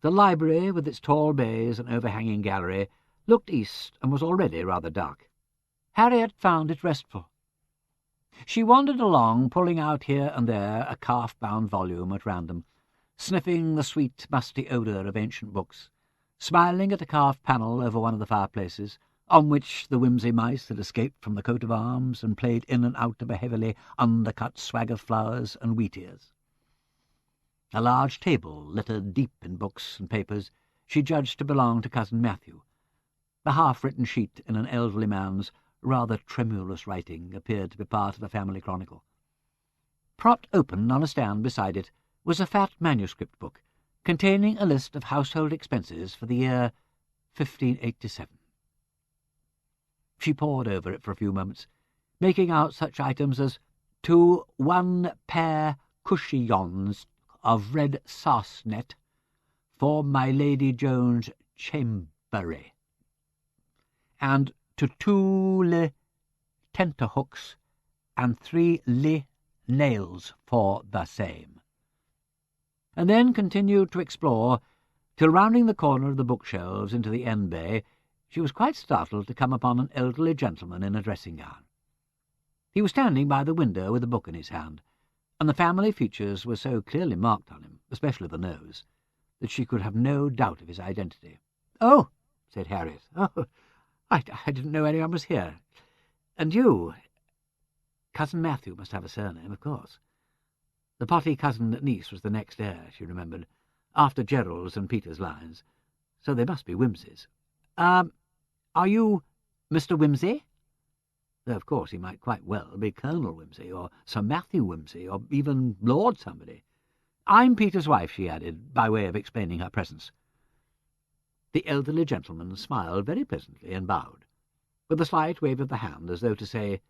The library, with its tall bays and overhanging gallery, looked east and was already rather dark. Harriet found it restful. She wandered along, pulling out here and there a calf-bound volume at random, sniffing the sweet, musty odour of ancient books, smiling at a carved panel over one of the fireplaces, on which the Wimsey mice had escaped from the coat of arms and played in and out of a heavily undercut swag of flowers and wheat ears. A large table, littered deep in books and papers, she judged to belong to Cousin Matthew. The half-written sheet in an elderly man's rather tremulous writing appeared to be part of the family chronicle. Propped open on a stand beside it was a fat manuscript book containing a list of household expenses for the year 1587. She pored over it for a few moments, making out such items as to 1 pair cushions of red sarcenet for my Lady Jones' chambery, and to 2 le tenterhooks and 3 le nails for the same, and then continued to explore till, rounding the corner of the bookshelves into the end bay, she was quite startled to come upon an elderly gentleman in a dressing-gown. He was standing by the window with a book in his hand, and the family features were so clearly marked on him, especially the nose, that she could have no doubt of his identity. "Oh," said Harriet. "Oh, I didn't know anyone was here. And you? Cousin Matthew must have a surname, of course." The potty cousin at Nice was the next heir, she remembered, after Gerald's and Peter's lines, so they must be Wimseys. Are you Mr. Wimsey?" Though, of course, he might quite well be Colonel Wimsey, or Sir Matthew Wimsey, or even Lord somebody. "I'm Peter's wife," she added, by way of explaining her presence. The elderly gentleman smiled very pleasantly and bowed, with a slight wave of the hand as though to say,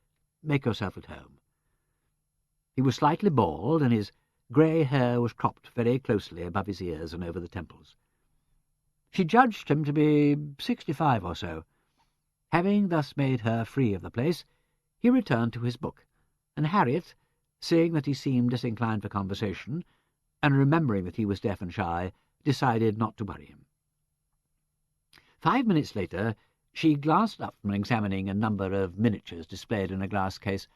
"Make yourself at home." He was slightly bald, and his grey hair was cropped very closely above his ears and over the temples. She judged him to be 65 or so. Having thus made her free of the place, he returned to his book, and Harriet, seeing that he seemed disinclined for conversation, and remembering that he was deaf and shy, decided not to worry him. 5 minutes later, she glanced up from examining a number of miniatures displayed in a glass case,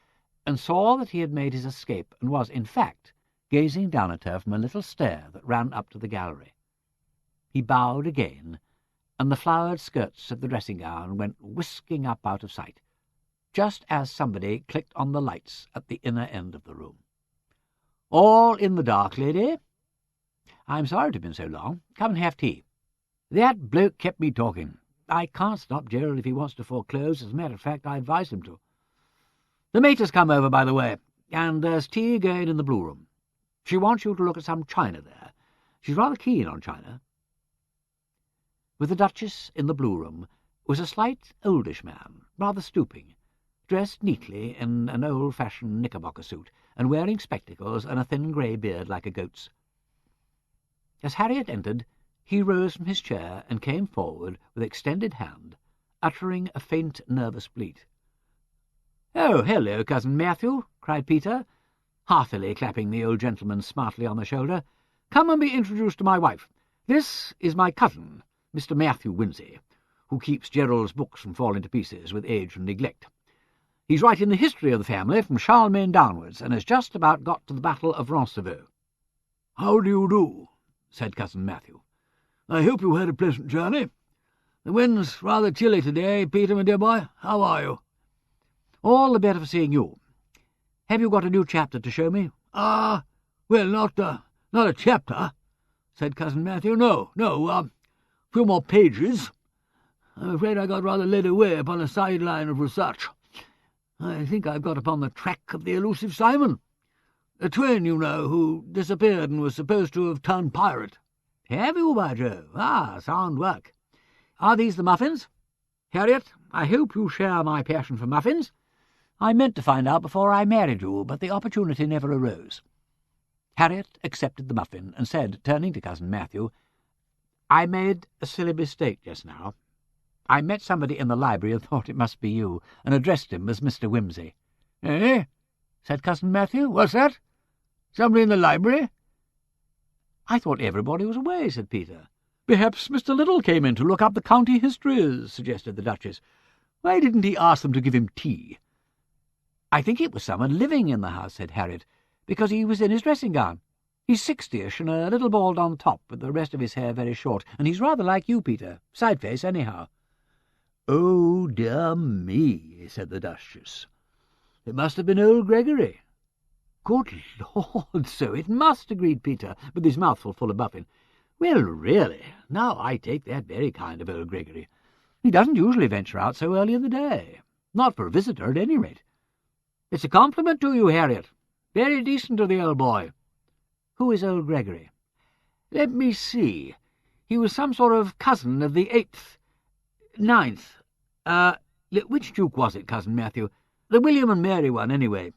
and saw that he had made his escape and was, in fact, gazing down at her from a little stair that ran up to the gallery. He bowed again, and the flowered skirts of the dressing-gown went whisking up out of sight, just as somebody clicked on the lights at the inner end of the room. "All in the dark, lady? I'm sorry to have been so long. Come and have tea. That bloke kept me talking. I can't stop Gerald if he wants to foreclose. As a matter of fact, I advised him to. The mater's come over, by the way, and there's tea going in the blue room. She wants you to look at some china there. She's rather keen on china." With the Duchess in the blue room was a slight, oldish man, rather stooping, dressed neatly in an old-fashioned knickerbocker suit, and wearing spectacles and a thin grey beard like a goat's. As Harriet entered, he rose from his chair and came forward with extended hand, uttering a faint, nervous bleat. "Oh, hello, Cousin Matthew," cried Peter, heartily clapping the old gentleman smartly on the shoulder. "Come and be introduced to my wife. This is my cousin, Mr. Matthew Wimsey, who keeps Gerald's books from falling to pieces with age and neglect. He's writing the history of the family from Charlemagne downwards, and has just about got to the Battle of Roncevaux." "How do you do?" said Cousin Matthew. "I hope you had a pleasant journey. The wind's rather chilly today, Peter, my dear boy. How are you?" "All the better for seeing you. Have you got a new chapter to show me?" Well, not a chapter," said Cousin Matthew. No, a few more pages. I'm afraid I got rather led away upon a sideline of research. I think I've got upon the track of the elusive Simon, the twin, you know, who disappeared and was supposed to have turned pirate." "Have you, by Jove? Sound work. Are these the muffins? Harriet, I hope you share my passion for muffins. I meant to find out before I married you, but the opportunity never arose." Harriet accepted the muffin and said, turning to Cousin Matthew, "I made a silly mistake just now. I met somebody in the library and thought it must be you, and addressed him as Mr. Wimsey." "Eh?" said Cousin Matthew. "What's that? Somebody in the library?" "I thought everybody was away," said Peter. "Perhaps Mr. Little came in to look up the county histories," suggested the Duchess. "Why didn't he ask them to give him tea?" "I think it was someone living in the house," said Harriet, "because he was in his dressing-gown. He's 60-ish and a little bald on top, with the rest of his hair very short, and he's rather like you, Peter. Side-face, anyhow." "Oh, dear me," said the Duchess. "It must have been old Gregory." "Good Lord, so it must," agreed Peter, with his mouthful full of muffin. "Well, really, now I take that very kind of old Gregory. He doesn't usually venture out so early in the day. Not for a visitor, at any rate. It's a compliment to you, Harriet. Very decent of the old boy." "Who is old Gregory?" "Let me see. He was some sort of cousin of the 8th, 9th. Which Duke was it, Cousin Matthew? The William and Mary one, anyway.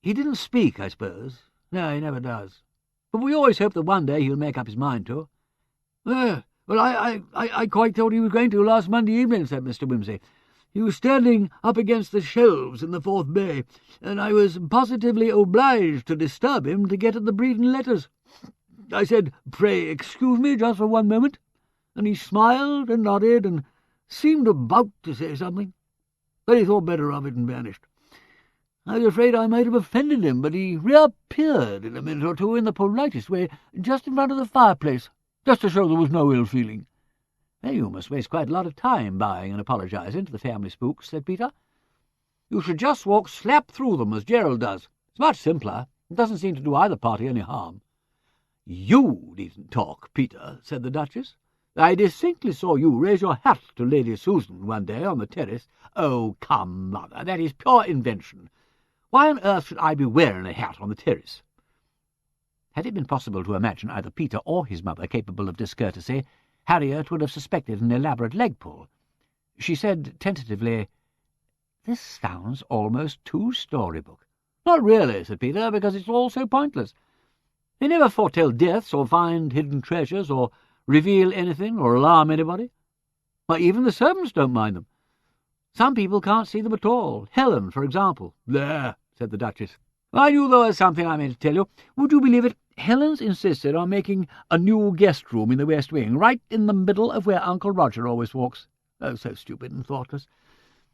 He didn't speak, I suppose. No, he never does. But we always hope that one day he'll make up his mind to." "Well, I quite thought he was going to last Monday evening," said Mr. Wimsey. "He was standing up against the shelves in the Fourth Bay, and I was positively obliged to disturb him to get at the Breeden letters. I said, 'Pray excuse me just for one moment,' and he smiled and nodded and seemed about to say something, but he thought better of it and vanished. I was afraid I might have offended him, but he reappeared in a minute or two in the politest way just in front of the fireplace, just to show there was no ill feeling." "Well, you must waste quite a lot of time bowing and apologising to the family spooks," said Peter. "You should just walk slap through them, as Gerald does. It's much simpler. It doesn't seem to do either party any harm." "You needn't talk, Peter," said the Duchess. "I distinctly saw you raise your hat to Lady Susan one day on the terrace." "Oh, come, Mother, that is pure invention. Why on earth should I be wearing a hat on the terrace?" Had it been possible to imagine either Peter or his mother capable of discourtesy, Harriet would have suspected an elaborate leg-pull. She said tentatively, "This sounds almost too storybook." "Not really," said Peter, "because it's all so pointless. They never foretell deaths or find hidden treasures or reveal anything or alarm anybody. Why, even the servants don't mind them. Some people can't see them at all. Helen, for example." "There," said the Duchess. "I knew there was something I meant to tell you. Would you believe it? Helen's insisted on making a new guest room in the West Wing, right in the middle of where Uncle Roger always walks. Oh, so stupid and thoughtless.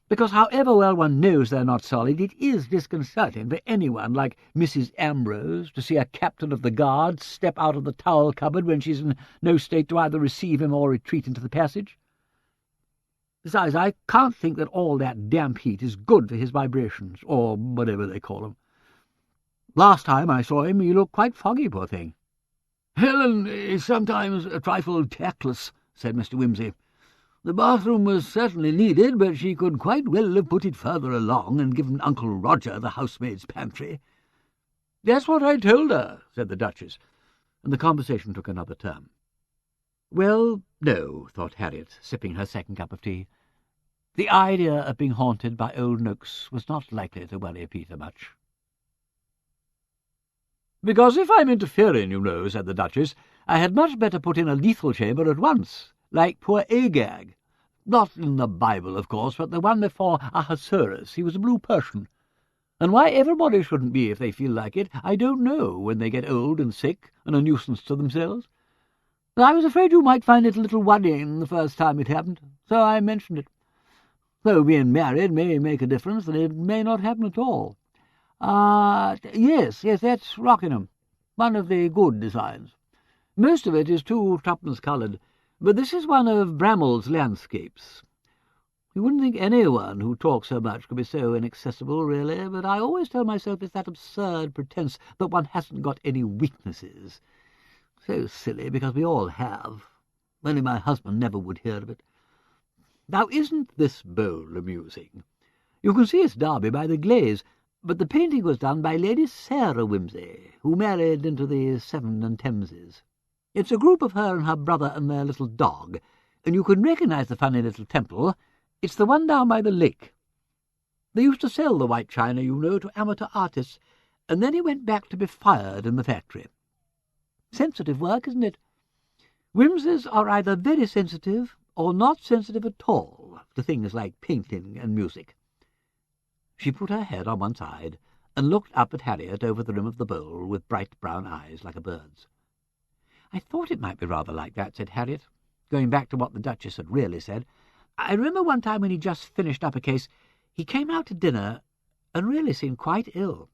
Because however well one knows they're not solid, it is disconcerting for anyone like Mrs. Ambrose to see a captain of the guard step out of the towel cupboard when she's in no state to either receive him or retreat into the passage. Besides, I can't think that all that damp heat is good for his vibrations, or whatever they call them. Last time I saw him he looked quite foggy, poor thing." "Helen is sometimes a trifle tactless," said Mr. Wimsey. "The bathroom was certainly needed, but she could quite well have put it further along and given Uncle Roger the housemaid's pantry." "That's what I told her," said the Duchess, and the conversation took another turn. Well, no, thought Harriet, sipping her second cup of tea. The idea of being haunted by old nooks was not likely to worry Peter much. "Because if I'm interfering, you know," said the Duchess, "I had much better put in a lethal chamber at once, like poor Agag. Not in the Bible, of course, but the one before Ahasuerus. He was a blue Persian. And why everybody shouldn't be if they feel like it, I don't know, when they get old and sick and a nuisance to themselves. I was afraid you might find it a little worrying the first time it happened, so I mentioned it. Though being married may make a difference, and it may not happen at all. Yes, that's Rockingham, one of the good designs. Most of it is too tuppence-coloured, but this is one of Bramall's landscapes. You wouldn't think anyone who talks so much could be so inaccessible, really, but I always tell myself it's that absurd pretence that one hasn't got any weaknesses. So silly, because we all have. Only my husband never would hear of it. Now, isn't this bowl amusing? You can see it's Derby by the glaze, but the painting was done by Lady Sarah Wimsey, who married into the Severn and Thameses. It's a group of her and her brother and their little dog, and you can recognise the funny little temple. It's the one down by the lake. They used to sell the white china, you know, to amateur artists, and then it went back to be fired in the factory. Sensitive work, isn't it? Wimseys are either very sensitive or not sensitive at all to things like painting and music. She put her head on one side and looked up at Harriet over the rim of the bowl with bright brown eyes like a bird's. "I thought it might be rather like that," said Harriet, going back to what the Duchess had really said. "I remember one time when he just finished up a case, he came out to dinner and really seemed quite ill."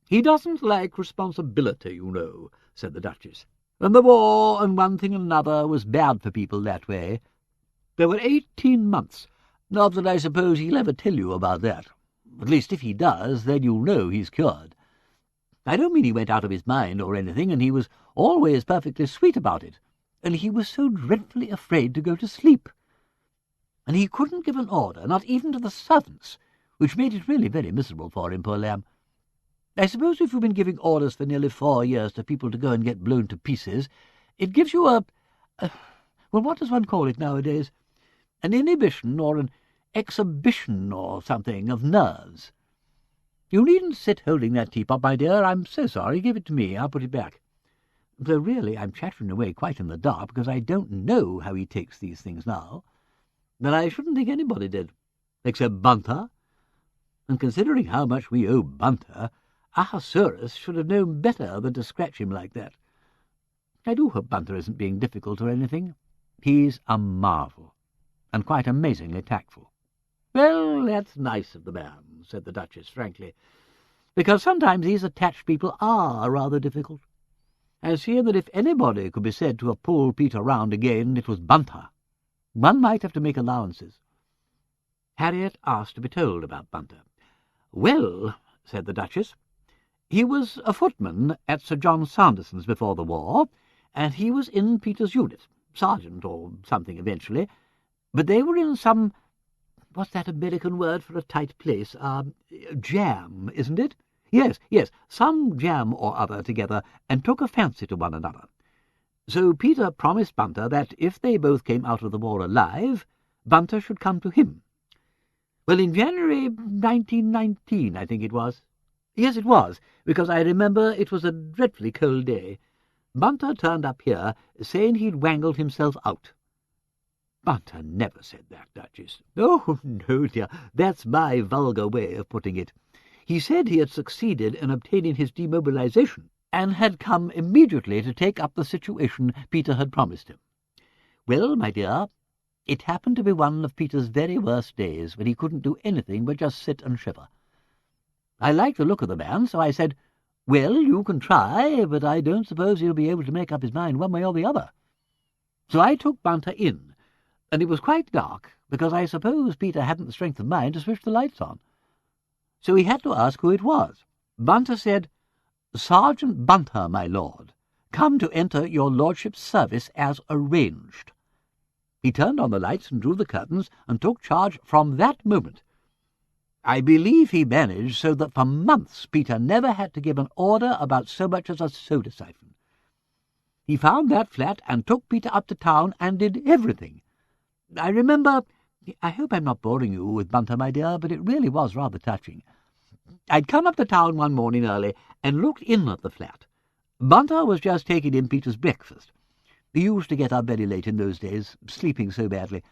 "He doesn't like responsibility, you know," said the Duchess. "And the war and one thing and another was bad for people that way. There were 18 months. Not that I suppose he'll ever tell you about that. At least if he does, then you'll know he's cured. I don't mean he went out of his mind or anything, and he was always perfectly sweet about it. And he was so dreadfully afraid to go to sleep. And he couldn't give an order, not even to the servants, which made it really very miserable for him, poor lamb. I suppose if you've been giving orders for nearly 4 years to people to go and get blown to pieces, it gives you well, what does one call it nowadays? An inhibition or an exhibition or something of nerves. You needn't sit holding that teapot, my dear. I'm so sorry. Give it to me. I'll put it back. Though really I'm chattering away quite in the dark, because I don't know how he takes these things now. But I shouldn't think anybody did, except Bunter. And considering how much we owe Bunter, Ahasuerus should have known better than to scratch him like that. I do hope Bunter isn't being difficult or anything. He's a marvel, and quite amazingly tactful." "Well, that's nice of the man," said the Duchess frankly, "because sometimes these attached people are rather difficult. as here that if anybody could be said to have pulled Peter round again, it was Bunter. One might have to make allowances. Harriet asked to be told about Bunter. "Well," said the Duchess, "he was a footman at Sir John Sanderson's before the war, and he was in Peter's unit, sergeant or something eventually, but they were in some— what's that American word for a tight place? Jam, isn't it? Yes, some jam or other together, and took a fancy to one another. So Peter promised Bunter that if they both came out of the war alive, Bunter should come to him. Well, in January 1919, I think it was. Yes, it was, because I remember it was a dreadfully cold day. Bunter turned up here, saying he'd wangled himself out." "Bunter never said that, Duchess." "Oh, no, dear, that's my vulgar way of putting it. He said he had succeeded in obtaining his demobilization, and had come immediately to take up the situation Peter had promised him. Well, my dear, it happened to be one of Peter's very worst days, when he couldn't do anything but just sit and shiver. I liked the look of the man, so I said, 'Well, you can try, but I don't suppose he'll be able to make up his mind one way or the other.' So I took Bunter in, and it was quite dark, because I suppose Peter hadn't the strength of mind to switch the lights on. So he had to ask who it was. Bunter said, 'Sergeant Bunter, my lord, come to enter your lordship's service as arranged.' He turned on the lights and drew the curtains, and took charge from that moment. I believe he managed so that for months Peter never had to give an order about so much as a soda siphon. He found that flat and took Peter up to town and did everything. I remember— I hope I'm not boring you with Bunter, my dear, but it really was rather touching. I'd come up to town one morning early and looked in at the flat. Bunter was just taking in Peter's breakfast. He used to get up very late in those days, sleeping so badly.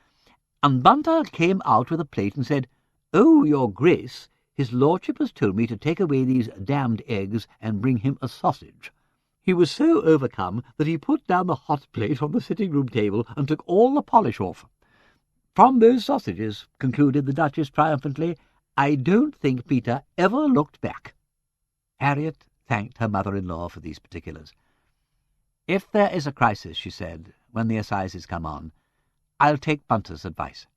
And Bunter came out with a plate and said, 'Oh, your Grace, his lordship has told me to take away these damned eggs and bring him a sausage.' He was so overcome that he put down the hot plate on the sitting-room table and took all the polish off. From those sausages," concluded the Duchess triumphantly, "I don't think Peter ever looked back." Harriet thanked her mother-in-law for these particulars. "If there is a crisis," she said, "when the assizes come on, I'll take Bunter's advice.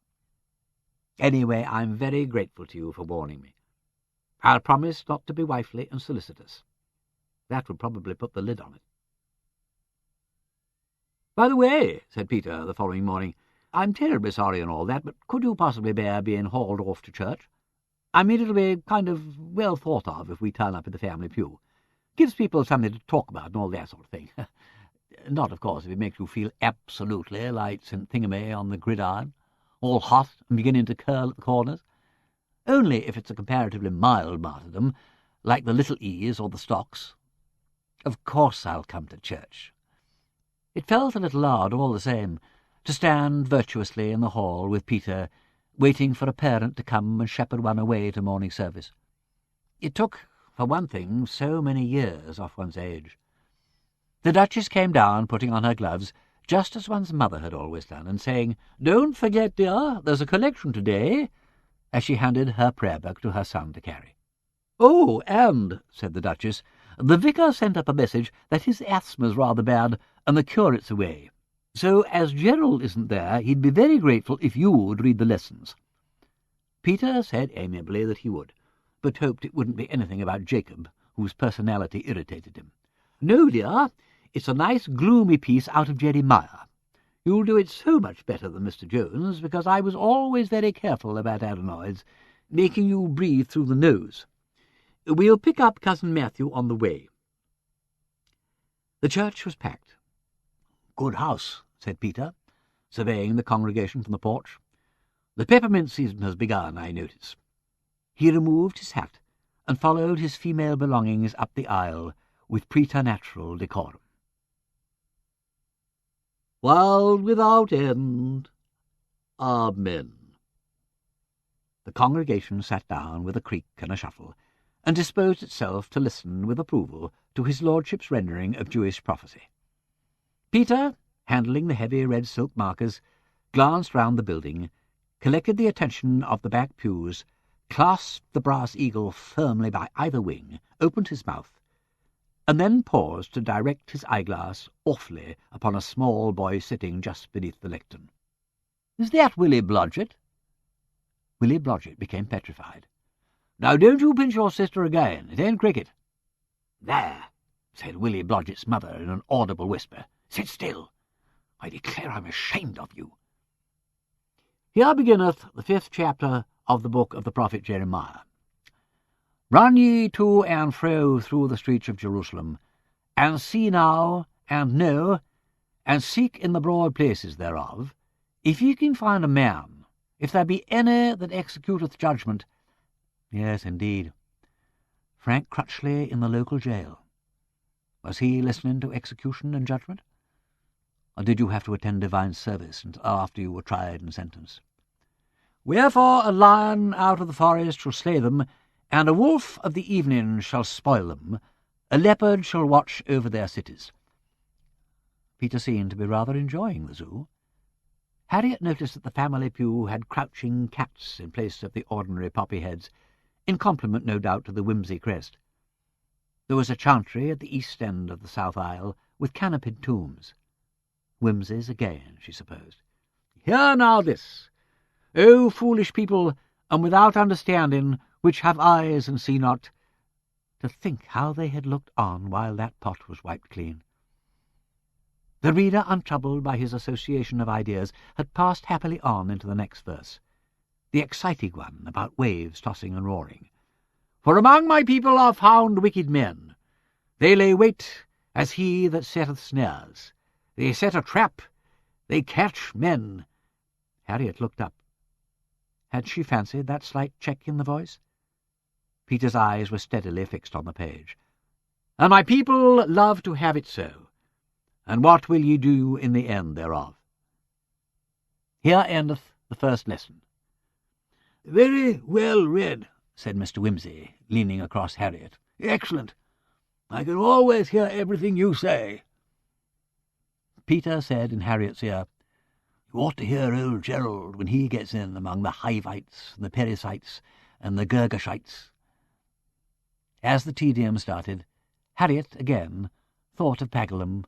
Anyway, I'm very grateful to you for warning me. I'll promise not to be wifely and solicitous. That would probably put the lid on it." "By the way," said Peter the following morning, "I'm terribly sorry and all that, but could you possibly bear being hauled off to church? I mean, it'll be kind of well thought of if we turn up in the family pew. Gives people something to talk about and all that sort of thing. Not, of course, if it makes you feel absolutely like St. Thingamy on the gridiron, all hot and beginning to curl at the corners. Only if it's a comparatively mild martyrdom, like the Little E's or the Stocks. Of course I'll come to church." It felt a little odd, all the same, to stand virtuously in the hall with Peter, waiting for a parent to come and shepherd one away to morning service. It took, for one thing, so many years off one's age. The Duchess came down, putting on her gloves, just as one's mother had always done, and saying, "Don't forget, dear, there's a collection today," as she handed her prayer book to her son to carry. "Oh, and," said the Duchess, "the vicar sent up a message that his asthma's rather bad, and the curate's away. So, as Gerald isn't there, he'd be very grateful if you would read the lessons." Peter said amiably that he would, but hoped it wouldn't be anything about Jacob, whose personality irritated him. "No, dear, it's a nice gloomy piece out of Jeremiah. You'll do it so much better than Mr. Jones, because I was always very careful about adenoids, making you breathe through the nose. We'll pick up Cousin Matthew on the way." The church was packed. "Good house," said Peter, surveying the congregation from the porch. "The peppermint season has begun, I notice." He removed his hat and followed his female belongings up the aisle with preternatural decorum. "World without end. Amen." The congregation sat down with a creak and a shuffle, and disposed itself to listen with approval to his lordship's rendering of Jewish prophecy. Peter, handling the heavy red silk markers, glanced round the building, collected the attention of the back pews, clasped the brass eagle firmly by either wing, opened his mouth, and then paused to direct his eyeglass awfully upon a small boy sitting just beneath the lectern. "Is that Willie Blodgett?" Willie Blodgett became petrified. "Now don't you pinch your sister again. It ain't cricket." "There," said Willie Blodgett's mother in an audible whisper. "Sit still. I declare I'm ashamed of you." "Here beginneth the 5th chapter of the book of the prophet Jeremiah. Run ye to and fro through the streets of Jerusalem, and see now, and know, and seek in the broad places thereof, if ye can find a man, if there be any that executeth judgment." Yes, indeed. Frank Crutchley in the local jail. Was he listening to execution and judgment? Or did you have to attend divine service until after you were tried and sentenced? "Wherefore a lion out of the forest shall slay them, and a wolf of the evening shall spoil them. A leopard shall watch over their cities." Peter seemed to be rather enjoying the zoo. Harriet noticed that the family pew had crouching cats in place of the ordinary poppy heads, in compliment, no doubt, to the Wimsey crest. There was a chantry at the east end of the south aisle, with canopied tombs. Wimsey's again, she supposed. "Hear now this. O foolish people, and without understanding, which have eyes and see not." To think how they had looked on while that pot was wiped clean. The reader, untroubled by his association of ideas, had passed happily on into the next verse, the exciting one about waves tossing and roaring. "For among my people are found wicked men. They lay wait as he that setteth snares. They set a trap. They catch men." Harriet looked up. Had she fancied that slight check in the voice? Peter's eyes were steadily fixed on the page. "And my people love to have it so. And what will ye do in the end thereof?" Here endeth the first lesson. "Very well read," said Mr. Wimsey, leaning across Harriet. "Excellent. I can always hear everything you say." Peter said in Harriet's ear, "You ought to hear old Gerald when he gets in among the Hivites and the Perizzites and the Girgashites." As the tedium started, Harriet again thought of Pagham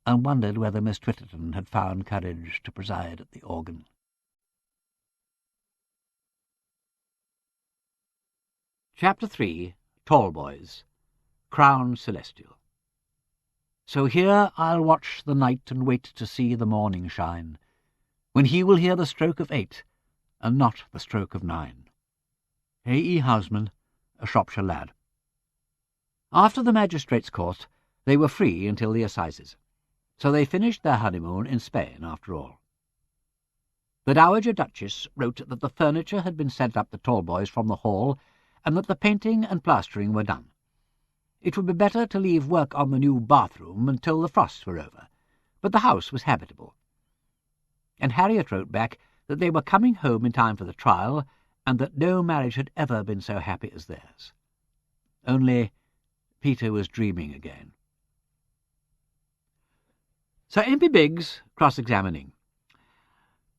and wondered whether Miss Twitterton had found courage to preside at the organ. Chapter 3. Tallboys. Crown Celestial. "So here I'll watch the night and wait to see the morning shine, when he will hear the stroke of 8, and not the stroke of 9. A. E. Houseman, a Shropshire lad. After the magistrates' court, they were free until the assizes, so they finished their honeymoon in Spain after all. The Dowager Duchess wrote that the furniture had been sent up the Tallboys from the hall, and that the painting and plastering were done. It would be better to leave work on the new bathroom until the frosts were over, but the house was habitable. And Harriet wrote back that they were coming home in time for the trial, and that no marriage had ever been so happy as theirs. Only Peter was dreaming again. Sir Impey Biggs cross-examining.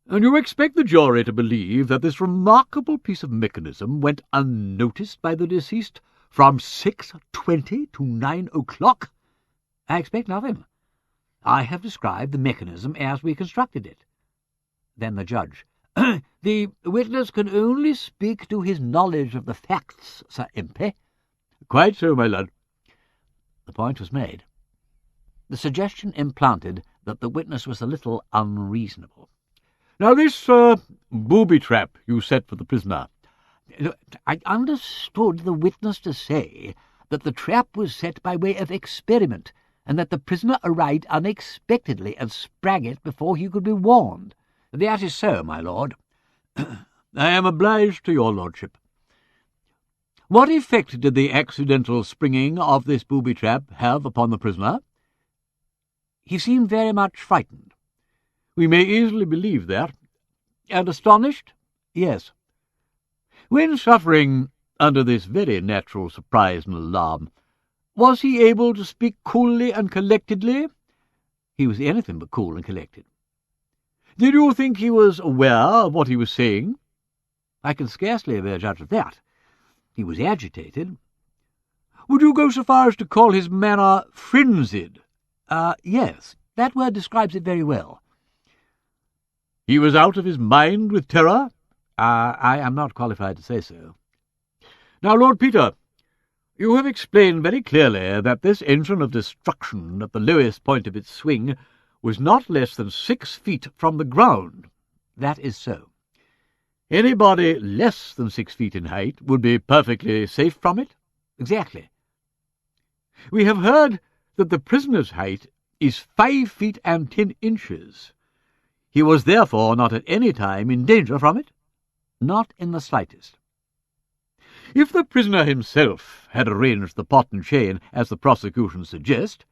"And you expect the jury to believe that this remarkable piece of mechanism went unnoticed by the deceased from 6:20 to 9 o'clock? "I expect nothing. I have described the mechanism as we constructed it." Then the judge. "The witness can only speak to his knowledge of the facts, Sir Impey." "Quite so, my lord." The point was made. The suggestion implanted that the witness was a little unreasonable. "Now this booby-trap you set for the prisoner." "I understood the witness to say that the trap was set by way of experiment, and that the prisoner arrived unexpectedly and sprang it before he could be warned." "That is so, my lord." "I am obliged to your lordship. What effect did the accidental springing of this booby-trap have upon the prisoner?" "He seemed very much frightened." "We may easily believe that." "And astonished?" "Yes." "When suffering under this very natural surprise and alarm, was he able to speak coolly and collectedly?" "He was anything but cool and collected." "Did you think he was aware of what he was saying?" "I can scarcely be a judge of that. He was agitated." Would you go so far as to call his manner frenzied? Yes, that word describes it very well. He was out of his mind with terror? I am not qualified to say so. Now, Lord Peter, you have explained very clearly that this engine of destruction at the lowest point of its swing was not less than 6 feet from the ground. That is so. Anybody less than 6 feet in height would be perfectly safe from it? Exactly. We have heard that the prisoner's height is 5 feet and 10 inches. He was therefore not at any time in danger from it? Not in the slightest. If the prisoner himself had arranged the pot and chain as the prosecution suggest,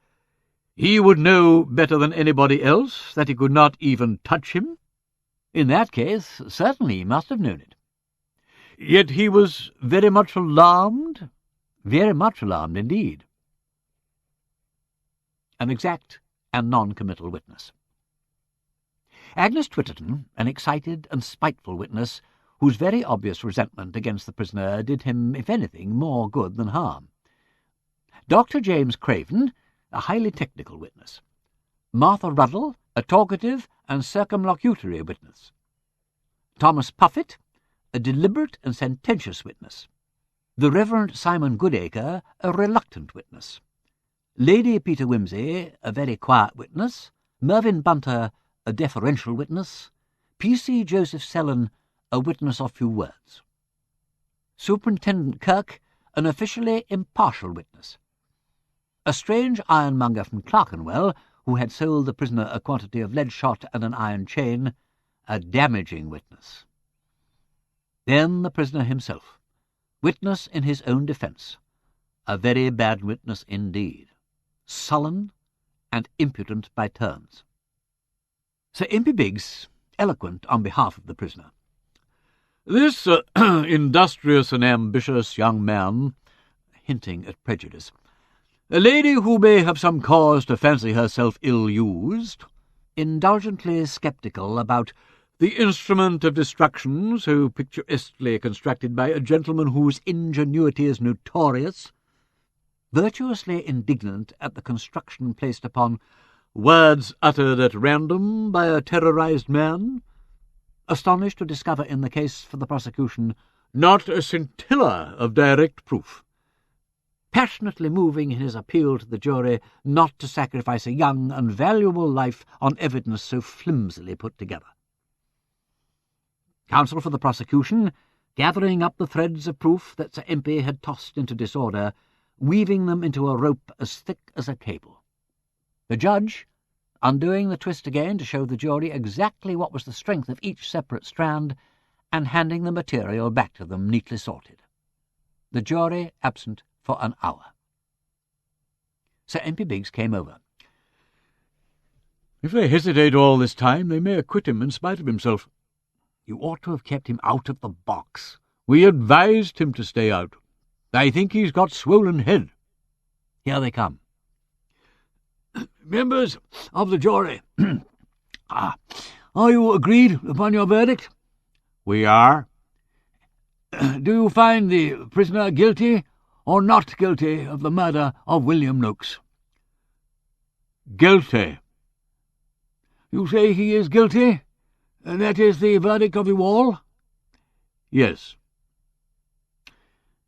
he would know better than anybody else that he could not even touch him? In that case, certainly he must have known it. Yet he was very much alarmed? Very much alarmed indeed. An exact and non-committal witness. Agnes Twitterton, an excited and spiteful witness, whose very obvious resentment against the prisoner did him, if anything, more good than harm. Dr. James Craven, a highly technical witness. Martha Ruddle, a talkative and circumlocutory witness. Thomas Puffet, a deliberate and sententious witness. The Reverend Simon Goodacre, a reluctant witness. Lady Peter Wimsey, a very quiet witness. Mervyn Bunter, a deferential witness. P.C. Joseph Sellon, a witness of few words. Superintendent Kirk, an officially impartial witness. A strange ironmonger from Clerkenwell, who had sold the prisoner a quantity of lead shot and an iron chain, a damaging witness. Then the prisoner himself, witness in his own defence, a very bad witness indeed, sullen and impudent by turns. Sir Impey Biggs, eloquent on behalf of the prisoner. This industrious and ambitious young man, hinting at prejudice, a lady who may have some cause to fancy herself ill-used, indulgently sceptical about the instrument of destruction so picturesquely constructed by a gentleman whose ingenuity is notorious, virtuously indignant at the construction placed upon words uttered at random by a terrorized man, astonished to discover in the case for the prosecution not a scintilla of direct proof, passionately moving in his appeal to the jury not to sacrifice a young and valuable life on evidence so flimsily put together. Counsel for the prosecution, gathering up the threads of proof that Sir Impey had tossed into disorder, weaving them into a rope as thick as a cable. The judge, undoing the twist again to show the jury exactly what was the strength of each separate strand, and handing the material back to them neatly sorted. The jury absent for an hour. Sir Impey Biggs came over. If they hesitate all this time, they may acquit him in spite of himself. You ought to have kept him out of the box. We advised him to stay out. I think he's got swollen head. Here they come. Members of the jury, are you agreed upon your verdict? We are. Do you find the prisoner guilty or not guilty of the murder of William Noakes? Guilty. You say he is guilty? And that is the verdict of you all? Yes.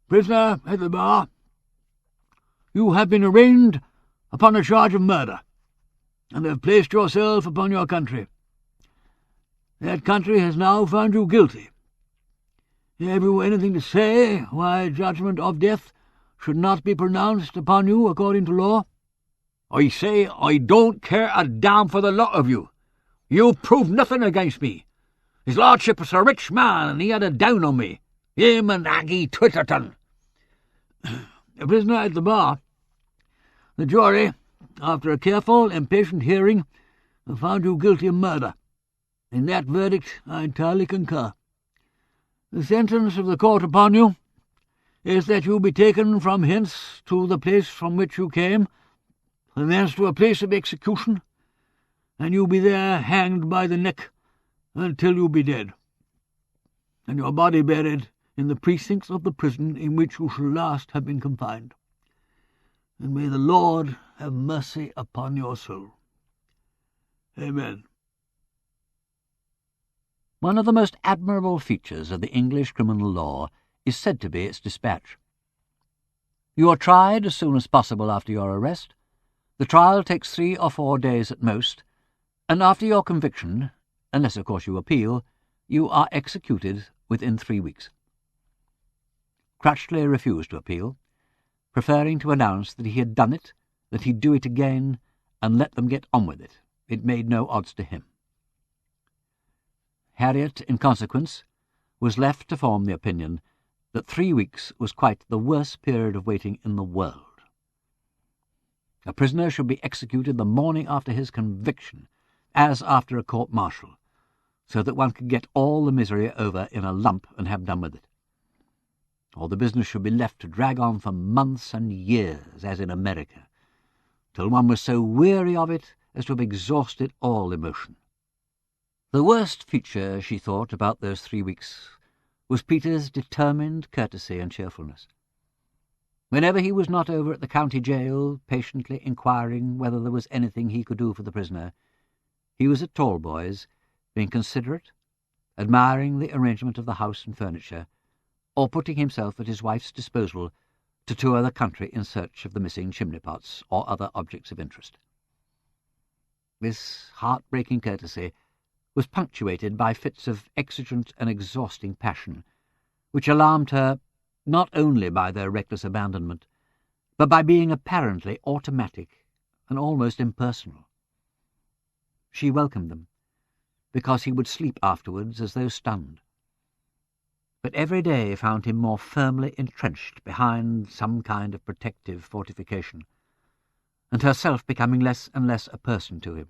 Prisoner at the bar, you have been arraigned upon a charge of murder, and have placed yourself upon your country. That country has now found you guilty. Have you anything to say why judgment of death should not be pronounced upon you according to law? I say I don't care a damn for the lot of you. You've proved nothing against me. His lordship was a rich man, and he had a down on me. Him and Aggie Twitterton. A prisoner at the bar, the jury, after a careful, impatient hearing, have found you guilty of murder. In that verdict I entirely concur. The sentence of the court upon you is that you be taken from hence to the place from which you came, and thence to a place of execution, and you be there hanged by the neck until you be dead, and your body buried in the precincts of the prison in which you shall last have been confined. and may the Lord have mercy upon your soul. Amen. One of the most admirable features of the English criminal law is said to be its dispatch. You are tried as soon as possible after your arrest. The trial takes 3 or 4 days at most, and after your conviction, unless of course you appeal, you are executed within 3 weeks. Crutchley refused to appeal, preferring to announce that he had done it, that he'd do it again, and let them get on with it. It made no odds to him. Harriet, in consequence, was left to form the opinion that 3 weeks was quite the worst period of waiting in the world. A prisoner should be executed the morning after his conviction, as after a court-martial, so that one could get all the misery over in a lump and have done with it. Or the business should be left to drag on for months and years, as in America, till one was so weary of it as to have exhausted all emotion. The worst feature, she thought, about those 3 weeks was Peter's determined courtesy and cheerfulness. Whenever he was not over at the county jail, patiently inquiring whether there was anything he could do for the prisoner, he was at Talboys, being considerate, admiring the arrangement of the house and furniture, or putting himself at his wife's disposal to tour the country in search of the missing chimney-pots or other objects of interest. This heart-breaking courtesy was punctuated by fits of exigent and exhausting passion, which alarmed her not only by their reckless abandonment, but by being apparently automatic and almost impersonal. She welcomed them, because he would sleep afterwards as though stunned. But every day found him more firmly entrenched behind some kind of protective fortification, and herself becoming less and less a person to him.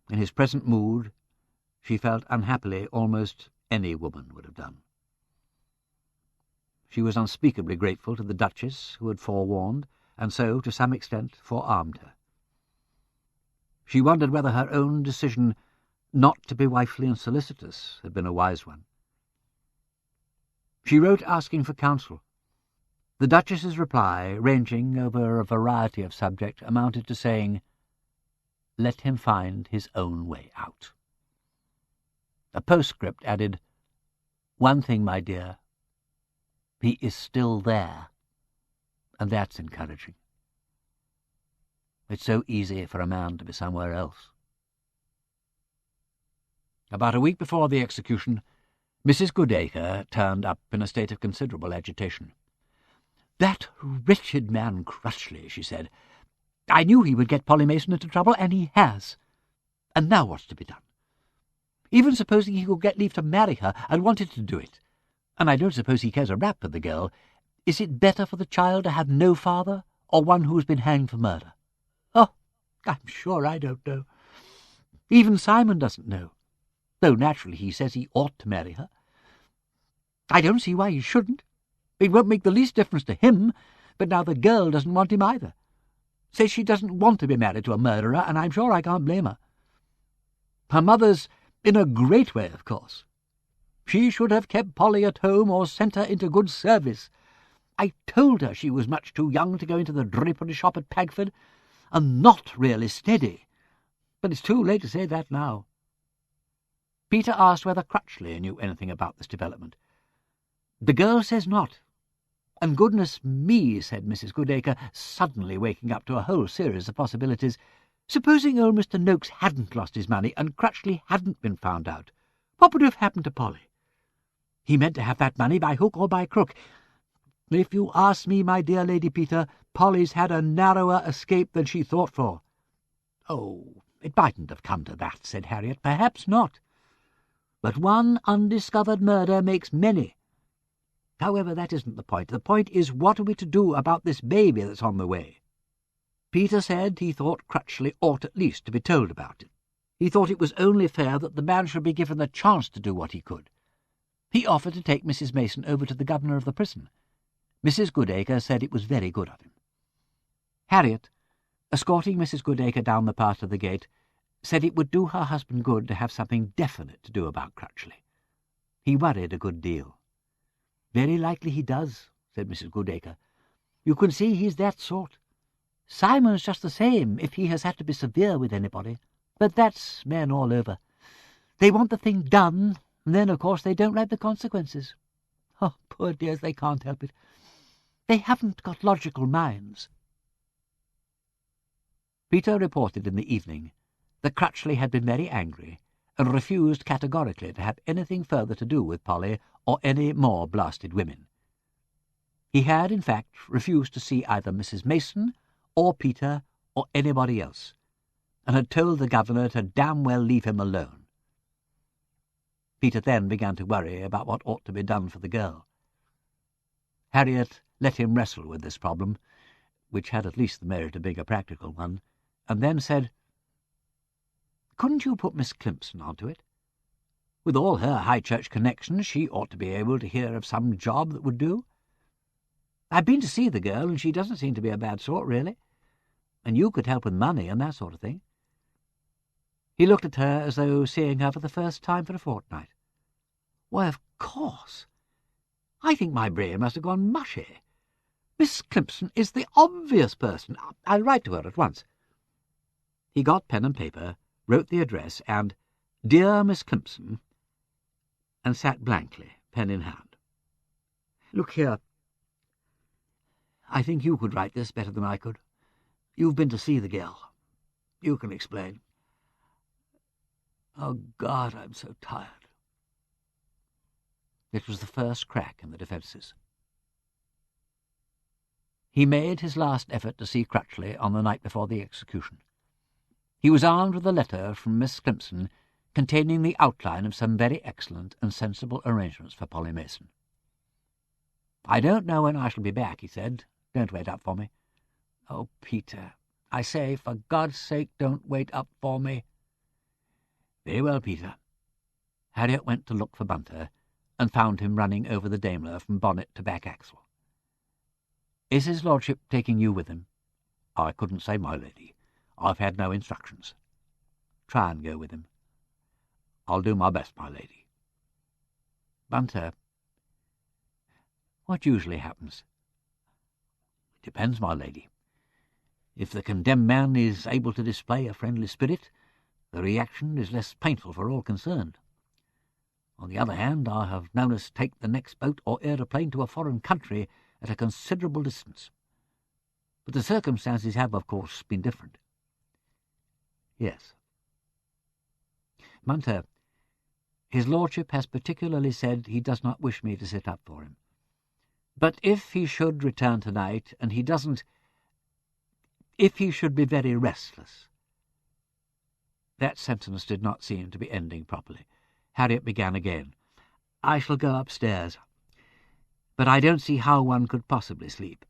In his present mood, she felt unhappily almost any woman would have done. She was unspeakably grateful to the Duchess, who had forewarned, and so, to some extent, forearmed her. She wondered whether her own decision not to be wifely and solicitous had been a wise one. She wrote asking for counsel. The Duchess's reply, ranging over a variety of subjects, amounted to saying, "Let him find his own way out." A postscript added, "One thing, my dear, he is still there, and that's encouraging. It's so easy for a man to be somewhere else." About a week before the execution, Mrs. Goodacre turned up in a state of considerable agitation. "That wretched man Crutchley," she said. "I knew he would get Polly Mason into trouble, and he has. And now what's to be done? Even supposing he could get leave to marry her and wanted to do it, and I don't suppose he cares a rap for the girl, is it better for the child to have no father, or one who has been hanged for murder? Oh, I'm sure I don't know. Even Simon doesn't know, though naturally he says he ought to marry her. I don't see why he shouldn't. It won't make the least difference to him, but now the girl doesn't want him either. Says she doesn't want to be married to a murderer, and I'm sure I can't blame her. Her mother's in a great way, of course. She should have kept Polly at home or sent her into good service. I told her she was much too young to go into the drapery shop at Pagford, and not really steady. But it's too late to say that now." Peter asked whether Crutchley knew anything about this development. "The girl says not. And goodness me," said Mrs. Goodacre, suddenly waking up to a whole series of possibilities, "supposing old Mr. Noakes hadn't lost his money and Crutchley hadn't been found out, what would have happened to Polly? He meant to have that money by hook or by crook. If you ask me, my dear Lady Peter, Polly's had a narrower escape than she thought for." "Oh, it mightn't have come to that," said Harriet. "Perhaps not. But one undiscovered murder makes many. However, that isn't the point. The point is, what are we to do about this baby that's on the way?" Peter said he thought Crutchley ought at least to be told about it. He thought it was only fair that the man should be given the chance to do what he could. He offered to take Mrs. Mason over to the governor of the prison. Mrs. Goodacre said it was very good of him. Harriet, escorting Mrs. Goodacre down the path to the gate, said it would do her husband good to have something definite to do about Crutchley. He worried a good deal. "Very likely he does," said Mrs. Goodacre. You can see he's that sort. Simon's just the same if he has had to be severe with anybody. But that's men all over. They want the thing done, and then, of course, they don't like the consequences. Oh, poor dears, they can't help it. They haven't got logical minds. Peter reported in the evening that Crutchley had been very angry and refused categorically to have anything further to do with Polly or any more blasted women. He had, in fact, refused to see either Mrs. Mason or Peter or anybody else, and had told the governor to damn well leave him alone. Peter then began to worry about what ought to be done for the girl. Harriet let him wrestle with this problem, which had at least the merit of being a practical one, and then said, "Couldn't you put Miss Climpson onto it? With all her high church connections, she ought to be able to hear of some job that would do. I've been to see the girl, and she doesn't seem to be a bad sort, really. And you could help with money and that sort of thing." He looked at her as though seeing her for the first time for a fortnight. "Why, of course. I think my brain must have gone mushy. Miss Climpson is the obvious person. I'll write to her at once." He got pen and paper, wrote the address, and "Dear Miss Climpson," and sat blankly, pen in hand. "Look here. I think you could write this better than I could. You've been to see the girl. You can explain. Oh, God, I'm so tired." It was the first crack in the defences. He made his last effort to see Crutchley on the night before the execution. He was armed with a letter from Miss Climpson containing the outline of some very excellent and sensible arrangements for Polly Mason. "I don't know when I shall be back," he said. "Don't wait up for me." "Oh, Peter, I say, for God's sake, don't wait up for me." "Very well, Peter." Harriet went to look for Bunter, and found him running over the Daimler from bonnet to back axle. "Is his lordship taking you with him?" "I couldn't say, my lady. I've had no instructions." "Try and go with him." "I'll do my best, my lady." "Bunter, what usually happens?" "It depends, my lady. If the condemned man is able to display a friendly spirit, the reaction is less painful for all concerned. On the other hand, I have known us take the next boat or aeroplane to a foreign country at a considerable distance. But the circumstances have, of course, been different." "Yes." "Bunter, his lordship has particularly said he does not wish me to sit up for him. But if he should return tonight, and he doesn't... if he should be very restless—" That sentence did not seem to be ending properly. Harriet began again. "I shall go upstairs. But I don't see how one could possibly sleep.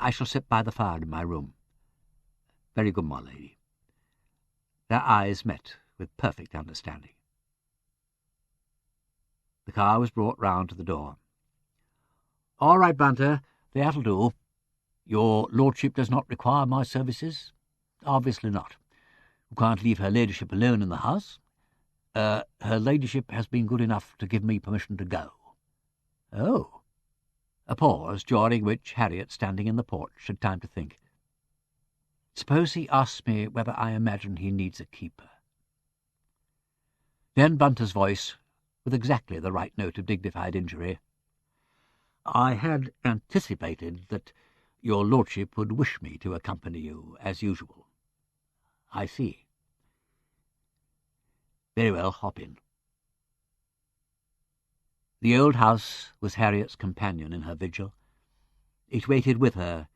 I shall sit by the fire in my room." "Very good, my lady." Their eyes met with perfect understanding. The car was brought round to the door. "All right, Bunter, that'll do. Your lordship does not require my services?" "Obviously not. You can't leave her ladyship alone in the house." Her ladyship has been good enough to give me permission to go." "Oh." A pause, during which Harriet, standing in the porch, had time to think. "Suppose he asks me whether I imagine he needs a keeper?" Then Bunter's voice, with exactly the right note of dignified injury. "I had anticipated that your lordship would wish me to accompany you, as usual." "I see." "Very well, hop in." The old house was Harriet's companion in her vigil. It waited with her,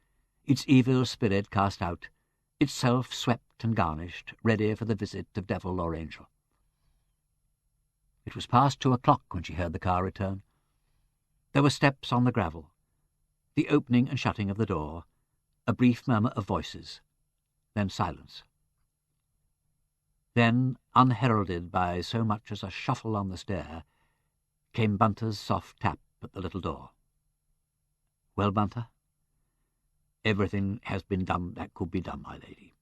its evil spirit cast out, itself swept and garnished, ready for the visit of devil or angel. It was past 2 o'clock when she heard the car return. There were steps on the gravel, the opening and shutting of the door, a brief murmur of voices, then silence. Then, unheralded by so much as a shuffle on the stair, came Bunter's soft tap at the little door. "Well, Bunter?" "Everything has been done that could be done, my lady."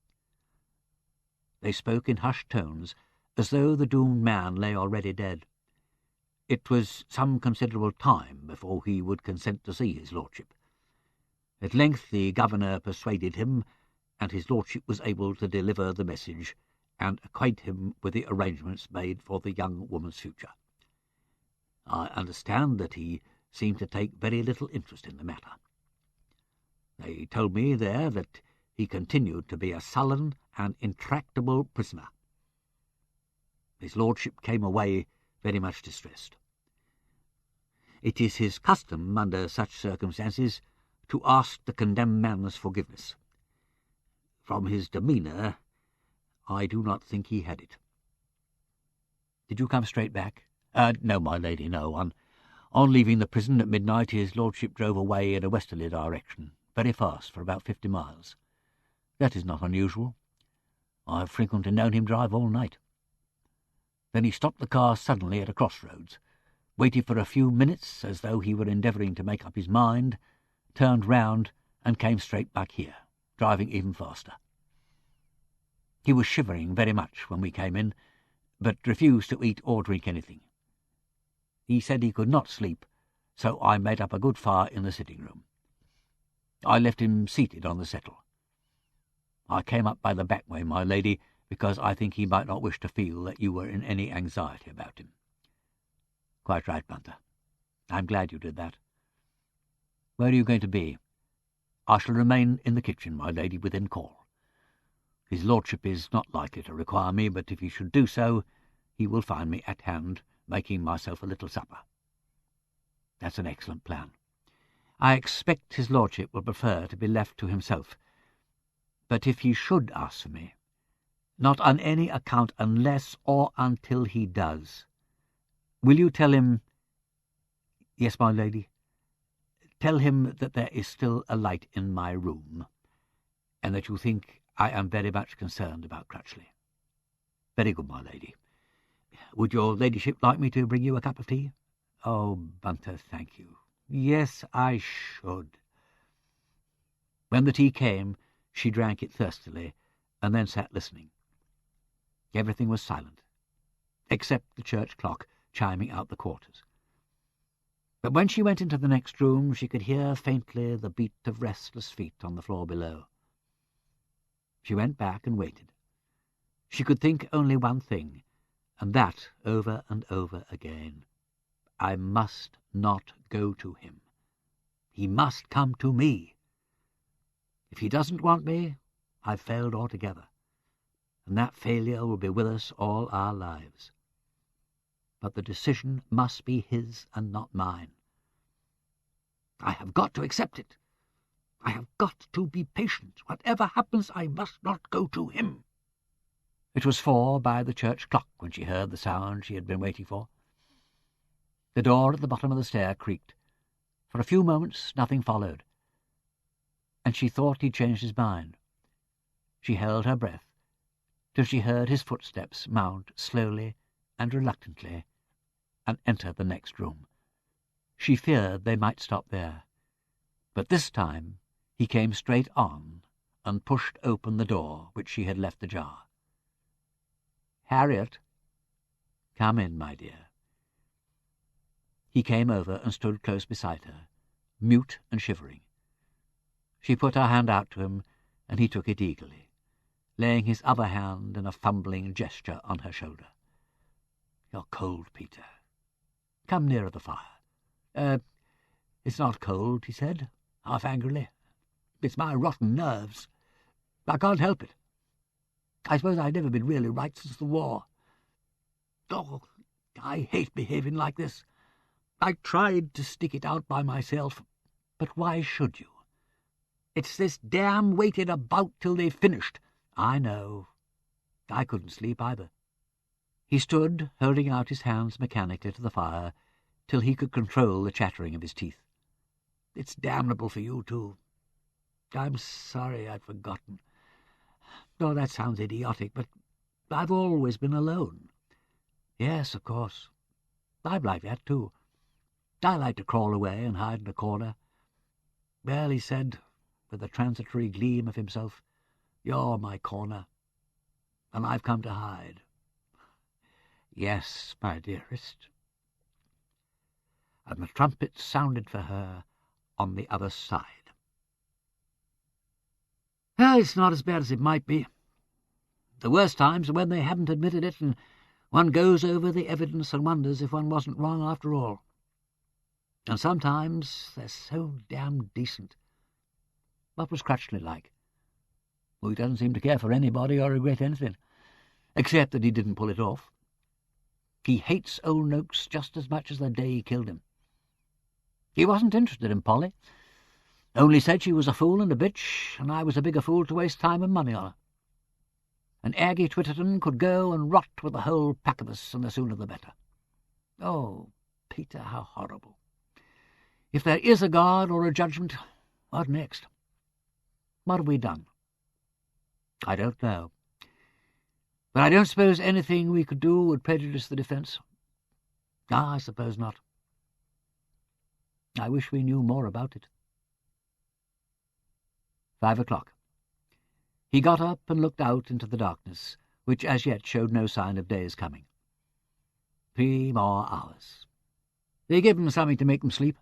They spoke in hushed tones, as though the doomed man lay already dead. It was some considerable time before he would consent to see his lordship. At length the governor persuaded him, and his lordship was able to deliver the message and acquaint him with the arrangements made for the young woman's future. I understand that he seemed to take very little interest in the matter. They told me there that he continued to be a sullen and intractable prisoner. His lordship came away very much distressed. It is his custom, under such circumstances, to ask the condemned man's forgiveness. From his demeanour, I do not think he had it. Did you come straight back? No, my lady, no. On leaving the prison at midnight, his lordship drove away in a westerly direction, very fast, for about 50 miles. That is not unusual. I have frequently known him drive all night. Then he stopped the car suddenly at a crossroads, waited for a few minutes as though he were endeavouring to make up his mind, turned round and came straight back here, driving even faster. He was shivering very much when we came in, but refused to eat or drink anything. He said he could not sleep, so I made up a good fire in the sitting-room. I left him seated on the settle. I came up by the back way, my lady, because I think he might not wish to feel that you were in any anxiety about him. Quite right, Bunter. I'm glad you did that. Where are you going to be? I shall remain in the kitchen, my lady, within call. His lordship is not likely to require me, but if he should do so, he will find me at hand, making myself a little supper. That's an excellent plan. I expect his lordship will prefer to be left to himself, but if he should ask for me, not on any account unless or until he does, will you tell him— Yes, my lady? Tell him that there is still a light in my room, and that you think I am very much concerned about Crutchley. Very good, my lady. Would your ladyship like me to bring you a cup of tea? Oh, Bunter, thank you. Yes, I should. When the tea came, she drank it thirstily, and then sat listening. Everything was silent, except the church clock chiming out the quarters. But when she went into the next room, she could hear faintly the beat of restless feet on the floor below. She went back and waited. She could think only one thing, and that over and over again. I must not go to him. He must come to me. If he doesn't want me, I've failed altogether, and that failure will be with us all our lives. But the decision must be his and not mine. I have got to accept it. I have got to be patient. Whatever happens, I must not go to him. It was 4 by the church clock when she heard the sound she had been waiting for. The door at the bottom of the stair creaked. For a few moments nothing followed, and she thought he'd changed his mind. She held her breath till she heard his footsteps mount slowly and reluctantly and enter the next room. She feared they might stop there, but this time he came straight on and pushed open the door which she had left ajar. "Harriet, come in, my dear." He came over and stood close beside her, mute and shivering. She put her hand out to him, and he took it eagerly, laying his other hand in a fumbling gesture on her shoulder. "You're cold, Peter. Come nearer the fire." It's not cold," he said, half angrily. "It's my rotten nerves. I can't help it. I suppose I've never been really right since the war. Oh, I hate behaving like this. I tried to stick it out by myself, but why should you? It's this damn waiting about till they've finished." "I know. I couldn't sleep either." He stood, holding out his hands mechanically to the fire, till he could control the chattering of his teeth. "It's damnable for you, too. I'm sorry I'd forgotten. Oh, that sounds idiotic, but I've always been alone." "Yes, of course. I'm like that, too. I like to crawl away and hide in a corner." "Well," he said, with a transitory gleam of himself, "you're my corner, and I've come to hide." "Yes, my dearest." And the trumpet sounded for her on the other side. Well, it's not as bad as it might be. The worst times are when they haven't admitted it, and one goes over the evidence and wonders if one wasn't wrong after all. And sometimes they're so damn decent. What was Crutchley like? Well, he doesn't seem to care for anybody or regret anything, except that he didn't pull it off. He hates old Noakes just as much as the day he killed him. He wasn't interested in Polly, only said she was a fool and a bitch, and I was a bigger fool to waste time and money on her. And Aggie Twitterton could go and rot with the whole pack of us, and the sooner the better. Oh, Peter, how horrible. If there is a God or a judgment, what next? What have we done? I don't know. But I don't suppose anything we could do would prejudice the defence. I suppose not. I wish we knew more about it. 5 o'clock. He got up and looked out into the darkness, which as yet showed no sign of day's coming. 3 more hours. They give them something to make them sleep.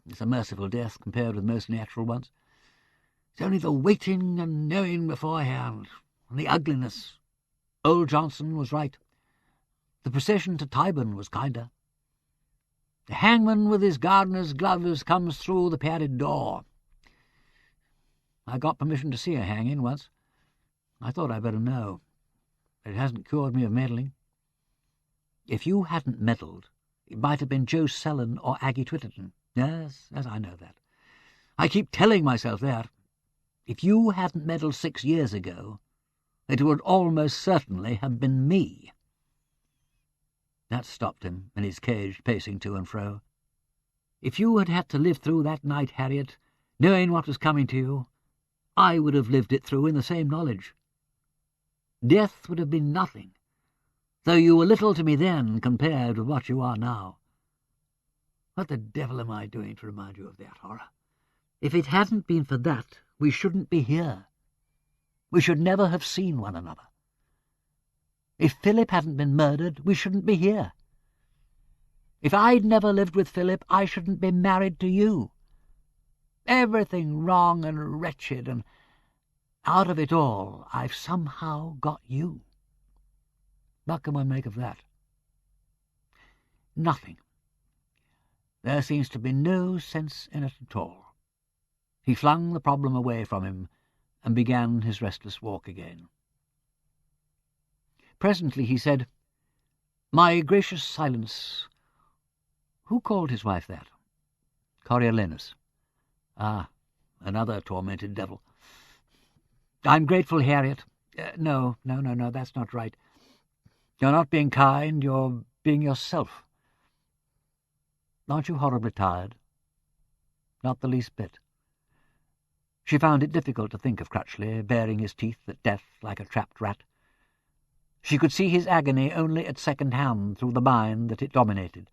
It's a merciful death compared with most natural ones. It's only the waiting and knowing beforehand, and the ugliness. Old Johnson was right. The procession to Tyburn was kinder. The hangman with his gardener's gloves comes through the padded door. I got permission to see a hanging once. I thought I'd better know. But it hasn't cured me of meddling. If you hadn't meddled, it might have been Joe Sellon or Aggie Twitterton. Yes, I know that. I keep telling myself that. If you hadn't meddled 6 years ago, it would almost certainly have been me. That stopped him in his cage, pacing to and fro. If you had had to live through that night, Harriet, knowing what was coming to you, I would have lived it through in the same knowledge. Death would have been nothing, though you were little to me then compared with what you are now. What the devil am I doing to remind you of that horror? If it hadn't been for that, we shouldn't be here. We should never have seen one another. If Philip hadn't been murdered, we shouldn't be here. If I'd never lived with Philip, I shouldn't be married to you. Everything wrong and wretched, and out of it all I've somehow got you. What can one make of that? Nothing. There seems to be no sense in it at all. He flung the problem away from him and began his restless walk again. Presently he said, "My gracious silence." Who called his wife that? Coriolanus. Ah, another tormented devil. "I'm grateful, Harriet." No, that's not right. You're not being kind, you're being yourself. Aren't you horribly tired? Not the least bit. She found it difficult to think of Crutchley baring his teeth at death like a trapped rat. She could see his agony only at second hand through the mind that it dominated.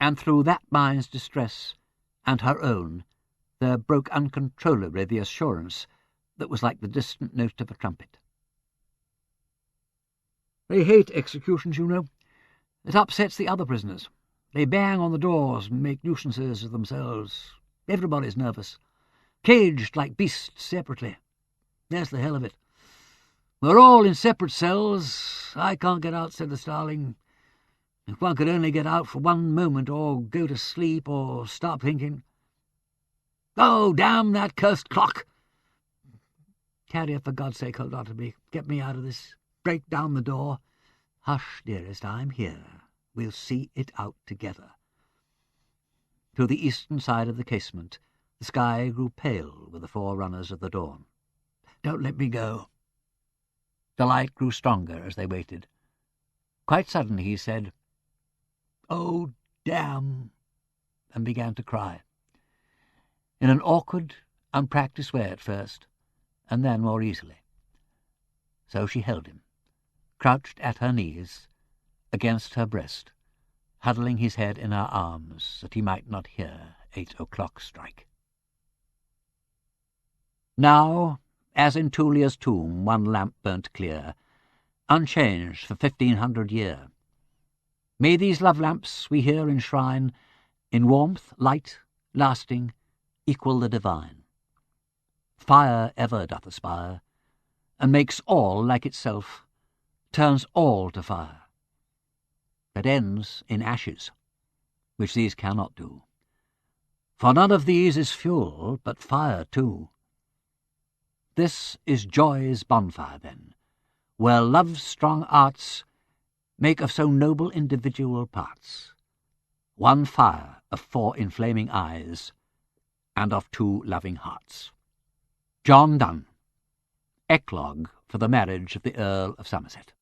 And through that mind's distress and her own there broke uncontrollably the assurance that was like the distant note of a trumpet. They hate executions, you know. It upsets the other prisoners. They bang on the doors and make nuisances of themselves. Everybody's nervous. Caged like beasts separately. That's the hell of it. We're all in separate cells. I can't get out, said the starling. If one could only get out for one moment, or go to sleep, or stop thinking. Oh, damn that cursed clock! Harriet, for God's sake, hold on to me. Get me out of this. Break down the door. Hush, dearest, I'm here. We'll see it out together. To the eastern side of the casement, the sky grew pale with the forerunners of the dawn. Don't let me go. The light grew stronger as they waited. Quite suddenly he said, "Oh, damn," and began to cry. In an awkward, unpractised way at first, and then more easily. So she held him, crouched at her knees, against her breast, huddling his head in her arms that he might not hear 8 o'clock strike. Now, as in Tullia's tomb, one lamp burnt clear, unchanged for 1500 year. May these love lamps we here enshrine in warmth, light, lasting, equal the divine. Fire ever doth aspire, and makes all like itself, turns all to fire, but ends in ashes, which these cannot do. For none of these is fuel, but fire too. This is joy's bonfire, then, where love's strong arts make of so noble individual parts one fire of 4 inflaming eyes, and of 2 loving hearts. John Donne, Eclogue for the Marriage of the Earl of Somerset.